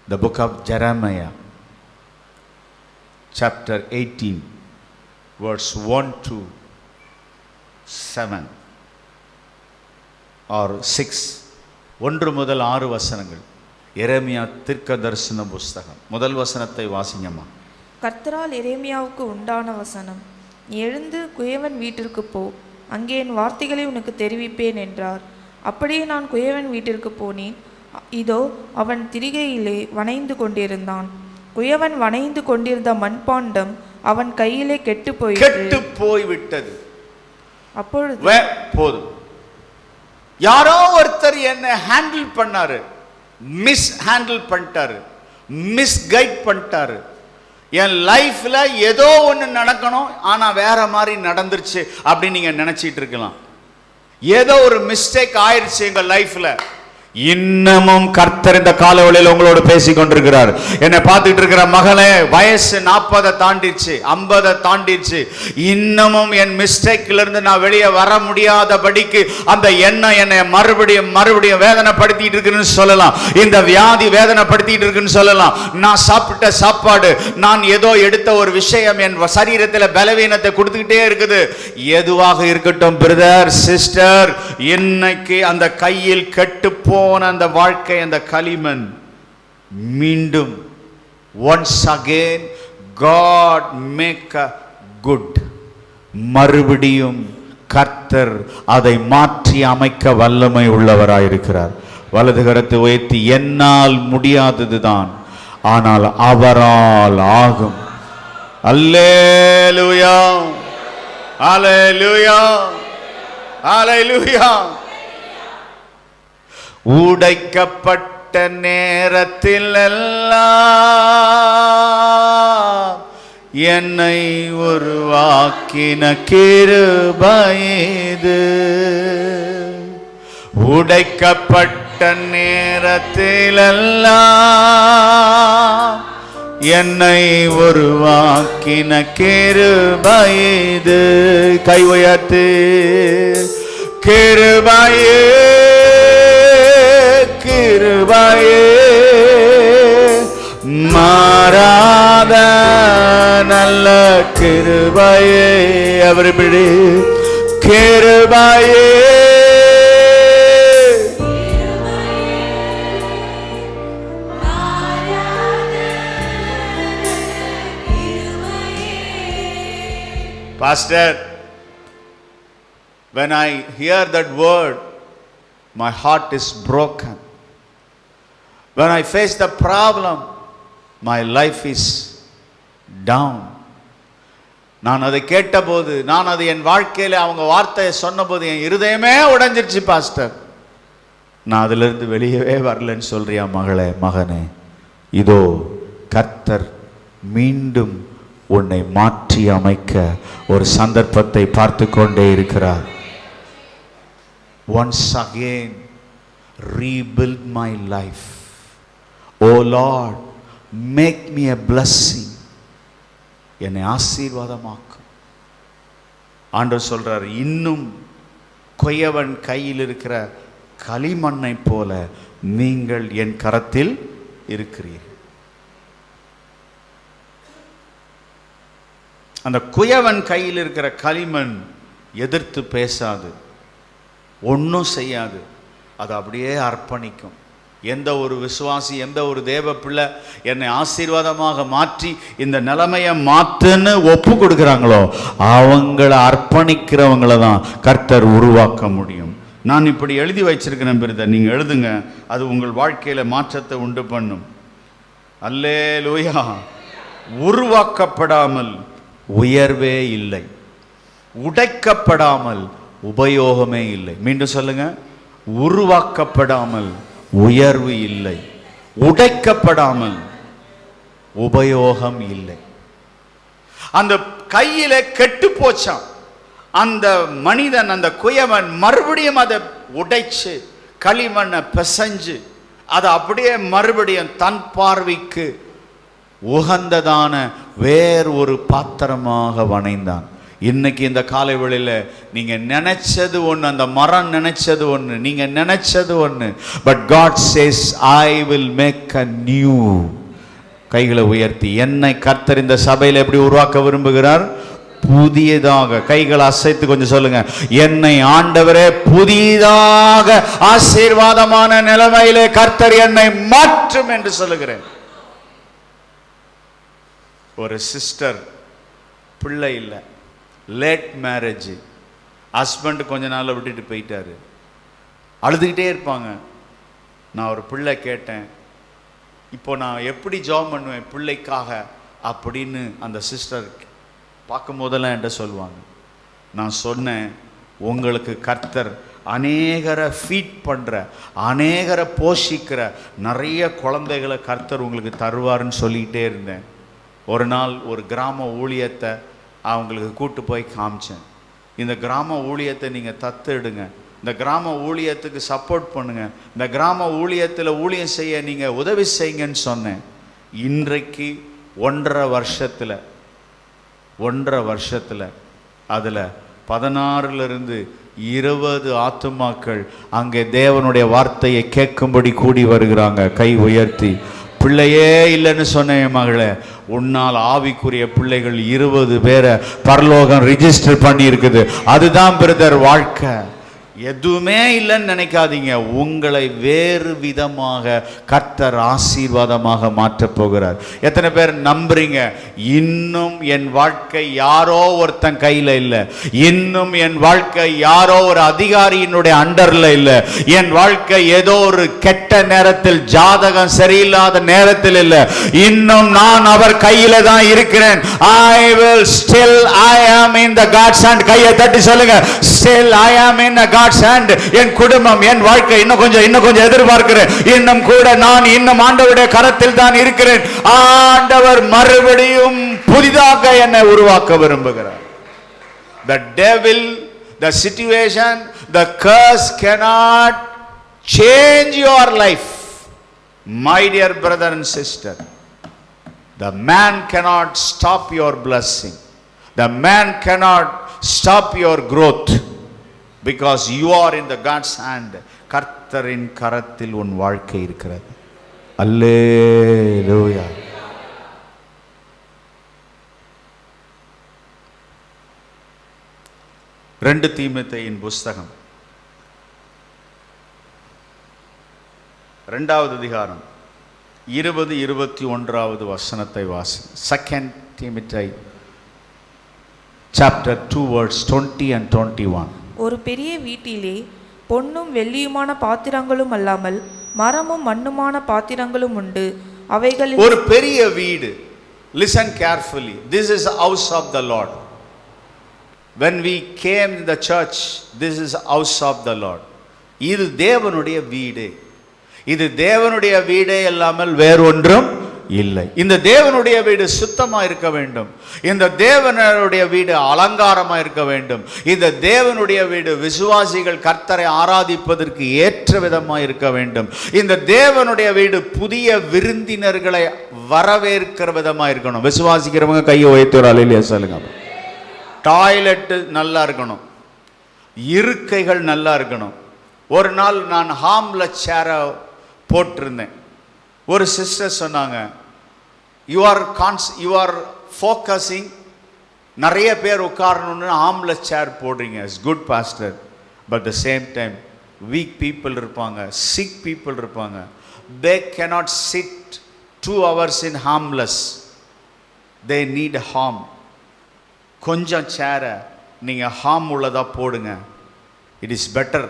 The book of Jeremiah, chapter 18, verse 1 to 7 or 6, 1 முதல் 6 வசனங்கள். எரேமியா தீர்க்க தரிசன புஸ்தகம். முதல் வசனத்தை வாசிங்கம்மா. கர்த்தரால் எரேமியாவுக்கு உண்டான வசனம்: நீ எழுந்து குயவன் வீட்டிற்கு போ, அங்கே என் வார்த்தைகளை உனக்கு தெரிவிப்பேன் என்றார். அப்படியே நான் குயவன் வீட்டிற்கு போனேன். இதோ அவன் திரிகையிலே வனைந்து கொண்டிருந்தான். குயவன் வனைந்து கொண்டிருந்த மண்பாண்டம் அவன் கையிலே கெட்டு போய்விட்டது. அப்பொழுது போதும், யாரோ ஒருத்தர் என்ன ஹேண்டில் பண்ணாரு, மிஸ் ஹேண்டில் பண்ணிட்டாரு, மிஸ் கைட் பண்ணிட்டாரு. என் லைஃப்ல ஏதோ ஒன்று நடக்கணும், ஆனா வேற மாதிரி நடந்துருச்சு அப்படின்னு நீங்க நினைச்சிட்டு இருக்கலாம். ஏதோ ஒரு மிஸ்டேக் ஆயிடுச்சு எங்க லைஃப்ல. இன்னமும் கர்த்தர் இந்த காலவெளியில் உங்களோடு பேசிக் கொண்டிருக்கிறார். என்னை பார்த்துட்டு இருக்கிற மகளே, வயசு 40 தாண்டிடுச்சு, 50 தாண்டிடுச்சு, இன்னமும் என் மிஸ்டேக்ல இருந்து நான் வெளியே வர முடியாதபடிக்கு அந்த எண்ணம் என்னை மறுபடியும் வேதனைப்படுத்திட்டு இருக்குன்னு சொல்லலாம். இந்த வியாதி வேதனைப்படுத்திட்டு இருக்குன்னு சொல்லலாம். நான் சாப்பிட்ட சாப்பாடு, நான் ஏதோ எடுத்த ஒரு விஷயம் என் சரீரத்தில் பலவீனத்தை கொடுத்துக்கிட்டே இருக்குது. எதுவாக இருக்கட்டும் பிரதர், சிஸ்டர், இன்னைக்கு அந்த கையில் கெட்டு அந்த வாழ்க்கை, அந்த களிமண் மீண்டும் once again God make a good. மறுபடியும் கர்த்தர் அதை மாற்றி அமைக்க வல்லமை உள்ளவராயிருக்கிறார். வலது கரத்தை உயர்த்தி, என்னால் முடியாததுதான், ஆனால் அவரால் ஆகும். அல்லேலூயா, அல்லேலூயா, அல்லேலூயா. உடைக்கப்பட்ட நேரத்தில் எல்லாம் என்னை உருவாக்கின கிருபையது. உடைக்கப்பட்ட நேரத்திலெல்லாம் என்னை உருவாக்கின கிருபையது. கை உயர்த்து. கிருபையே கிருபையே மாறாத நல்ல கிருபையே. everybody கிருபையே Pastor, when I hear that word, my heart is broken. When I face the problem, my life is down. நான் அதை கேட்டபோது, நான் அதை என் வாழ்க்கையில் அவங்க வார்த்தையை சொன்னபோது என் இருதயமே உடைஞ்சிருச்சு பாஸ்டர். நான் அதிலிருந்து வெளியவே வரலன்னு சொல்றியா மகளே, மகனே? இதோ கர்த்தர் மீண்டும் உன்னை மாற்றி அமைக்க ஒரு சந்தர்ப்பத்தை பார்த்து கொண்டே இருக்கிறார். Once again rebuild my life. Oh Lord, make me a blessing. என்னை ஆசீர்வாதமாக்கும். ஆண்டவர் சொல்றார், இன்னும் கொயவன் கையில் இருக்கிற களிமண்ணை போல நீங்கள் என் கரத்தில் இருக்கிறீர்கள். அந்த குயவன் கையில் இருக்கிற களிமண் எதிர்த்து பேசாது, ஒன்றும் செய்யாது. அது அப்படியே அர்ப்பணிக்கும். எந்த ஒரு விசுவாசி, எந்த ஒரு தேவ பிள்ளை என்னை ஆசீர்வாதமாக மாற்றி இந்த நிலைமையை மாற்றுன்னு ஒப்பு கொடுக்குறாங்களோ அவங்கள அர்ப்பணிக்கிறவங்கள தான் கர்த்தர் உருவாக்க முடியும். நான் இப்படி எழுதி வச்சிருக்கிறேன் பிரதர், நீங்கள் எழுதுங்க. அது உங்கள் வாழ்க்கையில் மாற்றத்தை உண்டு பண்ணும். அல்லேலூயா. உருவாக்கப்படாமல் உயர்வே இல்லை, உடைக்கப்படாமல் உபயோகமே இல்லை. மீண்டும் சொல்லுங்க. உருவாக்கப்படாமல் உயர்வு இல்லை, உடைக்கப்படாமல் உபயோகம் இல்லை. அந்த கையில கெட்டு போச்சான் அந்த மனிதன், அந்த குயவன் மறுபடியும் அதை உடைச்சு களிமண்ணை பிசைஞ்சு அதை அப்படியே மறுபடியும் தன் பார்வைக்கு உகந்ததான வேறு ஒரு பாத்திரமாக வணைந்தான். இன்னைக்கு இந்த காலை வேளையில் நீங்க நினைச்சது ஒன்று, அந்த மரம் நினைச்சது ஒன்று, நீங்க நினைச்சது ஒன்று. But God says I will make a new. கைகளை உயர்த்தி, என்னை கர்த்தர் இந்த சபையில் எப்படி உருவாக்க விரும்புகிறார்? புதியதாக. கைகளை அசைத்து கொஞ்சம் சொல்லுங்க, என்னை ஆண்டவரே புதிதாக ஆசீர்வாதமான நிலைமையிலே கர்த்தர் என்னை மாற்றும் என்று சொல்லுகிறேன். ஒரு சிஸ்டர், பிள்ளை இல்லை, லேட் மேரேஜ், ஹஸ்பண்ட் கொஞ்ச நாளில் விட்டுட்டு போயிட்டாரு. அழுதுகிட்டே இருப்பாங்க. நான் ஒரு பிள்ளை கேட்டேன், இப்போ நான் எப்படி ஜாப் பண்ணுவேன் பிள்ளைக்காக அப்படின்னு அந்த சிஸ்டர் பார்க்கும் போதெல்லாம் என்கிட்ட சொல்லுவாங்க. நான் சொன்னேன், உங்களுக்கு கர்த்தர் அநேகரை ஃபீட் பண்ணுற, அநேகரை போஷிக்கிற நிறைய குழந்தைகளை கர்த்தர் உங்களுக்கு தருவாருன்னு சொல்லிக்கிட்டே இருந்தேன். ஒரு நாள் ஒரு கிராம ஊழியத்தை அவங்களுக்கு கூட்டு போய் காமிச்சேன். இந்த கிராம ஊழியத்தை நீங்கள் தத்தெடுங்க, இந்த கிராம ஊழியத்துக்கு சப்போர்ட் பண்ணுங்கள், இந்த கிராம ஊழியத்தில் ஊழியம் செய்ய நீங்கள் உதவி செய்யுங்கன்னு சொன்னேன். இன்றைக்கு 1.5 வருஷத்தில் அதில் 16லிருந்து 20 ஆத்துமாக்கள் அங்கே தேவனுடைய வார்த்தையை கேட்கும்படி கூடி வருகிறாங்க. கை உயர்த்தி. பிள்ளையே இல்லைன்னு சொன்னேன் மகளே, உன்னால் ஆவிக்குரிய பிள்ளைகள் 20 பேரை பரலோகம் ரிஜிஸ்டர் பண்ணி இருக்குது. அதுதான் பிரதர் வாழ்க்கை. எதுவுமே இல்லைன்னு நினைக்காதீங்க. உங்களை வேறு விதமாக கர்த்தர் ஆசீர்வாதமாக மாற்றப் போகிறார். எத்தனை பேர் நம்புறீங்க? இன்னும் என் வாழ்க்கை யாரோ ஒருத்தன் கையில் இல்லை, இன்னும் என் வாழ்க்கை யாரோ ஒரு அதிகாரியினுடைய அண்டர்ல இல்லை, என் வாழ்க்கை ஏதோ ஒரு கெட்ட நேரத்தில், ஜாதகம் சரியில்லாத நேரத்தில் இல்லை, இன்னும் நான் அவர் கையில தான் இருக்கிறேன். I will still I am in the God's hand. கையை தட்டி சொல்லுங்க, still I am in the God God's hand. என் குடும்பம், என் வாழ்க்கை இன்னும் கொஞ்சம் எதிர்பார்க்கிறேன். இன்னும் கூட நான் இன்னும் ஆண்டவருடைய கரத்தில் தான் இருக்கிறேன். ஆண்டவர் மறுபடியும் புதிதாக என்னை உருவாக்க விரும்புகிறார். The devil, the situation, the curse cannot change your life. My dear brother and sister, the man cannot stop your blessing. The man cannot stop your growth, because you are in the God's hand. கர்த்தரின் கரத்தில் உன் வாழ்க்கை இருக்கிறது. அல்லேலூயா. ரெண்டு தீமோத்தேயின் புஸ்தகம் 2வது அதிகாரம் 20-21 வசனத்தை வாசி. 2 Timothy chapter 2 verse 20 and 21. ஒரு பெரிய வீட்டிலே பொன்னும் வெள்ளியுமான பாத்திரங்களும் அல்லாமல் மரமும் மண்ணுமான பாத்திரங்களும் உண்டு. அவைகளில் ஒரு பெரிய வீடு. Listen carefully. This is the house of the Lord. When we came in the church, this is the house of the Lord. இது தேவனுடைய வீடு. இது தேவனுடைய வீடே இல்லாமல் வேறொன்றும் இல்லை. இந்த தேவனுடைய வீடு சுத்தமா இருக்க வேண்டும். இந்த தேவனுடைய வீடு அலங்காரமா இருக்க வேண்டும். இந்த தேவனுடைய வீடு விசுவாசிகள் கர்த்தரை ஆராதிப்பதற்கு ஏற்ற விதமா இருக்க வேண்டும். இந்த தேவனுடைய வீடு புதிய விருந்தினர்களை வரவேற்கிற விதமா இருக்கணும். விசுவாசிக்கிறவங்க கையை உயர்த்தி அல்லேலூயா சொல்லுங்க. டாய்லெட் நல்லா இருக்கணும், இருக்கைகள் நல்லா இருக்கணும். ஒரு நாள் நான் ஹாம்ல சேரை போட்டிருந்தேன். ஒரு சிஸ்டர் சொன்னாங்க, யூ ஆர் ஃபோக்கஸிங், நிறைய பேர் உட்காரணும்னு ஹாம்ல சேர் போடுறீங்க. It's good pastor, but the same time weak people இருப்பாங்க, சிக் பீப்புள் இருப்பாங்க. தே cannot சிட் 2 hours இன் ஹாம்லெஸ். They need arm. கொஞ்சம் சேரை நீங்கள் ஹாம் உள்ளதாக போடுங்க. It is better.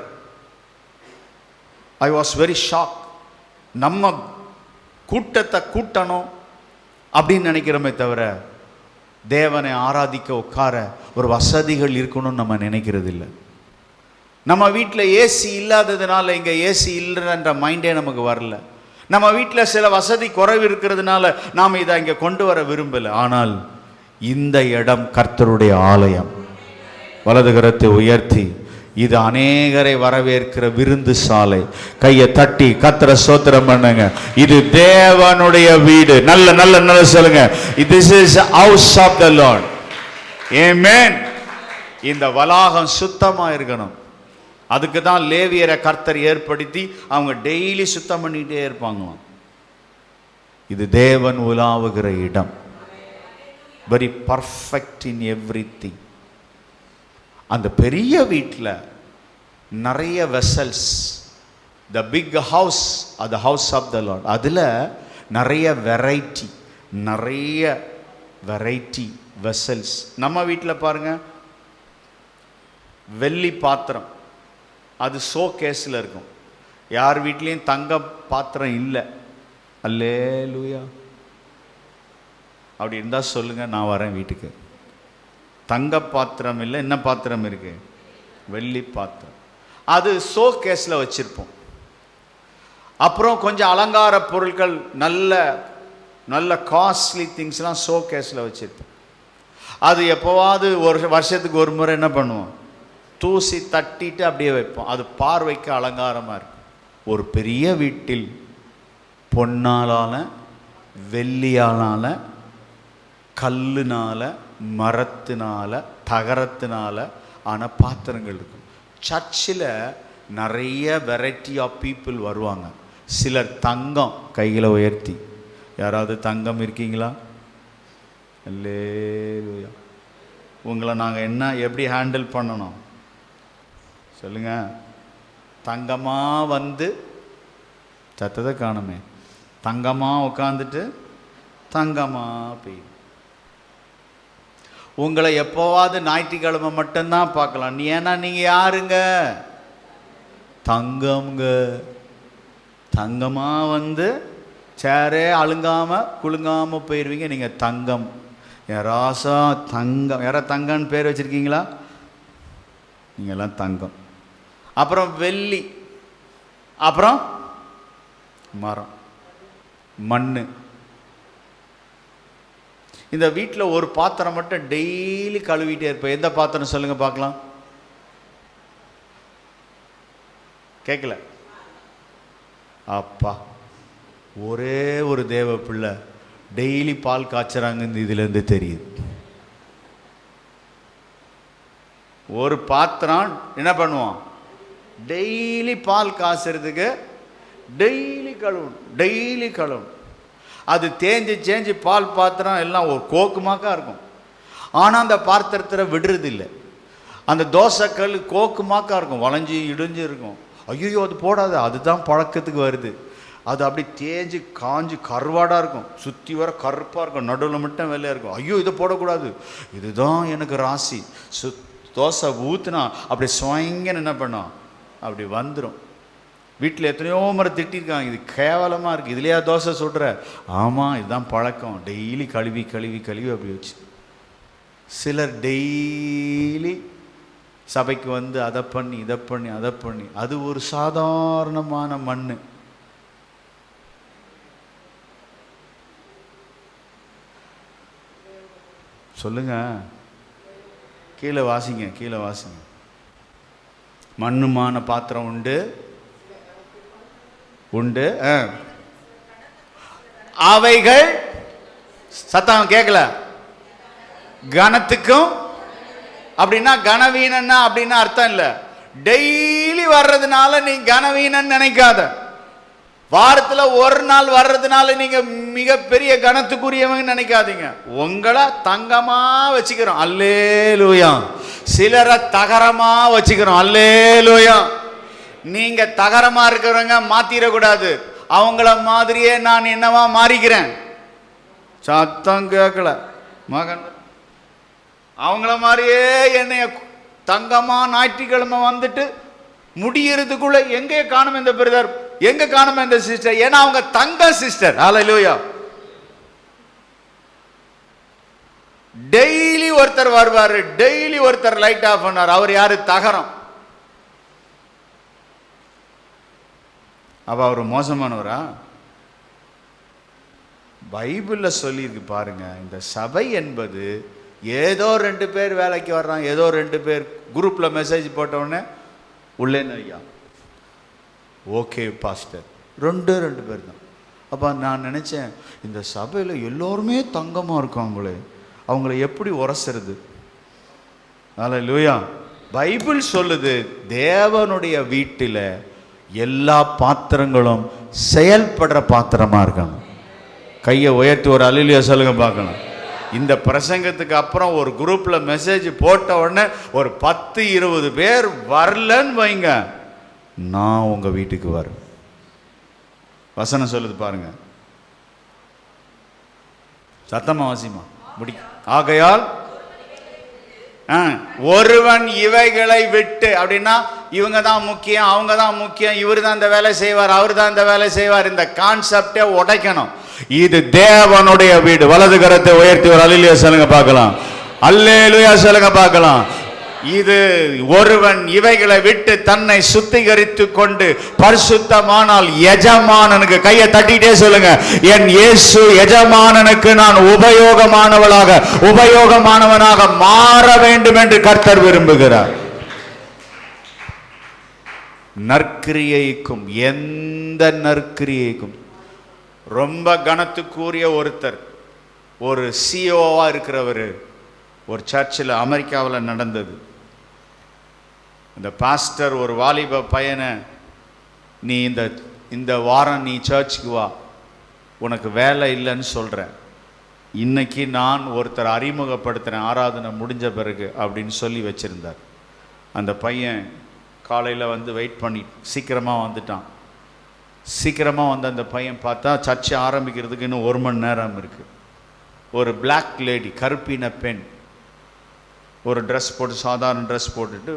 I was very shock. நம்ம கூட்டத்தை கூட்டணும் அப்படின்னு நினைக்கிறோமே தவிர தேவனை ஆராதிக்க உட்கார ஒரு வசதிகள் இருக்கணும்னு நம்ம நினைக்கிறது இல்லை. நம்ம வீட்டில் ஏசி இல்லாததுனால இங்கே ஏசி இல்லைன்ற மைண்டே நமக்கு வரல. நம்ம வீட்டில் சில வசதி குறைவு இருக்கிறதுனால நாம் இதை இங்கே கொண்டு வர விரும்பலை. ஆனால் இந்த இடம் கர்த்தருடைய ஆலயம். வலது கரத்தை உயர்த்தி, இது அநேகரை வரவேற்கிற விருந்து சாலை. கையை தட்டி கர்த்தரை ஸ்தோத்திரம் பண்ணுங்க. இது தேவனுடைய வீடு. நல்ல நல்ல நல்ல சொல்லுங்க. This is house of the Lord. Amen. இந்த வளாகம் சுத்தமா இருக்கணும். அதுக்கு தான் லேவியரை கர்த்தர் ஏற்படுத்தி அவங்க டெய்லி சுத்தம் பண்ணிட்டே இருப்பாங்களாம். இது தேவன் உலாவுகிற இடம். Very perfect in everything. அந்த பெரிய வீட்டில் நிறைய வெசல்ஸ். த பிக் ஹவுஸ், அது ஹவுஸ் ஆஃப் த லார்ட். அதில் நிறைய வெரைட்டி வெசல்ஸ். நம்ம வீட்டில் பாருங்க, வெள்ளி பாத்திரம் அது ஷோ கேஸில் இருக்கும். யார் வீட்லேயும் தங்க பாத்திரம் இல்லை. அல்லேலூயா. அப்படி இருந்தால் சொல்லுங்கள், நான் வரேன் வீட்டுக்கு. தங்க பாத்திரம் இல்லை, என்ன பாத்திரம் இருக்கு? வெள்ளி பாத்திரம். அது ஷோ கேஸில் வச்சுருப்போம். அப்புறம் கொஞ்சம் அலங்கார பொருட்கள், நல்ல நல்ல காஸ்ட்லி திங்ஸ்லாம் ஷோ கேஸில் வச்சுருப்போம். அது எப்போவாவது ஒரு வருஷத்துக்கு ஒரு முறை என்ன பண்ணுவோம்? தூசி தட்டிட்டு அப்படியே வைப்போம். அது பார்வைக்கு அலங்காரமாக இருக்கும். ஒரு பெரிய வீட்டில் பொன்னாலான, வெள்ளியாலான, கல்லுனால, மரத்தினால, தகரத்தினால ஆன பாத்திரங்கள் இருக்கும். சர்ச்சில் நிறைய வெரைட்டி ஆஃப் பீப்புள் வருவாங்க. சிலர் தங்கம் கையில் உயர்த்தி. யாராவது தங்கம் இருக்கீங்களா? அல்லேலூயா. உங்களை நாங்கள் எப்படி ஹேண்டில் பண்ணணும் சொல்லுங்க. தங்கமாக வந்து சத்தத்தை காணுமே, தங்கமாக உட்காந்துட்டு தங்கமாக போய். உங்களை எப்போவாது ஞாயிற்றுக்கிழமை மட்டும்தான் பார்க்கலாம். ஏன்னா நீங்கள் யாருங்க? தங்கம்ங்க. தங்கமாக வந்து சேரே அழுங்காமல் குலுங்காமல் போயிடுவீங்க. நீங்கள் தங்கம். யாராசா தங்கம், யாரா தங்கம்னு பேர் வச்சுருக்கீங்களா? நீங்கள்லாம் தங்கம். அப்புறம் வெள்ளி, அப்புறம் மரம், மண். இந்த வீட்டில் ஒரு பாத்திரம் மட்டும் டெய்லி கழுவிட்டே இருப்பேன். எந்த பாத்திரம் சொல்லுங்க பார்க்கலாம்? கேட்கல? அப்பா, ஒரே ஒரு தேவ பிள்ளை டெய்லி பால் காய்ச்சறாங்க. இதுலேருந்து தெரியுது. ஒரு பாத்திரம் என்ன பண்ணுவான்? டெய்லி பால் காய்ச்சறதுக்கு டெய்லி கழுவும். அது தேஞ்சு பால் பாத்திரம் எல்லாம் ஒரு கோக்குமாக்கா இருக்கும். ஆனால் அந்த பாத்திரத்தில் விடுறது இல்லை. அந்த தோசைக்கல் கோக்குமாக்கா இருக்கும், வளைஞ்சி இடிஞ்சு இருக்கும். ஐயோ அது போடாது, அதுதான் பழக்கத்துக்கு வருது. அது அப்படி தேஞ்சு காஞ்சி கருவாடாக இருக்கும், சுற்றி வர கருப்பாக இருக்கும், நடுவில் மட்டும் வெள்ளையாக இருக்கும். ஐயோ இதை போடக்கூடாது, இதுதான் எனக்கு ராசி. தோசை ஊற்றுனா அப்படி சுவங்கன்னு என்ன பண்ணோம், அப்படி வந்துடும். வீட்டில் எத்தனையோ முறை திட்டிருக்காங்க, இது கேவலமாக இருக்குது, இதுலையா தோசை சுடுற? ஆமாம், இதுதான் பழக்கம். டெய்லி கழுவி அப்படி வச்சு. சிலர் டெய்லி சபைக்கு வந்து அதை பண்ணி அது ஒரு சாதாரணமான மண். சொல்லுங்க, கீழே வாசிங்க. மண்ணுமான பாத்திரம் உண்டு. அவைகள் சத்தம் கேட்கல. கனத்துக்கும் அப்படின்னா கனவீனன்னா அப்படின்னா அர்த்தம் இல்லை. டெய்லி வர்றதுனால நீ கனவீனன் நினைக்காத. வாரத்தில் ஒரு நாள் வர்றதுனால நீங்க மிகப்பெரிய கனத்துக்குரியவங்க நினைக்காதீங்க. உங்களை தங்கமா வச்சுக்கிறோம், அல்லேலூயா. சிலரை தகரமா வச்சுக்கிறோம், அல்லேலூயா. நீங்க தகரமா இருக்கிறவங்க மாத்திரக்கூடாது. அவங்கள மாதிரியே நான் என்னவா மாறிக்கிறேன். சத்தம் கேட்கல மகன். அவங்கள மாதிரியே என்னைய தங்கமா ஞாயிற்றுக்கிழமை வந்துட்டு முடியறதுக்குள்ள எங்கே காணும் இந்த பிரதர், எங்க காணும் இந்த சிஸ்டர், ஏன்னா அவங்க தங்க சிஸ்டர். ஹல்லேலூயா. டெய்லி ஒருத்தர் வருவாரு, டெய்லி ஒருத்தர் லைட் ஆஃப் பண்ணார். அவர் யாரு? தகரம். அப்ப அவர் மோசமானவரா? பைபிள்ல சொல்லியிருக்கு பாருங்க. இந்த சபை என்பது ஏதோ 2 பேர் வேலைக்கு வர்றான், ஏதோ 2 பேர் குரூப்ல மெசேஜ் போட்டவுடனே உள்ளே ஐயா ஓகே பாஸ்டர், 2 பேர் தான். அப்போ நான் நினச்சேன், இந்த சபையில் எல்லோருமே தங்கமாக இருக்காங்களே, அவங்கள எப்படி உரசுறது? அல்லேலூயா. பைபிள் சொல்லுது, தேவனுடைய வீட்டில் எல்லா பாத்திரங்களும் செயல்படுற பாத்திரமா இருக்காங்க. கையை உயர்த்தி ஒரு அல்லேலூயா சொல்லுங்க பார்க்கலாம். இந்த பிரசங்கத்துக்கு அப்புறம் ஒரு குரூப்ல மெசேஜ் போட்ட உடனே ஒரு 10-20 பேர் வரலன்னு வைங்க, நான் உங்க வீட்டுக்கு வரேன். வசனம் சொல்லுது பாருங்க, சத்தமா வாசிமா முடி. ஆகையால் ஒருவன் இவைகளை விட்டு, அப்படின்னா இவங்க தான் முக்கியம், அவங்க தான் முக்கியம், இவர் தான் இந்த வேலை செய்வார், அவர் தான் இந்த வேலை செய்வார், இந்த கான்செப்டே உடைக்கணும். இது தேவனுடைய வீடு. வலது கரத்தை உயர்த்தி ஒரு அல்லேலூயா சொல்லுங்க பார்க்கலாம். அல்லேலூயா சொல்லுங்க பார்க்கலாம். இது ஒருவன் இவைகளை விட்டு தன்னை சுத்திகரித்து கொண்டு பரிசுத்தமானால் எஜமானனுக்கு, கையை தட்டிட்டே சொல்லுங்க, என் இயேசு எஜமானனுக்கு நான் உபயோகமானவனாக மாற வேண்டும் என்று கர்த்தர் விரும்புகிறார். நற்கிரியைக்கும், எந்த நற்கிரியைக்கும் ரொம்ப கனத்துக்குரிய ஒருத்தர், ஒரு சிஓவா இருக்கிறவர், ஒரு சர்ச்சில் அமெரிக்காவில் நடந்தது. இந்த பாஸ்டர் ஒரு வாலிப பையனை, நீ இந்த வாரம் நீ சர்ச்சுக்கு வா, உனக்கு வேலை இல்லைன்னு சொல்கிறேன், இன்னைக்கு நான் ஒருத்தர் அறிமுகப்படுத்துகிறேன் ஆராதனை முடிஞ்ச பிறகு அப்படின்னு சொல்லி வச்சுருந்தார். அந்த பையன் காலையில் வந்து வெயிட் பண்ணி சீக்கிரமாக வந்துட்டான். சீக்கிரமாக வந்து அந்த பையன் பார்த்தா சர்ச்சை ஆரம்பிக்கிறதுக்கு இன்னும் 1 மணி நேரம் இருக்குது. ஒரு பிளாக் லேடி, கருப்பின பெண், ஒரு ட்ரெஸ் போட்டு, சாதாரண ட்ரெஸ் போட்டுட்டு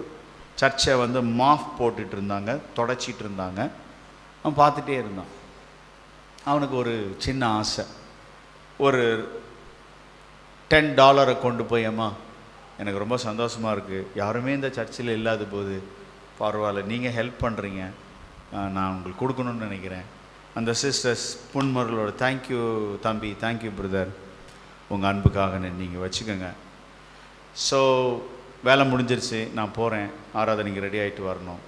சர்ச்சை வந்து மாஃப் போட்டுட்டு இருந்தாங்க, தொடச்சிட்டு இருந்தாங்க. அவன் பார்த்துட்டே இருந்தான். அவனுக்கு ஒரு சின்ன ஆசை, ஒரு $10 கொண்டு போய், அம்மா எனக்கு ரொம்ப சந்தோஷமாக இருக்குது, யாருமே இந்த சர்ச்சில் இல்லாத போது பரவாயில்ல, நீங்கள் ஹெல்ப் பண்ணுறீங்க, நான் உங்களுக்கு கொடுக்கணும்னு நினைக்கிறேன். அந்த சிஸ்டர்ஸ் புன்முறலோட தேங்க்யூ தம்பி, தேங்க்யூ பிரதர், உங்கள் அன்புக்காக நீங்கள் வச்சுக்கோங்க. ஸோ வேலை முடிஞ்சிருச்சு, நான் போகிறேன், ஆராதனைக்கு ரெடி ஆகிட்டு வரணும்.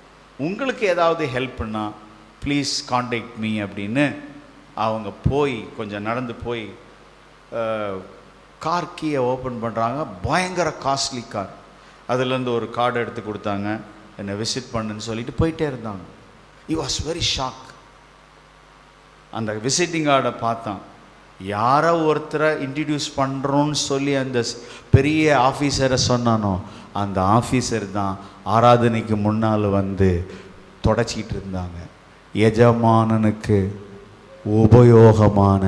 உங்களுக்கு ஏதாவது ஹெல்ப்னா ப்ளீஸ் காண்டாக்ட் மீ அப்படின்னு அவங்க போய் கொஞ்சம் நடந்து போய் கார் கீயை ஓப்பன் பண்ணுறாங்க. பயங்கர காஸ்ட்லி கார். அதுலேருந்து ஒரு கார்டு எடுத்து கொடுத்தாங்க, என்னை விசிட் பண்ணுன்னு சொல்லிட்டு போயிட்டே இருந்தாங்க. he was very shocked. அந்த விசிட்டிங் கார்டை பார்த்தான். யாரோ ஒருத்தரை இன்ட்ரடியூஸ் பண்ணுறோன்னு சொல்லி அந்த பெரிய ஆஃபீஸரை சொன்னானோ, அந்த ஆஃபீஸர் தான் ஆராதனைக்கு முன்னால் வந்து தொடச்சிக்கிட்டு இருந்தாங்க. எஜமானனுக்கு உபயோகமான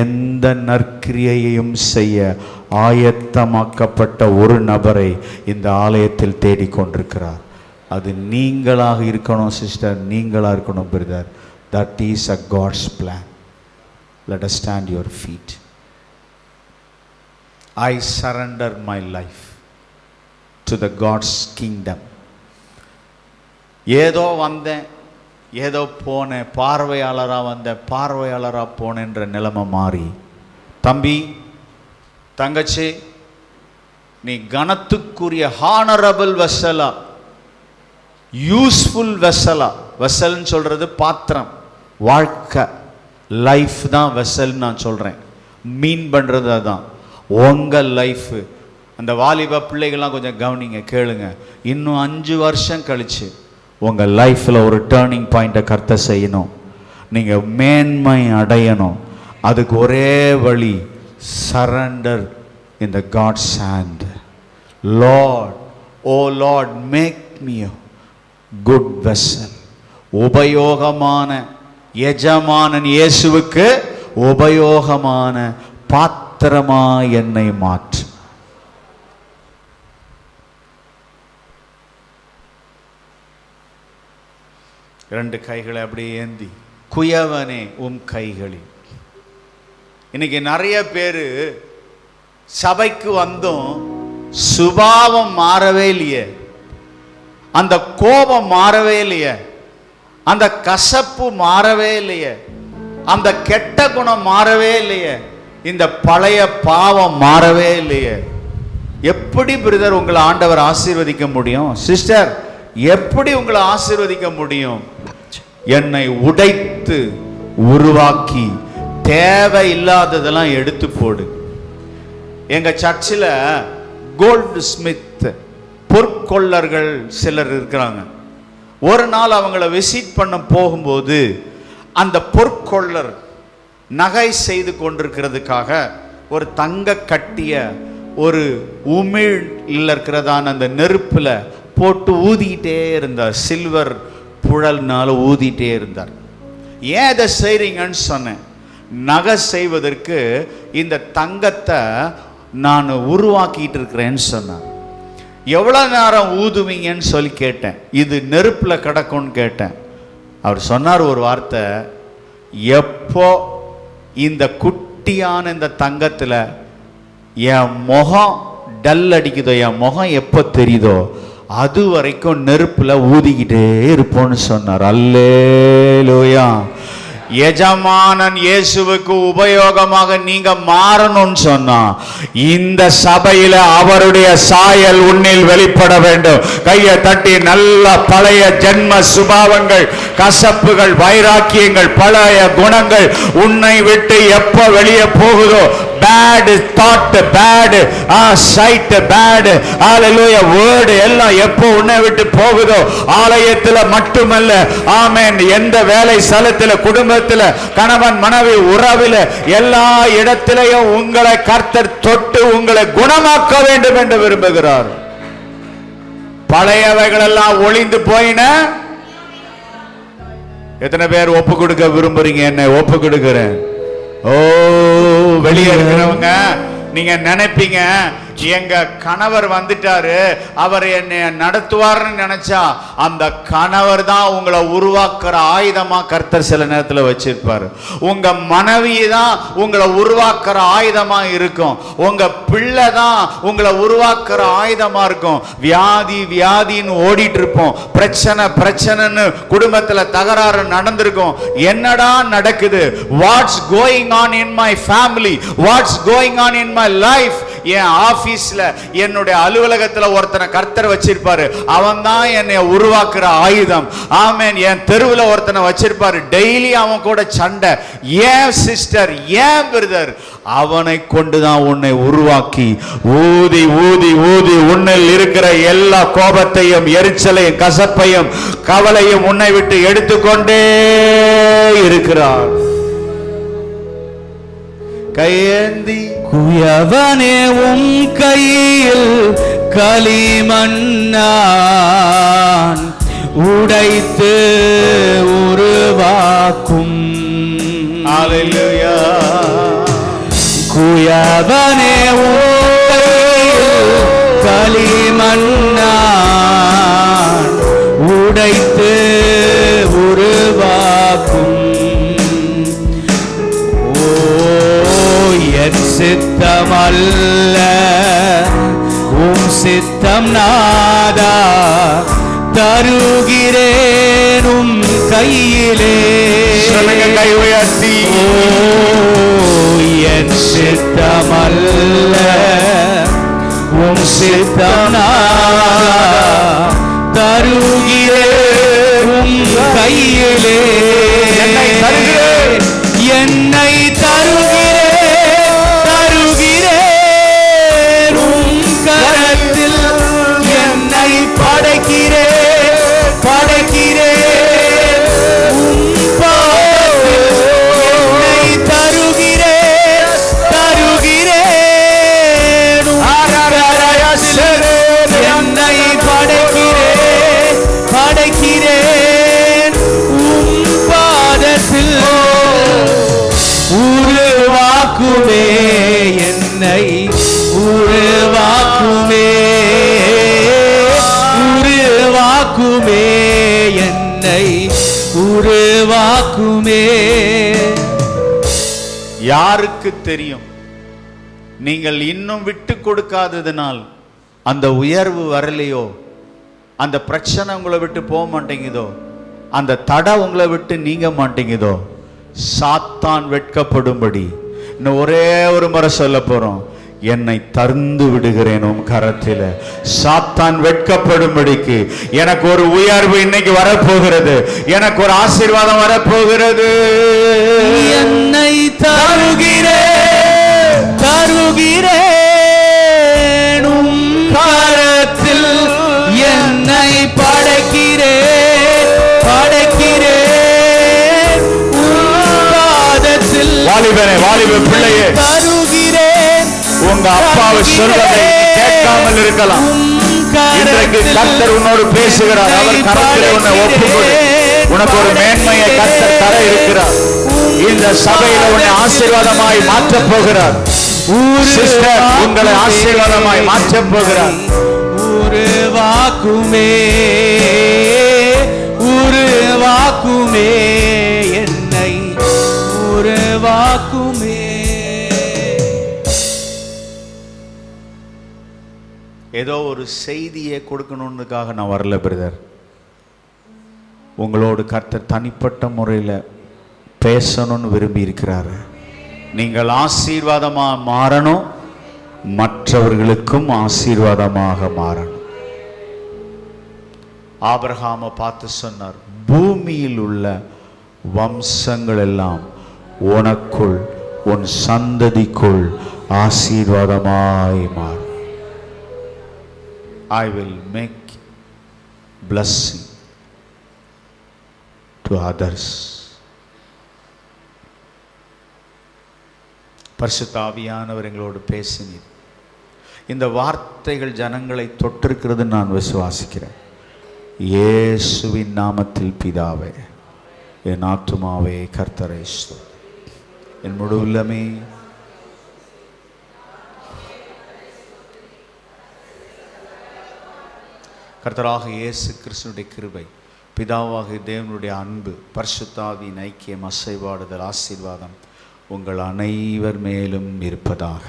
எந்த நற்கிரியையும் செய்ய ஆயத்தமாக்கப்பட்ட ஒரு நபரை இந்த ஆலயத்தில் தேடிக்கொண்டிருக்கிறார். அது நீங்களாக இருக்கணும் சிஸ்டர், நீங்களாக இருக்கணும் brother. That is a God's plan. Let us stand your feet. I surrender my life to the God's kingdom. ஏதோ வந்தேன், ஏதோ போனேன், பார்வையாளராக வந்தேன், பார்வையாளராக போனேன்ற நிலைமை மாறி, தம்பி தங்கச்சி, நீ கனத்துக்குரிய ஹானரபிள் வெசலா, யூஸ்ஃபுல் வெசலா, வெசல்னு சொல்கிறது பாத்திரம், வாழ்க்கை, லைஃப் தான் வெசல் நான் சொல்கிறேன். மீன் பண்ணுறது அதான். உங்கள் லைஃபு, அந்த வாலிப பிள்ளைகள்லாம் கொஞ்சம் கவனிங்க, கேளுங்க. இன்னும் 5 வருஷம் கழிச்சு உங்கள் லைஃப்பில் ஒரு டேர்னிங் பாயிண்ட்டை கர்த்தர் செய்யணும், நீங்கள் மேன்மை அடையணும். அதுக்கு ஒரே வழி, surrender in the God's hand. Lord, O Lord, make me a good vessel. உபயோகமான எஜமானன் இயேசுவுக்கு உபயோகமான பாத்திரமா என்னை மாற்று. இரண்டு கைகளை அப்படியே ஏந்தி, குயவனே உம் கைகளில். இன்னைக்கு நிறைய பேர் சபைக்கு வந்தும் சுபாவம் மாறவே இல்லையே, அந்த கோபம் மாறவே இல்லையே, அந்த கசப்பு மாறவே இல்லையே, அந்த கெட்ட குணம் மாறவே இல்லையே, இந்த பழைய பாவம் மாறவே இல்லையே. எப்படி பிரதர் உங்களை ஆண்டவர் ஆசீர்வதிக்க முடியும்? சிஸ்டர், எப்படி உங்களை ஆசீர்வதிக்க முடியும்? என்னை உடைத்து உருவாக்கி தேவையில்லாததெல்லாம் எடுத்து போடு. எங்க சர்ச்சில் கோல்டு ஸ்மித் பொற்கொள்ளர்கள் சிலர் இருக்கிறாங்க. ஒரு நாள் அவங்கள விசிட் பண்ண போகும்போது அந்த பொற்கொள்ளர் நகை செய்து கொண்டிருக்கிறதுக்காக ஒரு தங்க கட்டிய ஒரு உமிழ் இருக்கிறதான அந்த நெருப்பில் போட்டு ஊதிக்கிட்டே இருந்தார். சில்வர் புழல்னால ஊதிட்டே இருந்தார். ஏன் இதை செய்றீங்கன்னு சொன்னேன். நகை செய்வதற்கு இந்த தங்கத்தை நான் உருவாக்கிட்டு இருக்கிறேன்னு சொன்னார். எவ்வளோ நேரம் ஊதுவீங்கன்னு சொல்லி கேட்டேன். இது நெருப்பில் கிடக்கும்னு கேட்டேன். அவர் சொன்னார் ஒரு வார்த்தை, எப்போ இந்த குட்டியான இந்த தங்கத்தில் என் முகம் டல் அடிக்குதோ, என் முகம் எப்போ தெரியுதோ அது வரைக்கும் நெருப்பில் ஊதிக்கிட்டே இருப்போன்னு சொன்னார். அல்லேலூயா. எஜமானன் இயேசுவுக்கு உபயோகமாக நீங்க மாறணும்னு சொன்னா இந்த சபையில அவருடைய சாயல் உன்னில் வெளிப்பட வேண்டும். கையை தட்டி நல்ல பழைய ஜென்ம சுபாவங்கள், கசப்புகள், வைராக்கியங்கள், பழைய குணங்கள் உன்னை விட்டு எப்ப வெளியே போகுதோ, bad thought, bad sight, bad hallelujah word எல்லாம் எப்போ உன்னை விட்டு போகுதோ, ஆலயத்தில் மட்டுமல்ல, ஆமென், எந்த வேலை ஸ்தலத்தில், குடும்பத்தில், கணவன் மனைவி உறவில், எல்லா இடத்திலையும் உங்களை கர்த்தர் தொட்டு உங்களை குணமாக்க வேண்டும் என்று விரும்புகிறார். பழையவைகள் எல்லாம் ஒளிந்து போயின. எத்தனை பேர் ஒப்பு கொடுக்க விரும்புறீங்க? என்ன ஒப்பு கொடுக்கிறேன். ஓ, வெளியே இருக்கிறவங்க நீங்க நினைப்பீங்க எங்க கணவர் வந்துட்டாரு, அவர் என்னை நடத்துவார்னு நினைச்சா அந்த கணவர் தான் உங்களை உருவாக்குற ஆயுதமா கர்த்தர் சில நேரத்தில் வச்சிருப்பாரு. உங்க மனைவி தான் உங்களை உருவாக்குற ஆயுதமா இருக்கும். உங்க பிள்ளை தான் உங்களை உருவாக்குற ஆயுதமா இருக்கும். வியாதின்னு ஓடிட்டு இருப்போம், பிரச்சனைன்னு குடும்பத்துல தகராறு நடந்திருக்கும். என்னடா நடக்குது? What's going on in my family, what's going on in my life. என் ஆபீஸ்ல, என்னுடைய அலுவலகத்துல ஒருத்தனை கர்த்தர் வச்சிருப்பாரு, அவன் தான் என்னை உருவாக்குற ஆயுதம். ஆமென். என் தெருவில் ஒருத்தனை வச்சிருப்பாரு, டெய்லி அவன் கூட சண்டை. ஏன் சிஸ்டர், ஏன் பிரதர்? அவனை கொண்டுதான் உன்னை உருவாக்கி ஊதி ஊதி ஊதி உன்னில் இருக்கிற எல்லா கோபத்தையும், எரிச்சலையும், கசப்பையும், கவலையும் உன்னை விட்டு எடுத்துக்கொண்டே இருக்கிறார். கையேந்தி குயவனே உம் கையில் களிமண்ணான் உடைத்து உருவாக்கும். ஹல்லேலூயா. குயவனே உம் கையில் களிமண்ணான் உடைத்து உருவாக்கும். என் சித்தம் அல்ல உம் சித்தம் நாதா, தருகிறேன் உம் கையிலே. கை உயர்த்தி, என் சித்தம் அல்ல உம் சித்தம் நாதா, தருகிறேன் உம் கையிலே. என்னை தருகிறேன், என்னை தருகிறேன் உம் கரத்தில். என்னை படைக்கிறேன் உம் பாதத்தில். என்னை தருகிறேன் உம் கரத்தில். என்னை படைக்கிறேன் உம் பாதத்தில். உருவாக்குமே என்னை, உருவாக்குமே, உருவாக்குமே என்னை, உருவாக்குமே. யாருக்கு தெரியும்? நீங்கள் இன்னும் விட்டு கொடுக்காததினால் அந்த உயர்வு வரலையோ, அந்த பிரச்சனை உங்களை விட்டு போக மாட்டேங்குதோ, அந்த தடை உங்களை விட்டு நீங்க மாட்டேங்குதோ, சாத்தான் வெட்கப்படும்படி இன்னும் ஒரே ஒரு முறை சொல்ல போறோம், என்னை தந்து விடுகிறேன் உம் கரத்தில. சாத்தான் வெட்கப்படும்படிக்கு எனக்கு ஒரு உயர்வு இன்னைக்கு வரப்போகிறது, எனக்கு ஒரு ஆசீர்வாதம் வரப்போகிறது. என்னை தருகிறேன் உம் கரத்தில். என்னை படைக்கிறேன் உம் பாதத்தில். வாலிப பிள்ளையே, தருகிறேன். உங்க அப்பாவை சொல்வதை கேட்காமல் இருக்கலாம். இன்றைக்கு கர்த்தர் உன்னோடு பேசுகிறார். அவர் கரத்திலே உன்னை ஒப்புக்கொடு. உனக்கு ஒரு மேன்மையை கர்த்தர் தர இருக்கிறார். இந்த சபையில உன்னை ஆசீர்வாதமாய் மாற்றப் போகிறார். சிஸ்டர், உங்களை ஆசீர்வாதமாய் மாற்றப் போகிறார். உருவாக்குமே, உருவாக்குமே என்னை, உருவாக்குமே. ஏதோ ஒரு செய்தியை கொடுக்கணுன்றதுக்காக நான் வரல பிரதர். உங்களோடு கர்த்தர் தனிப்பட்ட முறையில் பேசணும்னு விரும்பி இருக்கிறாரு. நீங்கள் ஆசீர்வாதமாக மாறணும், மற்றவர்களுக்கும் ஆசீர்வாதமாக மாறணும். ஆபிரகாமை பார்த்து சொன்னார், பூமியில் உள்ள வம்சங்கள் எல்லாம் உனக்குள், உன் சந்ததிக்குள் ஆசீர்வாதமாய் மாறும். I will make blessing to others. பரிசுத்த ஆவியானவர் எங்களோடு பேசினீர். இந்த வார்த்தைகள் ஜனங்களை தொட்டிருக்கிறது நான் விசுவாசிக்கிறேன். இயேசுவின் நாமத்தில் பிதாவே, என் ஆத்துமாவே கர்த்தரை ஸ்தோத்திரி. என் முழு உள்ளமே கர்த்தராக இயேசு கிறிஸ்துனுடைய கிருபை, பிதாவாகிய தேவனுடைய அன்பு, பரிசுத்தாவியின் ஐக்கியம், அசைவாடுதல், ஆசீர்வாதம் உங்கள் அனைவர் மேலும் இருப்பதாக.